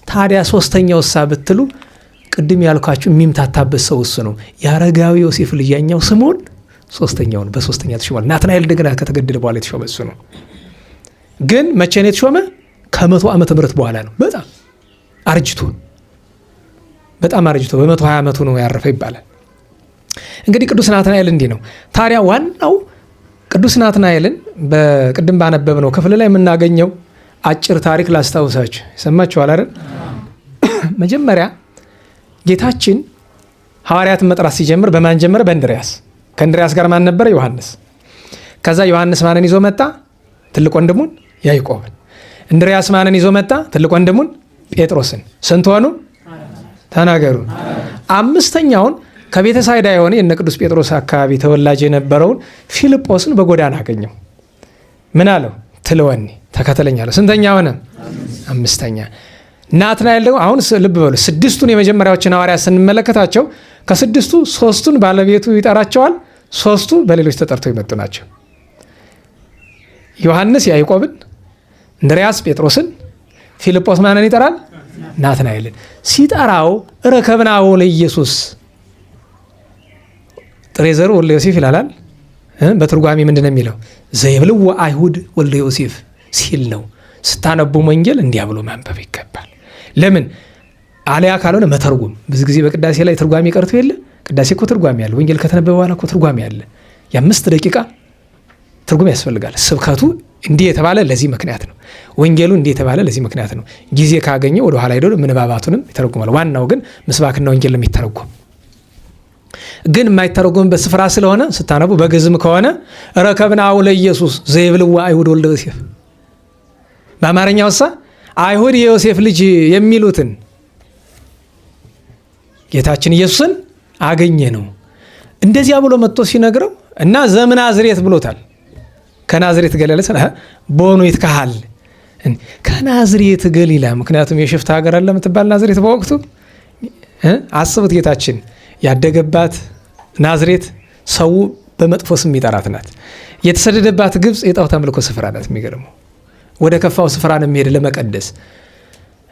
ታዲያ ሶስተኛው እሳ ብትሉ ቅድም ያልኳችሁ የሚምታታበት ሰው እሱ ነው። የአረጋዊ ዮሴፍ ልጅ ያኛው ስምዖን ሶስተኛውን በሶስተኛ ተሾመ። ናትናኤል እንደገና ከተገደለ በኋላ የተሾመ እሱ ነው። ግን መቼ ነው የተሾመ? ከ100 ዓመተ ምህረት በኋላ ነው። በጣም አርጅቶ በ120 ዓመቱ ነው ያረፈ ይባላል። እንግዲህ ቅዱስ ናትናኤል እንዲህ ነው። ታዲያ ዋናው ቅዱስ ናትናኤልን በቅድም ባነበብነው ክፍል ላይ የምናገኘው አጭር ታሪክ ላስታውሳችሁ። ይሰማችኋል አይደል? መጀመሪያ ጌታችን ሐዋርያትን መጥራት ሲጀምር በማን ጀመረ? በእንድርያስ። ከእንድርያስ ጋር ማን ነበረ? ዮሐንስ። ከዛ ዮሐንስ ማንን ይዞ መጣ? ትልቅ ወንድሙን ያዕቆብን። እንድርያስ ማንን ይዞ መጣ? ትልቅ ወንድሙን ጴጥሮስን። ስንት ሆኑ? ተናገሩ። አምስተኛውን ከቤተ ሳይዳ የሆነ የነ ቅዱስ ጴጥሮስ አካባቢ ተወላጅ የነበረውን ፊልጶስን በጎዳና አገኘው። ምን አለው? ትለወኒ ተከተለኝ አለው። ስንተኛ ሆነ? አምስተኛ። ናትናኤል ደግሞ አሁን ልብ በሉ፣ 6ቱን የመጀመሪያዎችን ሐዋርያት ስንመለከታቸው ከ6ቱ 3ቱን ባለቤቱ ይጠራቸዋል፣ 3ቱ በሌሎች ተጠርተው ይመጡ ናቸው። ዮሐንስ ያዕቆብን፣ እንድርያስ ጴጥሮስን፣ ፊልጶስ ማንን ይጠራል? ናትናኤልን። ሲጠራው ረከብናሁ ለኢየሱስ ጥሬ ዘሩ ወልደ ዮሴፍ ይላል። በትርጓሜ ምንድን ነው የሚለው? ዘይብልዎ አይሁድ ወልደ ዮሴፍ ሲል ነው። ስታነቡ ወንጌል እንዲያ ብሎ ማንበብ ይገባል። ለምን አለያ ካልሆነ መተርጉም። ብዙ ጊዜ በቅዳሴ ላይ ትርጓሜ ቀርቶ የለ። ቅዳሴ እኮ ትርጓሜ ያለ፣ ወንጌል ከተነበበ በኋላ እኮ ትርጓሜ ያለ። የ5 ደቂቃ ትርጉም ያስፈልጋል። ስብከቱ እንዲህ የተባለ ለዚህ ምክንያት ነው፣ ወንጌሉ እንዲህ የተባለ ለዚህ ምክንያት ነው። ጊዜ ካገኘ ወደ ኋላ ሄዶ ምንባባቱንም ይተረጉማል። ዋናው ግን ምስባክና ወንጌል ነው የሚተረጉም። ግን የማይተረጉምበት ስፍራ ስለሆነ ስታነቡ በግዕዝም ከሆነ ረከብናሁ ለኢየሱስ ዘይብልዎ አይሁድ ወልደ ዮሴፍ፣ በአማርኛው እሳ አይሁድ የዮሴፍ ልጅ የሚሉትን ጌታችን ኢየሱስን አገኘ ነው። እንደዚያ ብሎ መጥቶ ሲነግረው እና ዘምናዝሬት ብሎታል። ከናዝሬት ገሊላ ቦኑ ይትካሃል፣ ከናዝሬት ገሊላ። ምክንያቱም የሽፍታ ሀገር አለ የምትባል ናዝሬት በወቅቱ አስቡት። ጌታችን ያደገባት ናዝሬት ሰው በመጥፎ ስም ይጠራት ናት። የተሰደደባት ግብፅ የጣዖት አምልኮ ስፍራ ናት። የሚገርመው ወደ ከፋው ስፍራ ነው የሚሄድ ለመቀደስ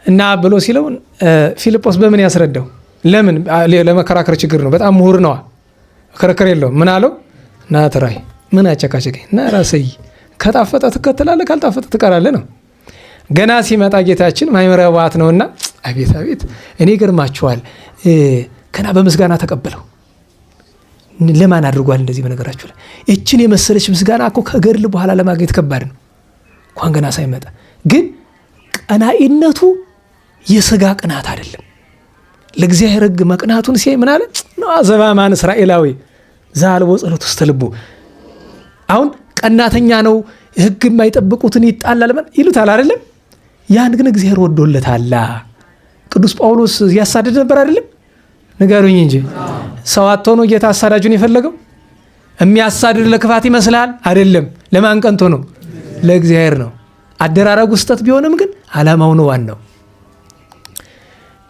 እና ብሎ ሲለው ፊልጶስ በምን ያስረዳው? ለምን ለመከራከር ችግር ነው። በጣም ምሁር ነዋ፣ ክርክር የለውም። ምን አለው? ና ተራይ ምን አጨቃጨቀኝ? እና ራስህ ከጣፈጠ ትከተላለህ፣ ካልጣፈጠ ትቀራለህ ነው። ገና ሲመጣ ጌታችን ማይመረ ዋት ነውና አቤት አቤት፣ እኔ ገርማችኋል። ከና በምስጋና ተቀበለው። ለማን አድርጓል እንደዚህ? በነገራችሁ ላይ እችን የመሰለች ምስጋና እኮ ከገድል በኋላ ለማግኘት ከባድ ነው፣ እንኳን ገና ሳይመጣ። ግን ቀናኢነቱ የስጋ ቅናት አይደለም። ለእግዚአብሔር ሕግ መቅናቱን ሲያይ ምን አለ? ዘባማን እስራኤላዊ ዘአልቦ ጸሎት ውስተ ልቡ። አሁን ቀናተኛ ነው፣ ሕግ የማይጠብቁትን ይጣላል ይሉታል አይደለም? ያን ግን እግዚአብሔር ወዶለታል። ቅዱስ ጳውሎስ ያሳደድ ነበር አይደለም? ንገሩኝ እንጂ ሰው አጥቶ ነው ጌታ አሳዳጁን የፈለገው? የሚያሳድድ ለክፋት ይመስላል? አይደለም። ለማን ቀንቶ ነው? ለእግዚአብሔር ነው። አደራረጉ ስህተት ቢሆንም ግን ዓላማው ነው ዋናው።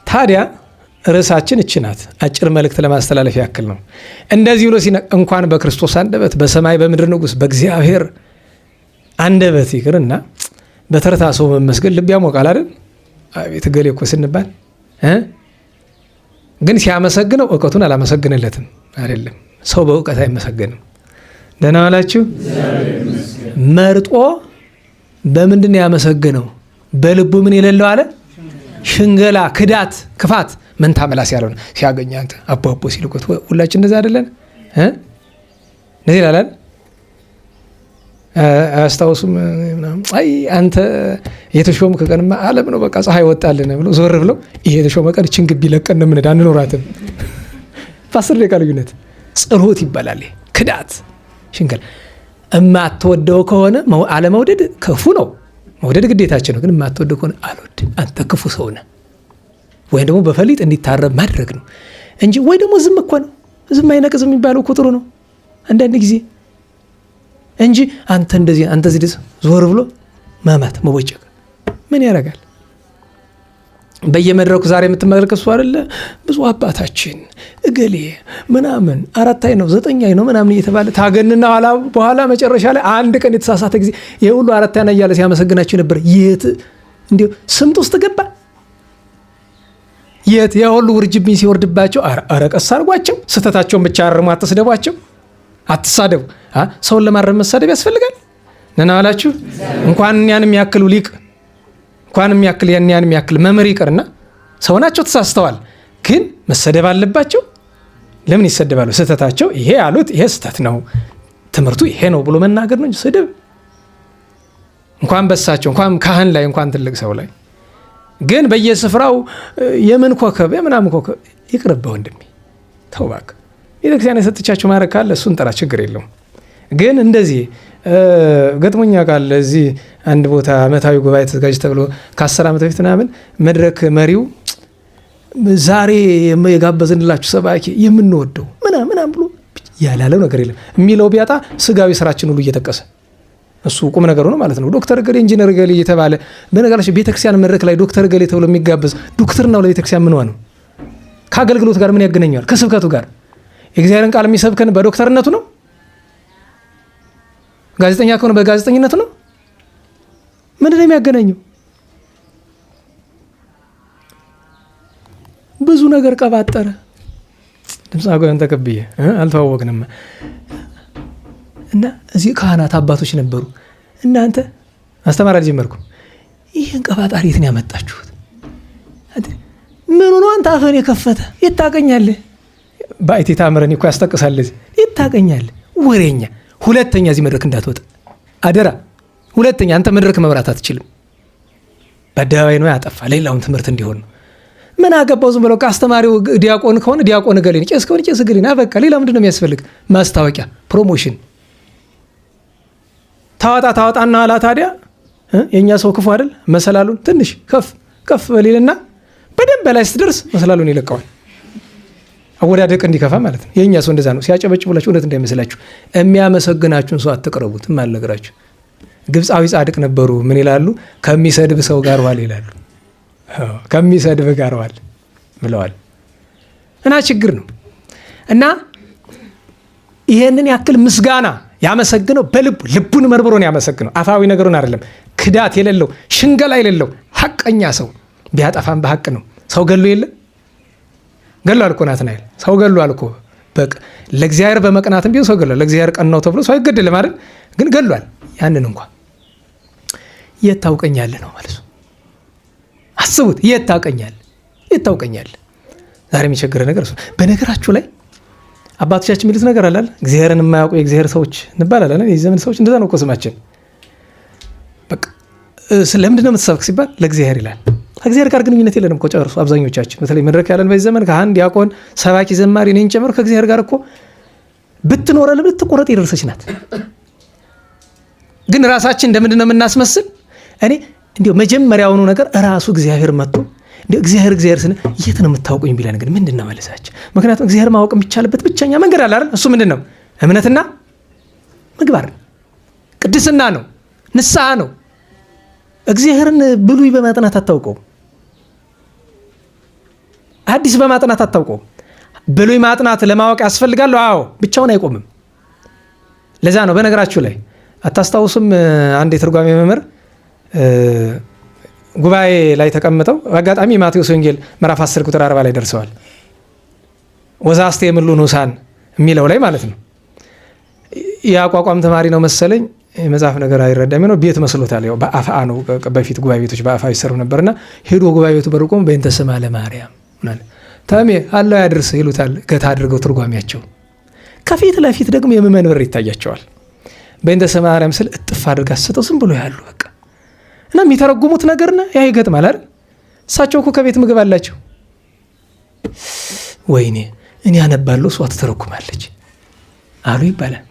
ታዲያ ርዕሳችን እቺ ናት። አጭር መልእክት ለማስተላለፍ ያክል ነው። እንደዚህ ብሎ እንኳን በክርስቶስ አንደበት በሰማይ በምድር ንጉሥ በእግዚአብሔር አንደበት ይቅርና በተረታ ሰው መመስገን ልብ ያሞቃል አይደል? አቤት ገሌ እኮ ስንባል ግን ሲያመሰግነው እውቀቱን አላመሰግንለትም አይደለም። ሰው በእውቀት አይመሰገንም። ደህና ዋላችሁ። መርጦ በምንድን ነው ያመሰግነው? በልቡ ምን የሌለው አለ? ሽንገላ፣ ክዳት፣ ክፋት መንታ መላስ ያለው ነው። ሲያገኝ አንተ አቦ አቦ ሲልቆት ሁላችን እንደዛ አይደለን? እንደዚህ ይላል። አያስታውሱም? አይ አንተ የተሾምክ ቀንማ ዓለም ነው በቃ ፀሐይ ወጣልን ብሎ ዞር ብለው ይሄ የተሾመ ቀን እችን ግቢ ለቀን ነው የምንሄድ አንኖራትም። በ10 ደቂቃ ልዩነት ጸሎት ይባላል። ክዳት፣ ሽንገላ። እማትወደው ከሆነ አለመውደድ ክፉ ነው። መውደድ ግዴታችን ነው። ግን የማትወደው ከሆነ አልወድ፣ አንተ ክፉ ሰው ነህ። ወይም ደግሞ በፈሊጥ እንዲታረም ማድረግ ነው እንጂ ወይ ደግሞ ዝም እኮ ነው። ዝም አይነቅዝ የሚባለው እኮ ጥሩ ነው አንዳንድ ጊዜ እንጂ አንተ እንደዚህ አንተ ዝድስ ዞር ብሎ ማማት መቦጨቅ ምን ያደርጋል? በየመድረኩ ዛሬ የምትመለከቱ አይደለ? ብዙ አባታችን እገሌ ምናምን 4 አይ ነው 9 አይ ነው ምናምን እየተባለ ታገንና በኋላ መጨረሻ ላይ አንድ ቀን የተሳሳተ ጊዜ ይሄ ሁሉ 4 አይ እያለ ሲያመሰግናቸው ነበር። የት እንዴ ስምጥ ውስጥ ገባ? የት ያ ሁሉ ውርጅብኝ ሲወርድባቸው አረቀስ አድርጓቸው። ስህተታቸውን ብቻ አርሙ፣ አትስደቧቸው፣ አትሳደቡ። ሰውን ለማረም መሳደብ ያስፈልጋል? ነና አላችሁ። እንኳን ያንም ያክሉ ሊቅ እንኳንም ያክል ያንም ያክል መምህር ይቀርና ሰው ናቸው፣ ተሳስተዋል። ግን መሰደብ አለባቸው? ለምን ይሰደባሉ? ስህተታቸው ይሄ ያሉት ይሄ ስህተት ነው፣ ትምህርቱ ይሄ ነው ብሎ መናገር ነው እንጂ ስድብ እንኳን በሳቸው እንኳን ካህን ላይ እንኳን ትልቅ ሰው ላይ ግን በየስፍራው የምን ኮከብ የምናምን ኮከብ ይቅርብ። ወንድሜ ተው እባክህ። ቤተክርስቲያን የሰጥቻችሁ ማድረግ ካለ እሱን ጠራ፣ ችግር የለውም። ግን እንደዚህ ገጥሞኛ ቃል እዚህ አንድ ቦታ ዓመታዊ ጉባኤ ተዘጋጅ ተብሎ ከ10 ዓመት በፊት ምናምን መድረክ መሪው ዛሬ የጋበዝንላችሁ ሰባኪ የምንወደው ምናምን ብሎ ያላለው ነገር የለም። የሚለው ቢያጣ ስጋዊ ስራችን ሁሉ እየጠቀሰ እሱ ቁም ነገሩ ነው ማለት ነው። ዶክተር ገሌ ኢንጂነር ገሌ እየተባለ በነገራችን ቤተክርስቲያን መድረክ ላይ ዶክተር ገሌ ተብሎ የሚጋበዝ ዶክተርናው ለቤተክርስቲያን ምን ነው? ከአገልግሎት ጋር ምን ያገናኘዋል? ከስብከቱ ጋር የእግዚአብሔርን ቃል የሚሰብከን በዶክተርነቱ ነው? ጋዜጠኛ ከሆነ በጋዜጠኝነቱ ነው? ምንድን ነው የሚያገናኘው? ብዙ ነገር ቀባጠረ። ድምፅ አጎያን ተቀብዬ አልተዋወቅንም እና እዚህ ካህናት አባቶች ነበሩ። እናንተ ማስተማር አልጀመርኩም። ይህን ቀባጣሪ የት ነው ያመጣችሁት? ምን ሆኖ አንተ አፈን የከፈተ የታቀኛለህ? ባይቴ ታምረን እኮ ያስጠቅሳል። የታቀኛለህ ወሬኛ። ሁለተኛ እዚህ መድረክ እንዳትወጣ አደራ። ሁለተኛ አንተ መድረክ መብራት አትችልም። በአደባባይ ነው ያጠፋ። ሌላውን ትምህርት እንዲሆን ነው። ምን አገባው? ዝም ብለው ከአስተማሪው ዲያቆን ከሆነ ዲያቆን ገሌ ነው፣ ቄስ ከሆነ ቄስ ገሌ ነው። በቃ ሌላ ምንድን ነው የሚያስፈልግ? ማስታወቂያ፣ ፕሮሞሽን ታወጣና ኋላ ታዲያ የእኛ ሰው ክፉ አይደል? መሰላሉን ትንሽ ከፍ በሌልና በደንብ ላይ ስትደርስ መሰላሉን ይለቀዋል። አወዳደቅ እንዲከፋ ማለት ነው። የእኛ ሰው እንደዛ ነው። ሲያጨበጭቡላችሁ እውነት እንዳይመስላችሁ። የሚያመሰግናችሁን ሰው አትቅረቡት። ማልነግራችሁ ግብፃዊ ጻድቅ ነበሩ። ምን ይላሉ? ከሚሰድብ ሰው ጋር ዋል ይላሉ። ከሚሰድብ ጋር ዋል ብለዋል። እና ችግር ነው። እና ይሄንን ያክል ምስጋና ያመሰግነው ልቡን መርምሮ ነው ያመሰግነው። አፋዊ ነገሩን አይደለም። ክዳት የሌለው ሽንገላ የሌለው ሐቀኛ ሰው ቢያጠፋም በሐቅ ነው። ሰው ገሎ የለ ገሏል እኮ ናትናኤል። ሰው ገሏል እኮ በቃ ለእግዚአብሔር በመቅናትም ቢሆን ሰው ገሏል። ለእግዚአብሔር ቀናው ተብሎ ሰው አይገደልም አይደል? ግን ገሏል። ያንን እንኳን የት ታውቀኛለህ ነው ማለት ነው። አስቡት። የት ታውቀኛለህ? ዛሬ የሚቸግረ ነገር እሱ። በነገራችሁ ላይ አባቶቻችን የሚሉት ነገር አላል። እግዚአብሔርን የማያውቁ የእግዚአብሔር ሰዎች እንባላለን። የዚህ ዘመን ሰዎች እንደዛ ነው እኮ ስማችን። በቃ ስለምንድን ነው የምትሰብክ ሲባል ለእግዚአብሔር ይላል። ከእግዚአብሔር ጋር ግንኙነት የለንም እኮ ጨርሶ። አብዛኞቻችን በተለይ መድረክ ያለን በዚህ ዘመን ካህን፣ ዲያቆን፣ ሰባኪ፣ ዘማሪ እኔን ጨምሮ ከእግዚአብሔር ጋር እኮ ብትኖረን ብትቆረጥ የደረሰች ናት። ግን ራሳችን እንደምንድን ነው የምናስመስል? እኔ እንዲሁ መጀመሪያውኑ ነገር ራሱ እግዚአብሔር መጥቶ እግዚአብሔር ስነ የት ነው የምታውቁኝ ቢለን ግን ምንድን ነው መልሳችን? ምክንያቱም እግዚአብሔር ማወቅ የሚቻልበት ብቸኛ መንገድ አለ አይደል? እሱ ምንድን ነው? እምነትና ምግባር፣ ቅድስና ነው፣ ንስሐ ነው። እግዚአብሔርን ብሉይ በማጥናት አታውቀው ሐዲስ በማጥናት አታውቀውም። ብሉይ ማጥናት ለማወቅ ያስፈልጋል። አዎ ብቻውን አይቆምም። ለዛ ነው በነገራችሁ ላይ አታስታውሱም? አንድ የትርጓሜ መምህር ጉባኤ ላይ ተቀምጠው በአጋጣሚ ማቴዎስ ወንጌል ምዕራፍ 10 ቁጥር 40 ላይ ደርሰዋል። ወዛስቴ የምሉ ንዑሳን የሚለው ላይ ማለት ነው። የአቋቋም ተማሪ ነው መሰለኝ፣ የመጽሐፍ ነገር አይረዳም ነው፣ ቤት መስሎታል። ያው በአፍአ ነው፣ በፊት ጉባኤ ቤቶች በአፍአ ይሰሩ ነበርና ሄዶ ጉባኤ ቤቱ በርቆም በእንተ ስማ ለማርያም ተሜ አላህ ያድርስ ይሉታል። ገታ አድርገው ትርጓሜያቸው ከፊት ለፊት ደግሞ የምእመን በር ይታያቸዋል። በእንተ ስማ ለማርያም ስል እጥፍ አድርጋ ሰጠው ዝም ብሎ ያሉ በቃ እና የሚተረጉሙት ነገርና ያ ይገጥማል አይደል? እሳቸው እኮ ከቤት ምግብ አላቸው። ወይኔ እኔ አነባለሁ እሷ ትተረጉማለች አሉ ይባላል።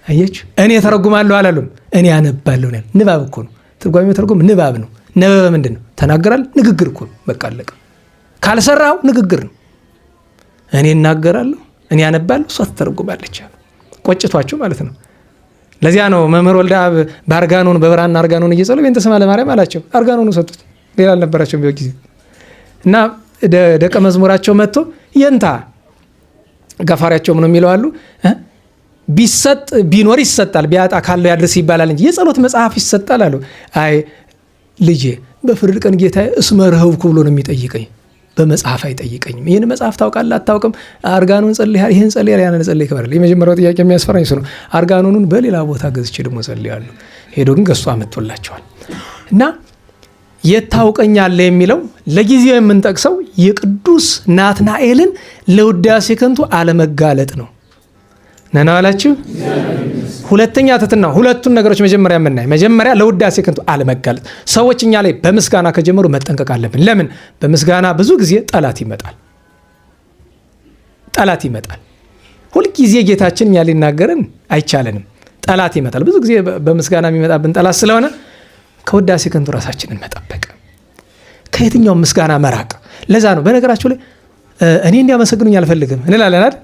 አያችሁ፣ እኔ ተረጉማለሁ አላሉም፣ እኔ አነባለሁ ነው። ንባብ እኮ ነው ትርጓሜው። ተርጉም ንባብ ነው። ነበበ ምንድን ነው? ተናገራል። ንግግር እኮ ነው። በቃ አለቀ። ካልሰራው ንግግር ነው። እኔ እናገራለሁ፣ እኔ አነባለሁ፣ እሷ ትተረጉማለች አሉ። ቆጭቷቸው ማለት ነው። ለዚያ ነው መምህር ወልደ አብ በአርጋኖን በብራና አርጋኖን እየጸለዩ በእንተ ስማ ለማርያም አላቸው። አርጋኖኑ ሰጡት፣ ሌላ አልነበራቸውም ጊዜ እና ደቀ መዝሙራቸው መጥቶ የንታ ጋፋሪያቸው ምን የሚለው አሉ ቢሰጥ ቢኖር ይሰጣል ቢያጣ ካለው ያድርስ ይባላል እንጂ የጸሎት መጽሐፍ ይሰጣል አሉ። አይ ልጄ በፍርድ ቀን ጌታ እስመ ረህብኩ ብሎ ነው የሚጠይቀኝ፣ በመጽሐፍ አይጠይቀኝም። ይህን መጽሐፍ ታውቃለህ አታውቅም? አርጋኖን ጸልያል፣ ይህን ጸልያል፣ ያንን ጸልይ ከበረል። የመጀመሪያው ጥያቄ የሚያስፈራኝ እሱ ነው። አርጋኖኑን በሌላ ቦታ ገዝቼ ደግሞ ጸልያለሁ። ሄዶ ግን ገዝቶ አመጥቶላቸዋል። እና የታውቀኛለህ የሚለው ለጊዜው የምንጠቅሰው የቅዱስ ናትናኤልን ለውዳሴ ከንቱ አለመጋለጥ ነው። ነና አላችሁ። ሁለተኛ ትትና ሁለቱን ነገሮች መጀመሪያ የምናይ መጀመሪያ ለውዳሴ ከንቱ አለመጋለጥ። ሰዎች እኛ ላይ በምስጋና ከጀመሩ መጠንቀቅ አለብን። ለምን? በምስጋና ብዙ ጊዜ ጠላት ይመጣል። ጠላት ይመጣል። ሁልጊዜ ጌታችን እኛ ሊናገረን አይቻለንም። ጠላት ይመጣል። ብዙ ጊዜ በምስጋና የሚመጣብን ጠላት ስለሆነ ከውዳሴ ከንቱ ራሳችንን መጠበቅ፣ ከየትኛውም ምስጋና መራቅ። ለዛ ነው በነገራችሁ ላይ እኔ እንዲያመሰግኑኝ አልፈልግም እንላለን አይደል?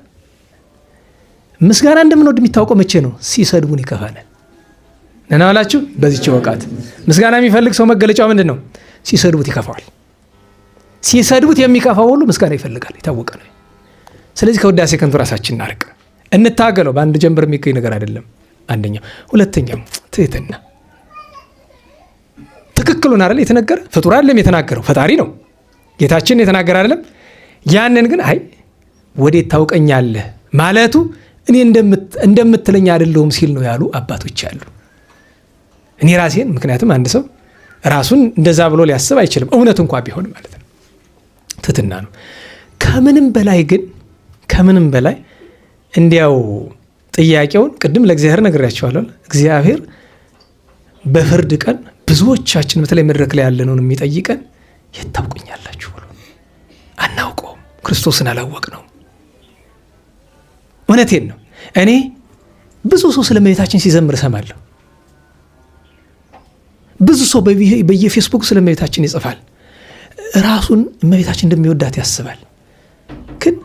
ምስጋና እንደምንወድ የሚታወቀው መቼ ነው? ሲሰድቡን ይከፋናል። ነና አላችሁ። በዚህች ወቃት ምስጋና የሚፈልግ ሰው መገለጫው ምንድን ነው? ሲሰድቡት ይከፋዋል። ሲሰድቡት የሚከፋው ሁሉ ምስጋና ይፈልጋል። የታወቀ ነው። ስለዚህ ከውዳሴ ከንቱ ራሳችን እናርቅ፣ እንታገለው። በአንድ ጀንበር የሚገኝ ነገር አይደለም። አንደኛው። ሁለተኛው ትህትና። ትክክሉን አይደል የተነገረ? ፍጡር አይደለም የተናገረው፣ ፈጣሪ ነው ጌታችን የተናገረ አይደለም። ያንን ግን አይ ወዴት ታውቀኛለህ ማለቱ እኔ እንደምትለኝ አይደለሁም ሲል ነው ያሉ አባቶች አሉ። እኔ ራሴን ምክንያቱም አንድ ሰው ራሱን እንደዛ ብሎ ሊያስብ አይችልም፣ እውነት እንኳ ቢሆን ማለት ነው። ትህትና ነው። ከምንም በላይ እንዲያው ጥያቄውን ቅድም ለእግዚአብሔር ነግሬያቸዋለሁ። እግዚአብሔር በፍርድ ቀን ብዙዎቻችን በተለይ መድረክ ላይ ያለነውን የሚጠይቀን የት ታውቁኛላችሁ ብሎ። አናውቀውም፣ ክርስቶስን አላወቅነውም። እውነቴን ነው። እኔ ብዙ ሰው ስለ እመቤታችን ሲዘምር እሰማለሁ። ብዙ ሰው በየፌስቡክ ስለ እመቤታችን ይጽፋል። ራሱን እመቤታችን እንደሚወዳት ያስባል። ግን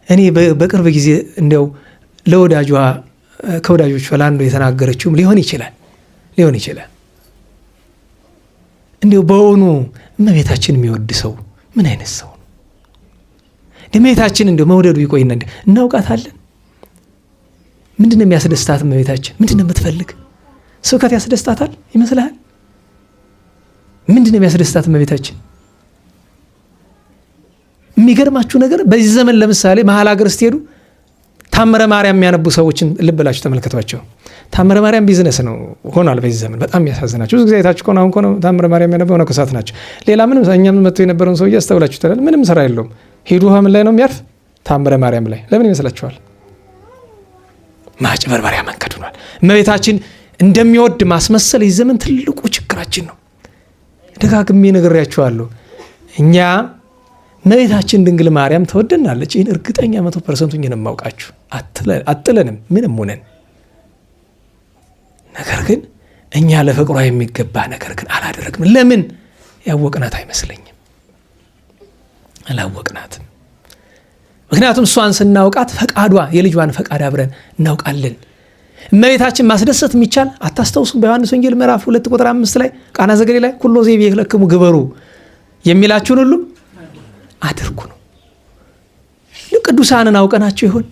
እኔ በቅርብ ጊዜ እንዲያው ለወዳጇ ከወዳጆቿ ለአንዱ የተናገረችውም ሊሆን ይችላል እንዲያው በእውኑ እመቤታችን የሚወድ ሰው ምን አይነት ሰው ነው? እመቤታችን እንዲያው መውደዱ ይቆይና እናውቃታለን። ምንድነው የሚያስደስታት እመቤታችን? ምንድነው የምትፈልግ? ስብከት ያስደስታታል ይመስልሃል? ምንድነው የሚያስደስታት እመቤታችን? የሚገርማችሁ ነገር በዚህ ዘመን ለምሳሌ መሀል ሀገር ስትሄዱ ታምረ ማርያም የሚያነቡ ሰዎችን ልብ ብላችሁ ተመልከቷቸው። ታምረ ማርያም ቢዝነስ ነው ሆኗል በዚህ ዘመን። በጣም የሚያሳዝናችሁ ብዙ ጊዜ አይታችሁ ከሆነ አሁን ታምረ ማርያም የሚያነበው መነኮሳት ናቸው። ሌላ ምንም እኛም መጥቶ የነበረውን ሰውዬ አስተውላችሁ ታዲያ ምንም ስራ የለውም። ሄዱ ምን ላይ ነው የሚያርፍ? ታምረ ማርያም ላይ። ለምን ይመስላችኋል? ማጭበርበሪያ መንገድ ሆኗል። እመቤታችን እንደሚወድ ማስመሰል የዚህ ዘመን ትልቁ ችግራችን ነው። ደጋግሜ ነግሬያችኋለሁ። እኛ እመቤታችን ድንግል ማርያም ተወደናለች። ይህን እርግጠኛ 100% እኛ ነው የማውቃችሁ። አጥለንም ምንም ሆነን፣ ነገር ግን እኛ ለፍቅሯ የሚገባ ነገር ግን አላደረግም። ለምን? ያወቅናት አይመስለኝም። አላወቅናትም። ምክንያቱም እሷን ስናውቃት ፈቃዷ የልጇን ፈቃድ አብረን እናውቃለን። እመቤታችን ማስደሰት የሚቻል አታስታውሱም? በዮሐንስ ወንጌል ምዕራፍ 2 ቁጥር 5 ላይ ቃና ዘገሊላ ላይ ኩሎ ዘይቤክሙ ግበሩ የሚላችሁን ሁሉ አድርጉ ነው። ቅዱሳንን አውቀናቸው ይሆን?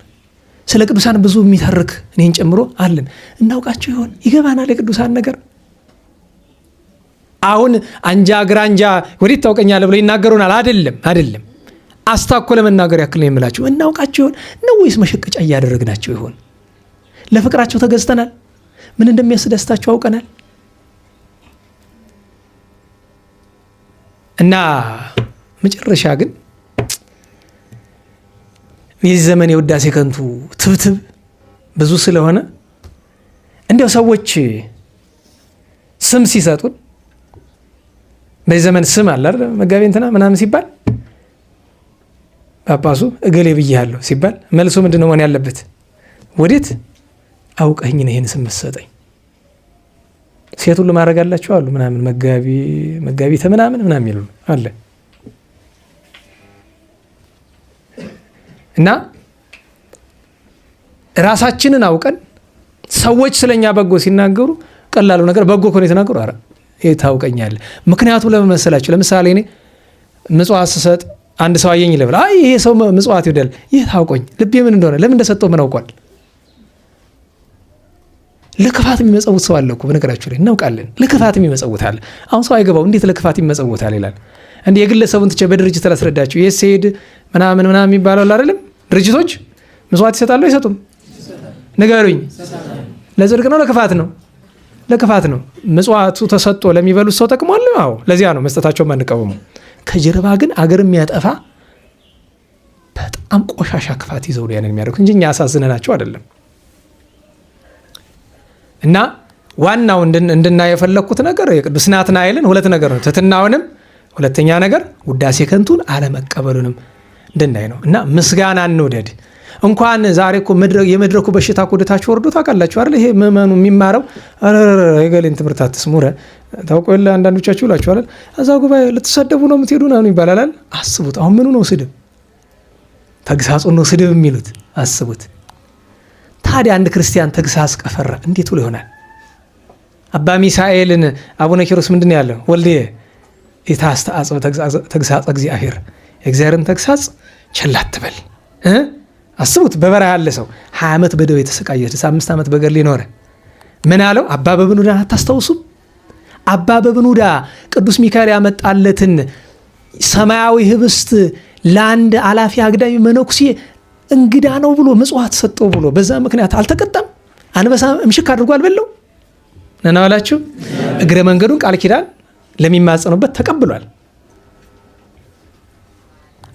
ስለ ቅዱሳን ብዙ የሚተርክ እኔን ጨምሮ አለን። እናውቃቸው ይሆን? ይገባናል የቅዱሳን ነገር? አሁን አንጃ ግራንጃ ወዴት ታውቀኛለህ ብለው ይናገሩናል? አይደለም። አስታኮ ለመናገር ያክል ነው የምላቸው። እናውቃቸው ይሆን ነው ወይስ መሸቀጫ እያደረግናቸው ይሆን? ለፍቅራቸው ተገዝተናል? ምን እንደሚያስደስታቸው አውቀናል? እና መጨረሻ ግን የዚህ ዘመን የውዳሴ ከንቱ ትብትብ ብዙ ስለሆነ እንዲያው ሰዎች ስም ሲሰጡን በዚህ ዘመን ስም አለ አይደል? መጋቤ እንትና ምናምን ሲባል ጳጳሱ እገሌ ብያለሁ ሲባል መልሶ ምንድን ነው መሆን ያለበት? ወዴት አውቀኝ ነው ይሄን ስም መሰጠኝ? ሴት ሁሉ ማድረግ አላቸው አሉ ምናምን መጋቢተ ምናምን ይሉ አለ። እና ራሳችንን አውቀን ሰዎች ስለኛ በጎ ሲናገሩ ቀላሉ ነገር በጎ ከሆነ የተናገሩ አረ ታውቀኛለህ። ምክንያቱም ለምን መሰላችሁ? ለምሳሌ እኔ ምጽዋት ስሰጥ አንድ ሰው አየኝ ይለብል፣ አይ ይሄ ሰው ምጽዋት ይወዳል፣ ይህ ታውቆኝ ልቤ ምን እንደሆነ ለምን እንደሰጠው ምን አውቋል? ለክፋት የሚመጸውት ሰው አለ እኮ በነገራችሁ ላይ እናውቃለን። ለክፋት የሚመጸውት አለ። አሁን ሰው አይገባው እንዴት ለክፋት የሚመጸውታል ይላል። እንዴ የግለሰቡን ትቼ በድርጅት ላስረዳችሁ። የሴድ ምናምን የሚባለው አይደለም። ድርጅቶች ምጽዋት ይሰጣሉ አይሰጡም? ንገሩኝ። ለጽድቅ ነው ለክፋት ነው? ለክፋት ነው። ምጽዋቱ ተሰጥቶ ለሚበሉት ሰው ጠቅሟል? አዎ። ለዚያ ነው መስጠታቸውን አንቃወሙ። ከጀርባ ግን አገር የሚያጠፋ በጣም ቆሻሻ ክፋት ይዘው ያንን የሚያደርጉት እንጂ እኛ አሳዝነናቸው አይደለም። እና ዋናው እንድናየው የፈለኩት ነገር የቅዱስ ናትናኤልን ሁለት ነገር ነው። ትሕትናውንም ሁለተኛ ነገር ውዳሴ ከንቱን አለመቀበሉንም እንድናይ ነው። እና ምስጋና እንውደድ። እንኳን ዛሬ እኮ የመድረኩ በሽታ እኮ ወደታችሁ ወርዶ ታውቃላችሁ አይደል? ይሄ ምዕመኑ የሚማረው የገሌን ትምህርት አትስሙረ ታውቆ የለ አንዳንዶቻችሁ ይላችሁ አይደል? እዛ ጉባኤ ልትሰደቡ ነው የምትሄዱ ነው ይባላል። አስቡት። አሁን ምኑ ነው ስድብ? ተግሳጹ ነው ስድብ የሚሉት። አስቡት። ታዲያ አንድ ክርስቲያን ተግሳጽ ቀፈራ እንዴት ብሎ ይሆናል? አባ ሚሳኤልን አቡነ ኪሮስ ምንድን ያለው? ወልዴ የታስተአጽብ ተግሳጽ እግዚአብሔር፣ የእግዚአብሔርን ተግሳጽ ቸል አትበል። አስቡት። በበረሃ ያለ ሰው 20 ዓመት በደዌ የተሰቃየ 5 ዓመት በገድል ኖረ። ምን አለው? አባ በብኑዳን አታስታውሱም? አባ በብኑዳ ቅዱስ ሚካኤል ያመጣለትን ሰማያዊ ህብስት ለአንድ አላፊ አግዳሚ መነኩሴ እንግዳ ነው ብሎ ምጽዋት ሰጠው ብሎ በዛ ምክንያት አልተቀጣም? አንበሳ እምሽክ አድርጎ አልበለው ነና ዋላችሁ? እግረ መንገዱን ቃል ኪዳን ለሚማጸኑበት ተቀብሏል።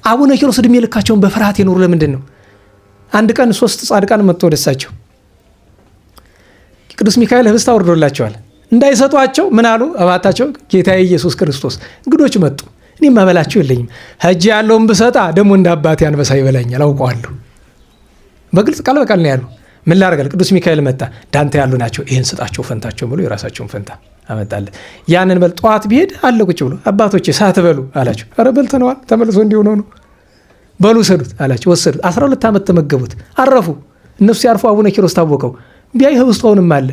አቡነ ኪሮስ ዕድሜ ልካቸውን በፍርሃት የኖሩ ለምንድን ነው? አንድ ቀን 3 ጻድቃን መጥቶ ወደሳቸው ቅዱስ ሚካኤል ህብስት አውርዶላቸዋል። እንዳይሰጧቸው ምን አሉ? አባታቸው ጌታዬ ኢየሱስ ክርስቶስ እንግዶች መጡ፣ እኔ ማበላቸው የለኝም፣ ሄጄ ያለውን ብሰጣ ደግሞ እንደ አባቴ አንበሳ ይበላኛል አውቀዋለሁ። በግልጽ ቃል በቃል ነው ያሉ። ምን ላደርጋል? ቅዱስ ሚካኤል መጣ፣ ዳንተ ያሉ ናቸው፣ ይህን ስጣቸው ፈንታቸው ብሎ የራሳቸውን ፈንታ አመጣለት። ያንን በል ጠዋት ቢሄድ አለ ቁጭ ብሎ አባቶቼ ሳትበሉ አላቸው። ኧረ በልተነዋል፣ ተመልሶ እንዲሆነ ነው። በሉ ሰዱት አላቸው። ወሰዱት። 12 ዓመት ተመገቡት፣ አረፉ። እነሱ ሲያርፉ አቡነ ኪሮስ ታወቀው። ቢያይ ህብስቱ አሁንም አለ።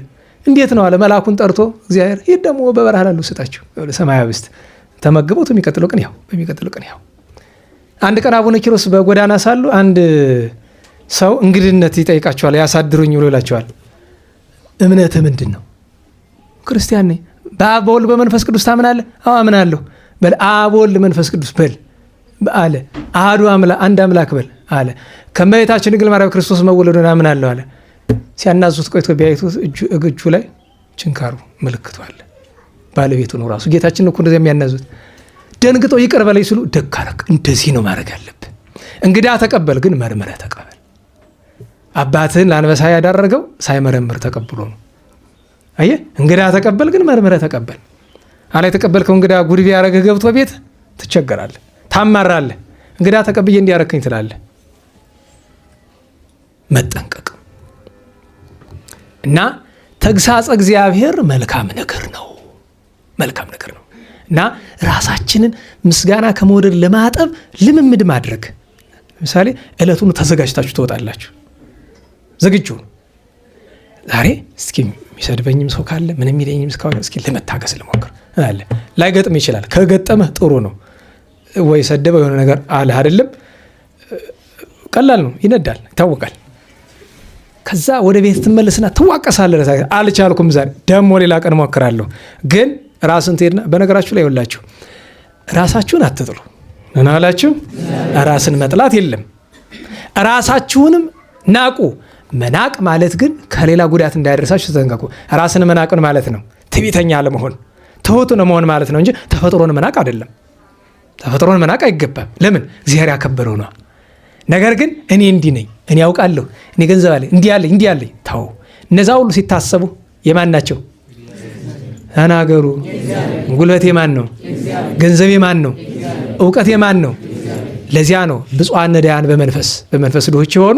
እንዴት ነው አለ። መልአኩን ጠርቶ እግዚአብሔር ይህ ደግሞ በበረሃ ላሉ ስጣቸው ሰማያዊ ህብስት ተመግበው በሚቀጥለው ቀን ያው አንድ ቀን አቡነ ኪሮስ በጎዳና ሳሉ አንድ ሰው እንግድነት ይጠይቃቸዋል። ያሳድሩኝ ብሎ ይላቸዋል። እምነትህ ምንድን ነው? ክርስቲያን ነኝ። በአብ በወልድ በመንፈስ ቅዱስ ታምናለህ? አዎ አምናለሁ። በል አብ ወልድ መንፈስ ቅዱስ በል አለ። አሐዱ አምላክ አንድ አምላክ በል አለ። ከእመቤታችን ድንግል ማርያም ክርስቶስ መወለዱን አምናለሁ አለ። ሲያናዙት ቆይቶ ቢያዩት እጁ ላይ ችንካሩ ምልክቱ አለ። ባለቤቱ ነው ራሱ ጌታችን ነው እንደዚህ የሚያናዙት። ደንግጠው ይቅር በለኝ ሲሉ ደግ አደረክ። እንደዚህ ነው ማድረግ ያለብህ። እንግዳ ተቀበል፣ ግን መርምረህ ተቀበል። አባትህን ለአንበሳ ያዳረገው ሳይመረምር ተቀብሎ ነው። አየህ፣ እንግዳ ተቀበል፣ ግን መርምረህ ተቀበል። አላ የተቀበልከው እንግዳ ጉድ ቢያደርግህ ገብቶ ቤት ትቸገራለህ፣ ታማራለህ። እንግዳ ተቀብዬ እንዲያረከኝ ትላለህ። መጠንቀቅ እና ተግሳጽ እግዚአብሔር መልካም ነገር ነው እና ራሳችንን ምስጋና ከመውደድ ለማጠብ ልምምድ ማድረግ። ለምሳሌ ዕለቱን ተዘጋጅታችሁ ትወጣላችሁ። ዝግጁ ዛሬ እስኪ የሚሰድበኝም ሰው ካለ ምንም የሚለኝም ሰው ካለ እስኪ ለመታገስ ልሞክር አለ። ላይገጥም ይችላል። ከገጠመህ ጥሩ ነው። ወይ ሰደበ የሆነ ነገር አለ አይደለም፣ ቀላል ነው፣ ይነዳል፣ ይታወቃል። ከዛ ወደ ቤት ትመለስና ትዋቀሳለህ። አልቻልኩም ዛሬ ደግሞ ሌላ ቀን ሞክራለሁ። ግን ራስን ትሄድና በነገራችሁ ላይ ይኸውላችሁ ራሳችሁን አትጥሉ። ምን አላችሁ? ራስን መጥላት የለም። ራሳችሁንም ናቁ። መናቅ ማለት ግን ከሌላ ጉዳት እንዳያደርሳችሁ ተጠንቀቁ። ራስን መናቅን ማለት ነው ትዕቢተኛ አለመሆን፣ ትሁት ነው መሆን ማለት ነው እንጂ ተፈጥሮን መናቅ አይደለም። ተፈጥሮን መናቅ አይገባም። ለምን? እግዚአብሔር ያከበረው ነው። ነገር ግን እኔ እንዲህ ነኝ፣ እኔ ያውቃለሁ፣ እኔ ገንዘብ አለኝ፣ እንዲህ አለኝ ተው። እነዛ ሁሉ ሲታሰቡ የማን ናቸው? ተናገሩ። ጉልበት የማን ነው? ገንዘብ የማን ነው? እውቀት የማን ነው? ለዚያ ነው ብፁዓን ነዳያን በመንፈስ ድሆች የሆኑ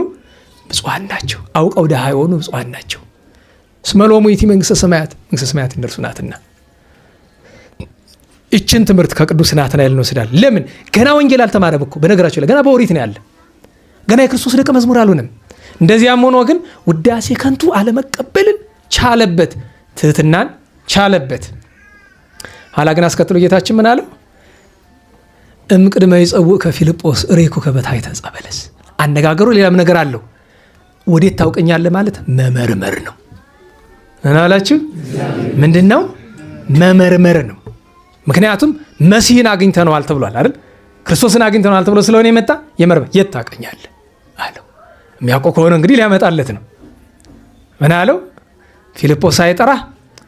ብፁዓን ናቸው። አውቀው ድሃ የሆኑ ብፁዓን ናቸው። እስመ ሎሙ ይእቲ መንግሥተ ሰማያት፣ መንግሥተ ሰማያት እነርሱ ናትና። ይችን ትምህርት ከቅዱስ ናትናኤል እንወስዳለን። ለምን? ገና ወንጌል አልተማረም እኮ በነገራቸው ላይ ገና በኦሪት ነው ያለ። ገና የክርስቶስ ደቀ መዝሙር አልሆነም። እንደዚያም ሆኖ ግን ውዳሴ ከንቱ አለመቀበልን ቻለበት፣ ትህትናን ቻለበት። ኋላ ግን አስከትሎ ጌታችን ምን አለው? እምቅድመ ይጸውዕ ከፊልጶስ ሬኩ ከበታሕተ ዕፀ በለስ። አነጋገሩ ሌላም ነገር አለው። ወዴት ታውቀኛለህ ማለት መመርመር ነው። ምን አላችሁ? ምንድን ነው? መመርመር ነው። ምክንያቱም መሲህን አግኝተነዋል ተብሏል አይደል? ክርስቶስን አግኝተነዋል ተብሎ ስለሆነ የመጣ የመርመር የት ታውቀኛለህ አለው። የሚያውቀው ከሆነ እንግዲህ ሊያመጣለት ነው። ምን አለው? ፊልጶስ ሳይጠራ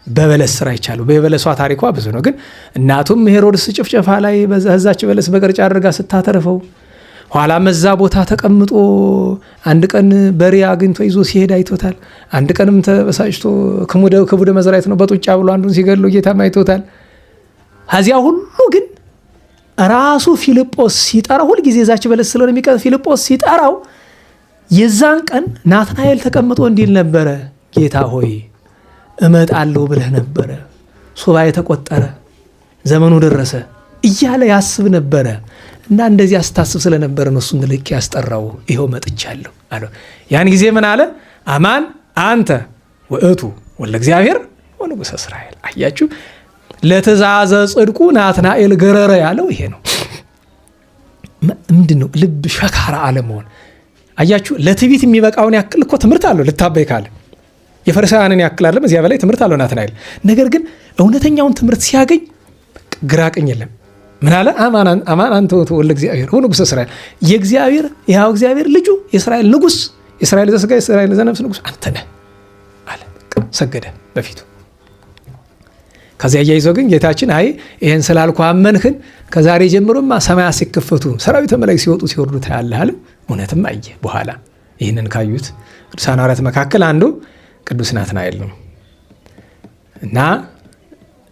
በበለስ ስራ ይቻለው። በበለሷ ታሪኳ ብዙ ነው። ግን እናቱም ሄሮድስ ጭፍጨፋ ላይ በዛች በለስ በቅርጫ አድርጋ ስታተርፈው ኋላ መዛ ቦታ ተቀምጦ አንድ ቀን በሬ አግኝቶ ይዞ ሲሄድ አይቶታል። አንድ ቀንም ተበሳጭቶ ክቡደ መዝራዕት ነው በጡጫ ብሎ አንዱን ሲገድለው ጌታም አይቶታል። ከዚያ ሁሉ ግን ራሱ ፊልጶስ ሲጠራው ሁልጊዜ ዛች በለስ ስለሆነ የሚቀር ፊልጶስ ሲጠራው የዛን ቀን ናትናኤል ተቀምጦ እንዲል ነበረ፣ ጌታ ሆይ እመጣለሁ ብለህ ነበረ፣ ሱባኤ ተቆጠረ፣ ዘመኑ ደረሰ እያለ ያስብ ነበረ። እና እንደዚህ አስታስብ ስለነበረ ነው እሱን ልክ ያስጠራው። ይኸው መጥቻለሁ አለው። ያን ጊዜ ምን አለ? አማን አንተ ውእቱ ወልደ እግዚአብሔር ወንጉሠ እስራኤል። አያችሁ፣ ለትእዛዘ ጽድቁ ናትናኤል ገረረ ያለው ይሄ ነው። ምንድን ነው? ልብ ሸካራ አለመሆን። አያችሁ፣ ለትዕቢት የሚበቃውን ያክል እኮ ትምህርት አለው ልታበይ ካለ የፈሪሳውያንን ያክል አይደለም፣ እዚያ በላይ ትምህርት አለው ናትናኤል። ነገር ግን እውነተኛውን ትምህርት ሲያገኝ ግራ ቀኝ የለም። ምን አለ? አማን አንተ ውእቱ ወልደ እግዚአብሔር ወንጉሠ እስራኤል። የእግዚአብሔር ያው እግዚአብሔር ልጁ የእስራኤል ንጉሥ፣ የእስራኤል ዘሥጋ የእስራኤል ዘነፍስ ንጉሥ አንተ ነህ አለ። ሰገደ በፊቱ። ከዚያ እያይዞ ግን ጌታችን አይ ይህን ስላልኩ አመንህን፣ ከዛሬ ጀምሮማ ሰማያት ሲከፈቱ ሰራዊተ መላእክት ሲወጡ ሲወርዱ ታያለህ አለ። እውነትም አየ። በኋላ ይህንን ካዩት ቅዱሳን ሐዋርያት መካከል አንዱ ቅዱስ ናትናኤል ነው። እና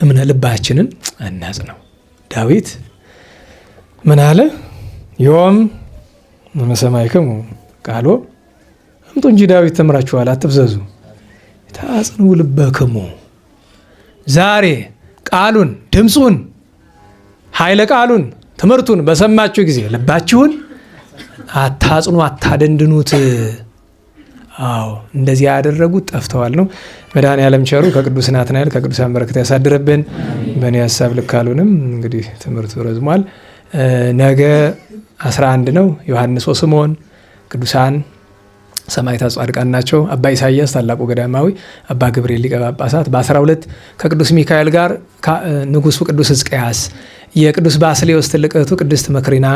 እምነ ልባችንን እናጽነው። ዳዊት ምን አለ? ዮም እምሰማዕክሙ ቃሎ አምጡ እንጂ ዳዊት ተምራችኋል፣ አትብዘዙ። ታጽኑ ልበክሙ። ዛሬ ቃሉን፣ ድምፁን፣ ኃይለ ቃሉን፣ ትምህርቱን በሰማችሁ ጊዜ ልባችሁን አታጽኑ፣ አታደንድኑት። አዎ እንደዚህ ያደረጉት ጠፍተዋል ነው። መድኃኔዓለም ቸሩ ከቅዱስ ናትናኤል ከቅዱሳን በረከት ያሳድርብን። በእኔ ሀሳብ ልክ አልሆንም። እንግዲህ ትምህርቱ ረዝሟል። ነገ 11 ነው። ዮሐንስ ወስምዖን ቅዱሳን ሰማዕታት ጻድቃን ናቸው። አባ ኢሳይያስ ታላቁ ገዳማዊ፣ አባ ገብርኤል ሊቀ ጳጳሳት፣ በ12 ከቅዱስ ሚካኤል ጋር ንጉሱ ቅዱስ ሕዝቅያስ፣ የቅዱስ ባስልዮስ ትልቅ እህቱ ቅድስት መክሪና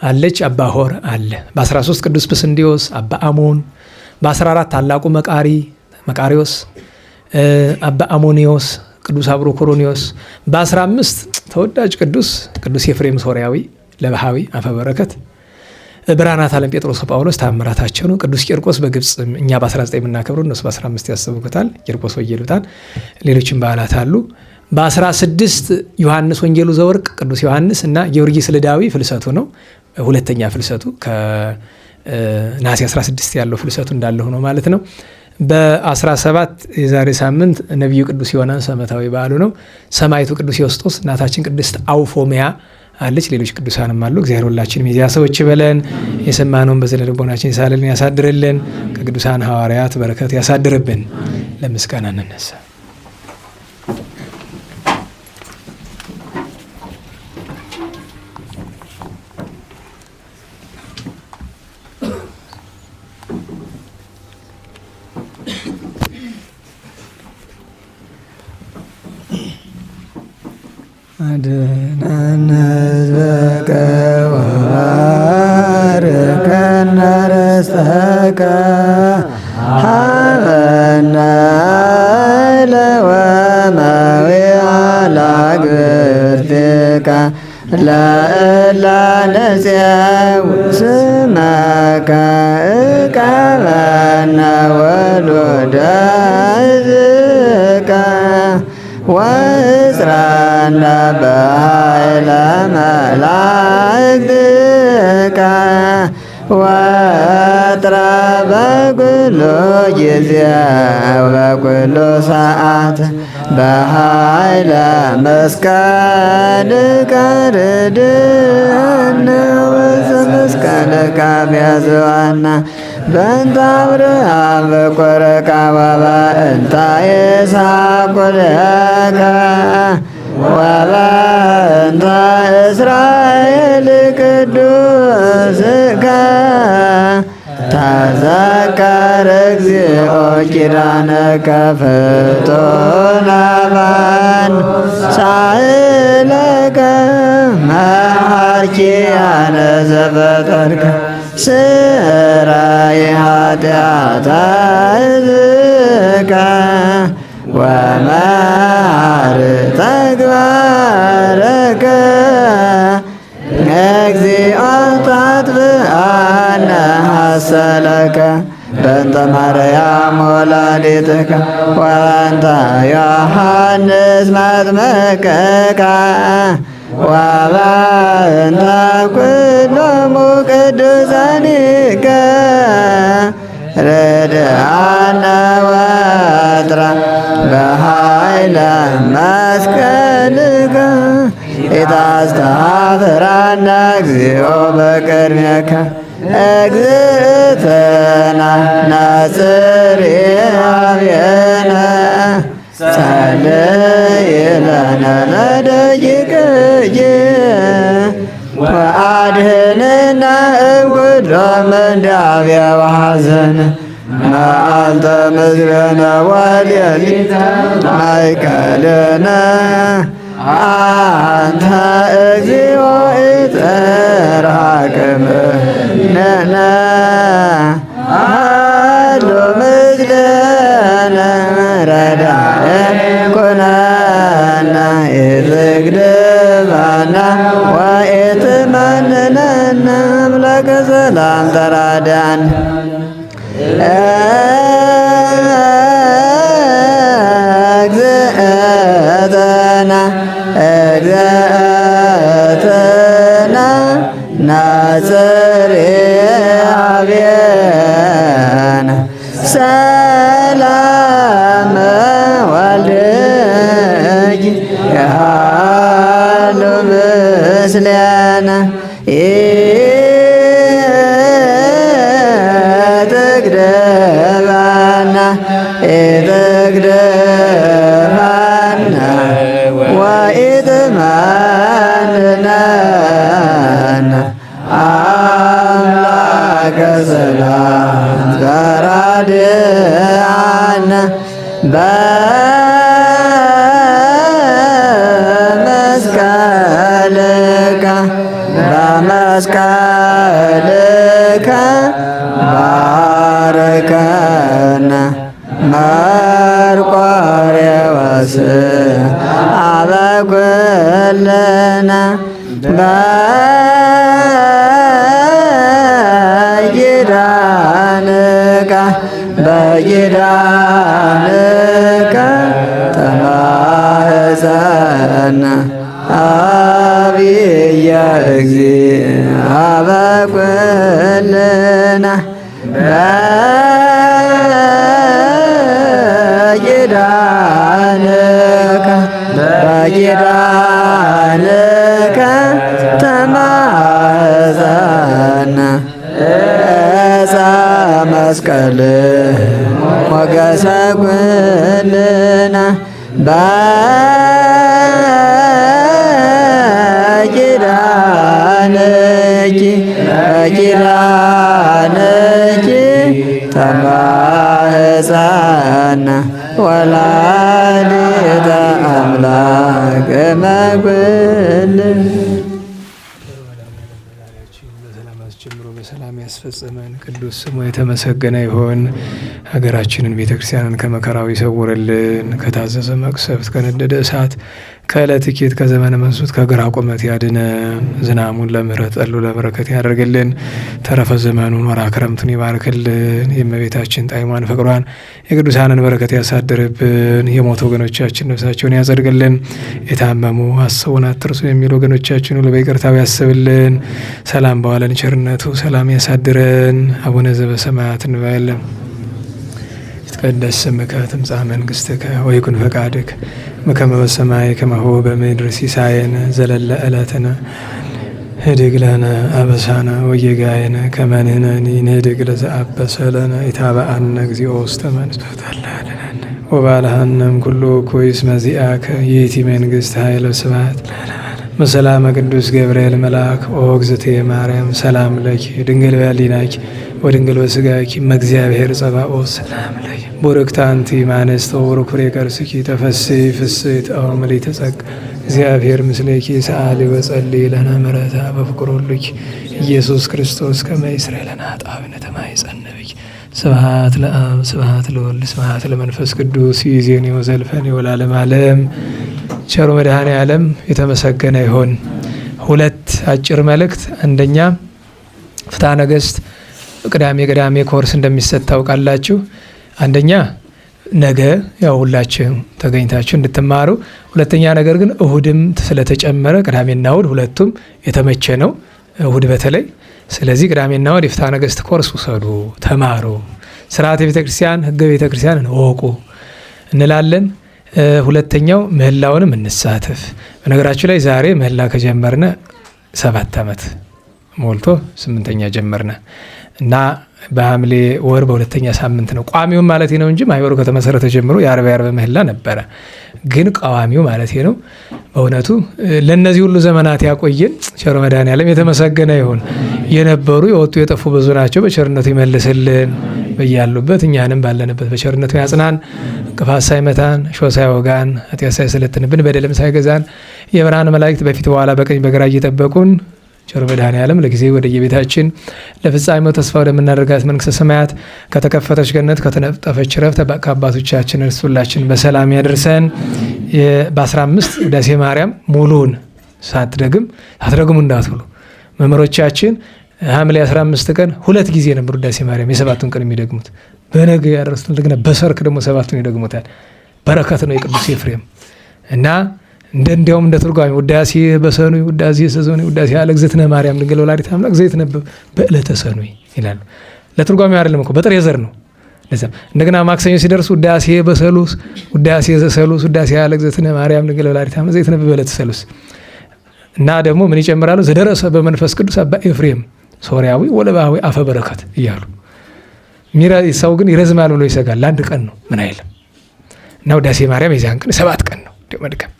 አለች። አባ ሆር አለ። በ13 ቅዱስ ብስንዲዮስ፣ አባ አሞን፣ በ14 ታላቁ መቃሪዎስ፣ አባ አሞኒዮስ፣ ቅዱስ አብሮኮሮኒዮስ፣ በ15 ተወዳጅ ቅዱስ ኤፍሬም ሶርያዊ ለባሃዊ አፈበረከት፣ ብርሃናት ዓለም ጴጥሮስ ጳውሎስ ታምራታቸው ነው። ቅዱስ ቂርቆስ በግብፅ እኛ በ19 የምናከብረው እነሱ በ15 ያሰቡበታል። ቂርቆስ ወንጌሉታን፣ ሌሎችም በዓላት አሉ። በ16 ዮሐንስ ወንጌሉ ዘወርቅ ቅዱስ ዮሐንስ እና ጊዮርጊስ ልዳዊ ፍልሰቱ ነው። ሁለተኛ ፍልሰቱ ከነሐሴ 16 ያለው ፍልሰቱ እንዳለ ሆኖ ማለት ነው። በ17 የዛሬ ሳምንት ነቢዩ ቅዱስ ዮናስ ዓመታዊ በዓሉ ነው። ሰማዕቱ ቅዱስ ዮስጦስ፣ እናታችን ቅድስት አውፎሚያ አለች። ሌሎች ቅዱሳንም አሉ። እግዚአብሔር ሁላችንም የዚያ ሰዎች ይበለን። የሰማነውን በዝነ ልቦናችን ይሳልልን፣ ያሳድርልን። ከቅዱሳን ሐዋርያት በረከት ያሳድርብን። ለምስጋና እንነሳ። አድኅነነ ሕዝበከ ወባርከነ ርስተከ ሀበነ ኃይለ ወመዊዓ ለአግብርቲከ ለእለ ነጽየው ስመከ እቀበነ ወሉደ ሕዝብከ ወእጽረነ በኃይለ መላእክትከ ወጥረ በኩሉ ጊዜ ወበኩሉ ሰዓት በኃይለ መስቀልከ ርድእነ ወዘመስቀልከ ቢያዝዋና በእንተ አብርሃም በኮረካ ወበእንተ ይስሐቅ ወለከ ወበእንተ እስራኤል ቅዱስከ ተዘከር እግዚኦ ኪዳነከ ፍጡነ ሳህለከ መሐርኪያነ ዘፈጠርከ ስራይ ኃጢአተ ሕዝብከ ወመሐር ተግባረከ እግዚኦ ታጥብአነ ሐሰለከ በእንተ ማርያም ወላዲትከ ወእንተ ዮሐንስ መጥምቅከ ወበእንተ ኩሎሙ ቅዱሳኒከ ርድአነ ወጥረ በኃይለ መስቀልከ ኢታስተኀፍረነ እግዚኦ በቅድሜከ እግዝእትነ ነጽርያብየነ ጸልይ ለነ ለደቂቅኪ ወአድኅነነ እምኩሉ ምንዳቤ ወሐዘን መዓልተ ምስጋና ወሌሊተ ማእከልነ አንተ እግዚኦ ኢትርሐቅምነ አሐዱ ምስሌነ ረዳኤ ኩነነ ኢትግድፈነ ወኢትመንነነ አምላከ ሰላም ተራዳን እግዝእትነ ናጽርያብየነ ሰላም ወልድኪ ያሃሉ ምስሌነ ኢትግድፈነ ኢትግድፈነ ወኢትመንነነ አምላከ ሰላም ተራድአነ በመስቀልከ ባርከነ መርቆሬዎስ አበኩልነ በኪዳንከ ተማኅፀነ አብየ እግዚእ አበኩልነ በኪዳንከ ተማኅፀነ ዕፀ መስቀል ሞገሰ ኩልነ በኪዳንኪ ተማኅፀነ ወላዲተ አምላክ መኩን ጀምሮ በሰላም ያስፈጽመን። ቅዱስ ስሙ የተመሰገነ ይሁን። ሀገራችንን ቤተክርስቲያንን ከመከራው ይሰውርልን። ከታዘዘ መቅሰፍት፣ ከነደደ እሳት፣ ከዕለት ኪት፣ ከዘመነ መንሱት፣ ከግራ ቁመት ያድነ። ዝናሙን ለምህረት ጠሉ ለበረከት ያደርግልን። ተረፈ ዘመኑን ወራ ክረምቱን ይባርክልን። የእመቤታችን ጣዕሟን ፍቅሯን የቅዱሳንን በረከት ያሳድርብን። የሞቱ ወገኖቻችን ነፍሳቸውን ያጸድቅልን። የታመሙ አስቡን አትርሱ የሚሉ ወገኖቻችን ሁሉ በይቅርታው ያስብልን። ሰላም በዋለን ቸርነቱ ሰላም ያሳድረን። አቡነ ዘበሰማያት እንበል። ይትቀደስ ስምከ ትምጻእ መንግሥትከ ወይኩን ፈቃድከ በከመ በሰማይ ከማሁ በምድር ሲሳየነ ዘለለ ዕለትነ ህድግ ለነ አበሳነ ወጌጋየነ ከመ ንሕነኒ ንህድግ ለዘአበሰ ለነ ኢታብአነ እግዚኦ ውስተ መንሱት አላድነን ወባልሐነም ኩሉ ኩይስ መዚአከ ይእቲ መንግሥት ኃይል ወስብሐት በሰላመ ቅዱስ ገብርኤል መልአክ ኦ እግዝእትየ ማርያም ሰላም ለኪ ድንግል በኅሊናኪ ወድንግል በሥጋኪ እምእግዚአብሔር ጸባኦት ሰላም ለኪ ቡርክት አንቲ እምአንስት ወቡሩክ ፍሬ ከርሥኪ ተፈሥሒ ፍሥሕት ኦ ምልዕተ ጸጋ እግዚአብሔር ምስሌኪ ሰአሊ ወጸልዪ ለነ ምሕረተ በፍቅር ሁሉኪ ኢየሱስ ክርስቶስ ከመ ይስረይ ለነ ኃጣውኢነ ተማኅፀነ ብኪ ስብሐት ለአብ ስብሐት ለወልድ ስብሐት ለመንፈስ ቅዱስ ይእዜኒ ወዘልፈኒ ወለዓለመ ዓለም። ቸሩ መድኃኔ ዓለም የተመሰገነ ይሁን። ሁለት አጭር መልእክት። አንደኛ ፍትሐ ነገሥት ቅዳሜ ኮርስ እንደሚሰጥ ታውቃላችሁ። አንደኛ ነገ ያው ሁላችሁ ተገኝታችሁ እንድትማሩ፣ ሁለተኛ ነገር ግን እሁድም ስለተጨመረ ቅዳሜና እሁድ ሁለቱም የተመቸ ነው፣ እሁድ በተለይ። ስለዚህ ቅዳሜና እሁድ የፍትሐ ነገሥት ኮርስ ውሰዱ፣ ተማሩ፣ ስርዓተ ቤተክርስቲያን ህገ ቤተክርስቲያንን እወቁ እንላለን። ሁለተኛው ምህላውንም እንሳተፍ። በነገራችሁ ላይ ዛሬ ምህላ ከጀመርነ 7 ዓመት ሞልቶ 8ኛ ጀመርነ እና በሐምሌ ወር በሁለተኛ ሳምንት ነው ቋሚው ማለት ነው እንጂ ማህበሩ ከተመሰረተ ጀምሮ የአርባ ምህላ ነበረ። ግን ቋሚው ማለት ነው። በእውነቱ ለነዚህ ሁሉ ዘመናት ያቆየን ቸር መድኃኔዓለም የተመሰገነ ይሁን። የነበሩ የወጡ የጠፉ ብዙ ናቸው። በቸርነቱ ይመልስልን። በያሉበት እኛንም ባለንበት በቸርነቱ ያጽናን። እንቅፋት ሳይመታን፣ እሾህ ሳይወጋን፣ ኃጢአት ሳይሰለጥንብን፣ በደልም ሳይገዛን የብርሃን መላእክት በፊት በኋላ በቀኝ በግራ እየጠበቁን ቸር መድኃኔዓለም ለጊዜ ወደ የቤታችን ለፍጻሜው ተስፋ ወደምናደርጋት መንግሥተ ሰማያት ከተከፈተች ገነት ከተነጠፈች ረፍት ከአባቶቻችን እርስ ሁላችን በሰላም ያደርሰን። በ15 ውዳሴ ማርያም ሙሉውን ሳትደግሙ እንዳትሉ መምህሮቻችን ሐምሌ 15 ቀን 2 ጊዜ ነበር ውዳሴ ማርያም የ7ቱን ቀን የሚደግሙት። በነገ ያደረሱት እንደገና በሰርክ ደግሞ 7ቱን ይደግሙታል። በረከት ነው የቅዱስ ኤፍሬም እና እንዲያውም እንደ ትርጓሜ ውዳሴ በሰኑይ ውዳሴ ሰዞንይ ውዳሴ አለ እግዝእትነ ማርያም ድንግል ወላዲተ አምላክ ዘይትነበብ በዕለተ ሰኑይ ይላሉ። ለትርጓሜው አይደለም እኮ በጥሬ ዘር ነው። እንደገና ማክሰኞ ሲደርስ ውዳሴ በሰሉስ ውዳሴ ዘሰሉስ ውዳሴ አለ እግዝእትነ ማርያም ድንግል ወላዲተ አምላክ ዘይትነበብ በዕለተ ሰሉስ እና ደግሞ ምን ይጨምራሉ? ዘደረሰ በመንፈስ ቅዱስ አባ ኤፍሬም ሶርያዊ ወለባዊ አፈ በረከት እያሉ ሰው ግን ይረዝማል ብሎ ይሰጋል። ለአንድ ቀን ነው ምን አይልም። እና ውዳሴ ማርያም የዚያን ቀን 7 ቀን ነው መድገም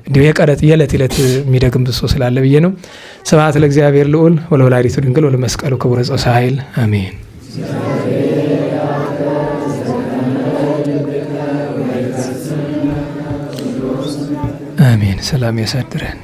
እንዲሁ የቀረጥ የዕለት የሚደግም ብሶ ስላለ ብዬ ነው። ስብሐት ለእግዚአብሔር ልዑል ወለወላዲቱ ድንግል ወለመስቀሉ ክቡር ዕፀ ኃይል አሜን። አሜን። ሰላም ያሳድረን።